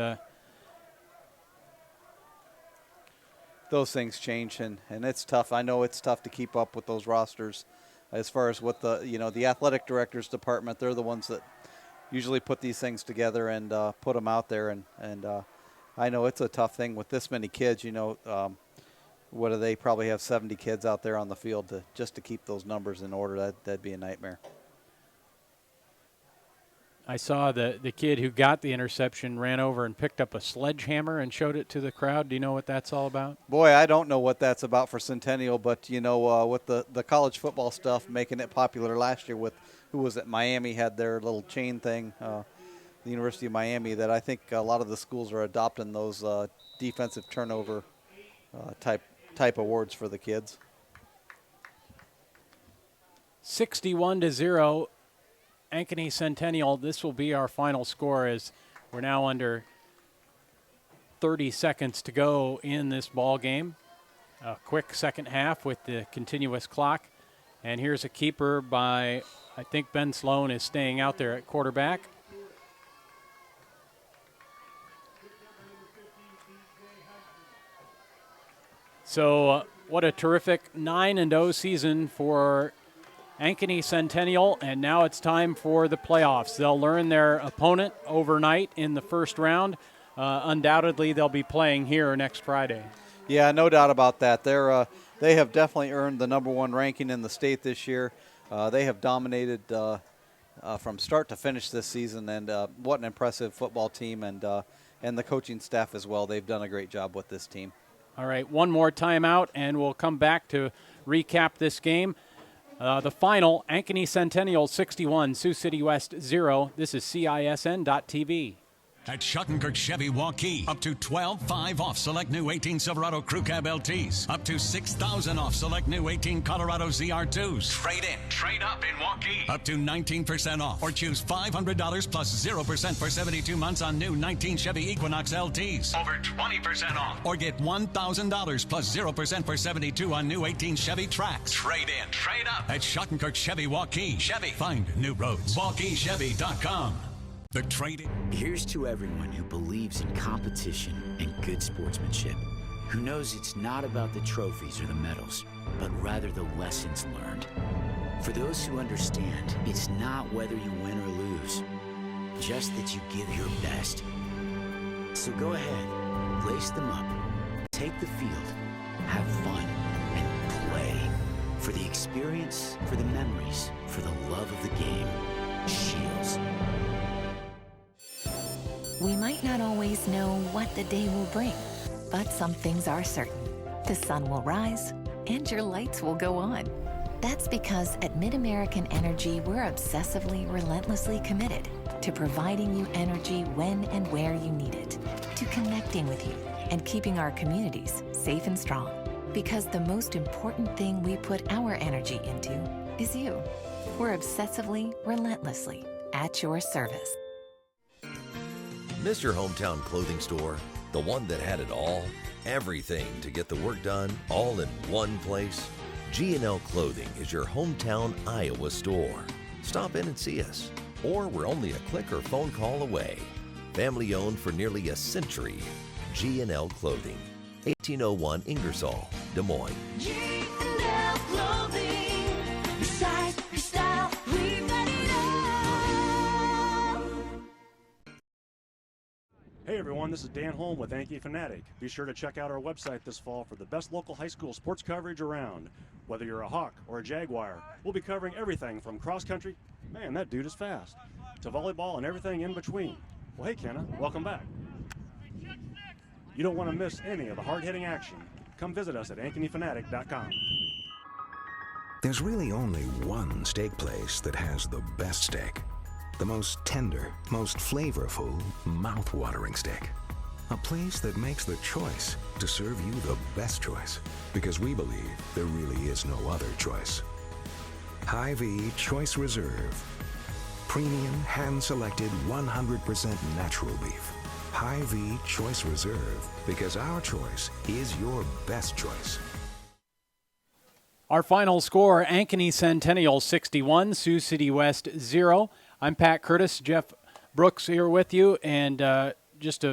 those things change, and it's tough. I know it's tough to keep up with those rosters as far as what the athletic directors department, they're the ones that usually put these things together and put them out there, and I know it's a tough thing with this many kids. What do they probably have 70 kids out there on the field just to keep those numbers in order? That'd be a nightmare. I saw the kid who got the interception ran over and picked up a sledgehammer and showed it to the crowd. Do you know what that's all about? Boy, I don't know what that's about for Centennial, but with the college football stuff making it popular last year with, who was it, Miami had their little chain thing, the University of Miami, that I think a lot of the schools are adopting those defensive turnover type awards for the kids. 61-0. Ankeny Centennial. This will be our final score as we're now under 30 seconds to go in this ball game. A quick second half with the continuous clock. And here's a keeper by, I think Ben Sloan is staying out there at quarterback. So what a terrific 9-0 season for Ankeny Centennial, and now it's time for the playoffs. They'll learn their opponent overnight in the first round. Undoubtedly, they'll be playing here next Friday. Yeah, no doubt about that. They have definitely earned the #1 ranking in the state this year. They have dominated from start to finish this season, and what an impressive football team, and the coaching staff as well. They've done a great job with this team. All right, one more timeout, and we'll come back to recap this game. The final, Ankeny Centennial 61, Sioux City West 0. This is CISN.TV. At Schottenkirk Chevy Waukee, up to $12,500 off select new 18 Silverado Crew Cab LTs. Up to $6,000 off select new 18 Colorado ZR2s. Trade in, trade up in Waukee. Up to 19% off, or choose $500 plus 0% for 72 months on new 19 Chevy Equinox LTs. Over 20% off, or get $1,000 plus 0% for 72 on new 18 Chevy Trax. Trade in, trade up at Schottenkirk Chevy Waukee. Chevy, find new roads. WaukeeChevy.com. The trade. Here's to everyone who believes in competition and good sportsmanship, who knows it's not about the trophies or the medals, but rather the lessons learned. For those who understand, it's not whether you win or lose, just that you give your best. So go ahead, lace them up, take the field, have fun, and play. For the experience, for the memories, for the love of the game. Shields. We might not always know what the day will bring, but some things are certain. The sun will rise, and your lights will go on. That's because at MidAmerican Energy, we're obsessively, relentlessly committed to providing you energy when and where you need it, to connecting with you and keeping our communities safe and strong. Because the most important thing we put our energy into is you. We're obsessively, relentlessly at your service. Miss your hometown clothing store? The one that had it all? Everything to get the work done, all in one place? G&L Clothing is your hometown Iowa store. Stop in and see us. Or we're only a click or phone call away. Family owned for nearly a century. G&L Clothing. 1801 Ingersoll, Des Moines. G&L Clothing. Your size, your style, we've got it all. Hey everyone, this is Dan Holm with Yankee Fanatic. Be sure to check out our website this fall for the best local high school sports coverage around. Whether you're a Hawk or a Jaguar, we'll be covering everything from cross country, man that dude is fast, to volleyball and everything in between. Well hey Kenna, welcome back. You don't want to miss any of the hard-hitting action. Come visit us at AnkonyFanatic.com. There's really only one steak place that has the best steak. The most tender, most flavorful, mouth-watering steak. A place that makes the choice to serve you the best choice. Because we believe there really is no other choice. Hy-Vee Choice Reserve. Premium, hand-selected, 100% natural beef. Hy-Vee Choice Reserve, because our choice is your best choice. Our final score, Ankeny Centennial 61, Sioux City West 0. I'm Pat Curtis, Jeff Brooks here with you, and just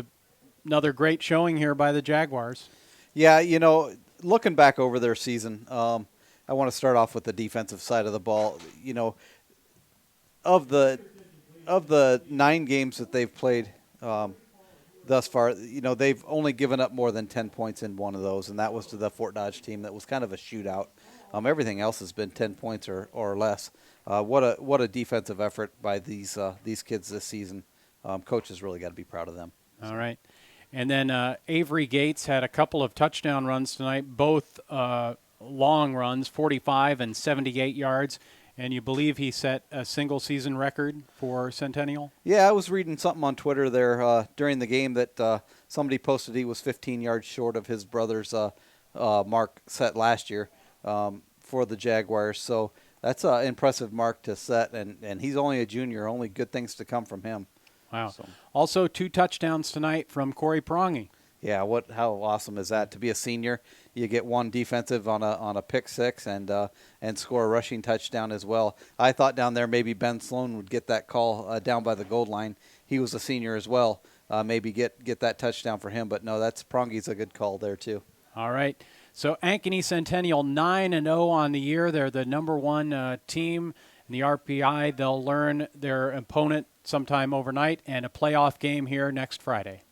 another great showing here by the Jaguars. Yeah, you know, looking back over their season, I want to start off with the defensive side of the ball. You know, of the 9 games that they've played thus far, you know, they've only given up more than 10 points in one of those, and that was to the Fort Dodge team. That was kind of a shootout. Everything else has been 10 points or less. What a defensive effort by these kids this season. Coach has really got to be proud of them. All right. And then Avery Gates had a couple of touchdown runs tonight, both long runs, 45 and 78 yards. And you believe he set a single-season record for Centennial? Yeah, I was reading something on Twitter there during the game that somebody posted he was 15 yards short of his brother's mark set last year for the Jaguars. So that's an impressive mark to set, and he's only a junior. Only good things to come from him. Wow. So. Also 2 touchdowns tonight from Corey Prongi. Yeah, how awesome is that? To be a senior, you get 1 defensive on a pick 6 and score a rushing touchdown as well. I thought down there maybe Ben Sloan would get that call down by the goal line. He was a senior as well. Maybe get that touchdown for him, but no, that's Prongi's a good call there too. All right. So Ankeny Centennial 9-0 on the year. They're the number 1 team in the RPI. They'll learn their opponent sometime overnight and a playoff game here next Friday.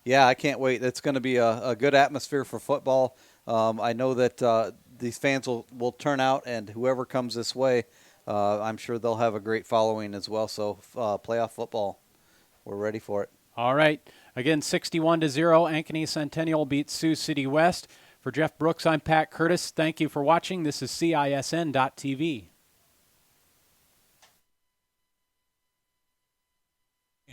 Yeah, I can't wait. It's going to be a good atmosphere for football. I know that these fans will turn out, and whoever comes this way, I'm sure they'll have a great following as well. So playoff football, we're ready for it. All right. Again, 61-0, Ankeny Centennial beats Sioux City West. For Jeff Brooks, I'm Pat Curtis. Thank you for watching. This is CISN.TV.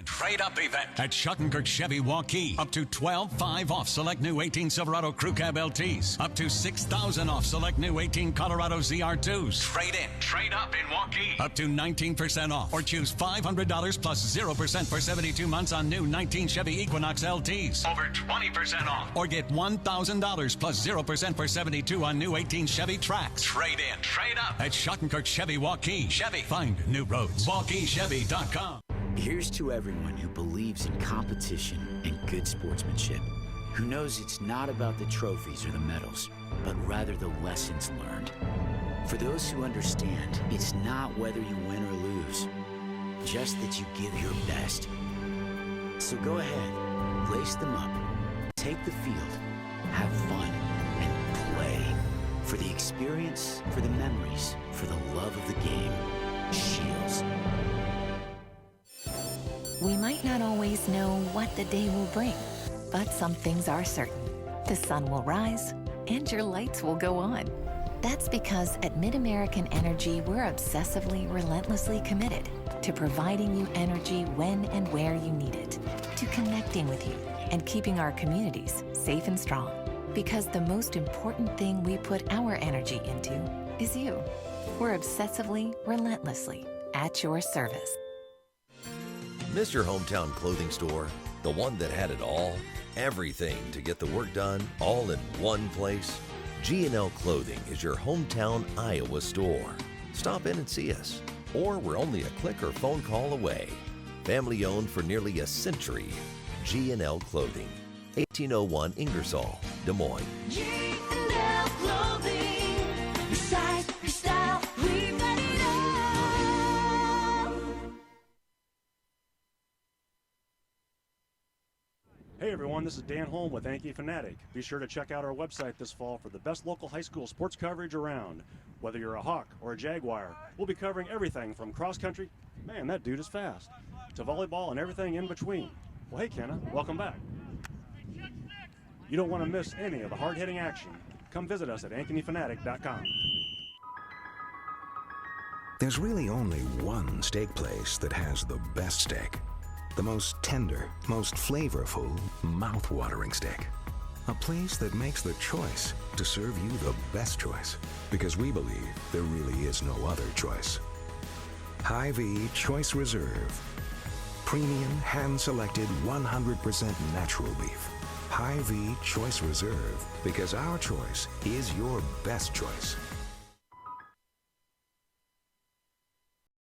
Trade up event at Shuckenkirk Chevy Waukee. Up to $12,500 off select new 18 Silverado Crew Cab LTs. Up to $6,000 off select new 18 Colorado ZR2s. Trade in, trade up in Waukee. Up to 19% off. Or choose $500 plus 0% for 72 months on new 19 Chevy Equinox LTs. Over 20% off. Or get $1,000 plus 0% for 72 on new 18 Chevy Trax. Trade in, trade up at Shuckenkirk Chevy Waukee. Chevy, find new roads. WaukeeChevy.com. Here's to everyone who believes in competition and good sportsmanship, who knows it's not about the trophies or the medals, but rather the lessons learned. For those who understand, it's not whether you win or lose, just that you give your best. So go ahead, lace them up, take the field, have fun, and play. For the experience, for the memories, for the love of the game. Shields. We might not always know what the day will bring, but some things are certain. The sun will rise, and your lights will go on. That's because at MidAmerican Energy, we're obsessively, relentlessly committed to providing you energy when and where you need it, to connecting with you and keeping our communities safe and strong. Because the most important thing we put our energy into is you. We're obsessively, relentlessly at your service. Miss your hometown clothing store? The one that had it all? Everything to get the work done, all in one place? G&L Clothing is your hometown Iowa store. Stop in and see us. Or we're only a click or phone call away. Family owned for nearly a century. G&L Clothing. 1801 Ingersoll, Des Moines. G&L Clothing. Your size, your style, we've got it all. Hey everyone, this is Dan Holm with Yankee Fanatic. Be sure to check out our website this fall for the best local high school sports coverage around. Whether you're a Hawk or a Jaguar, we'll be covering everything from cross country, man that dude is fast, to volleyball and everything in between. Well hey Kenna, welcome back. You don't want to miss any of the hard-hitting action. Come visit us at AnkonyFanatic.com. There's really only one steak place that has the best steak. The most tender, most flavorful, mouth-watering steak. A place that makes the choice to serve you the best choice. Because we believe there really is no other choice. Hy-Vee Choice Reserve. Premium, hand-selected, 100% natural beef. Hy-Vee Choice Reserve. Because our choice is your best choice.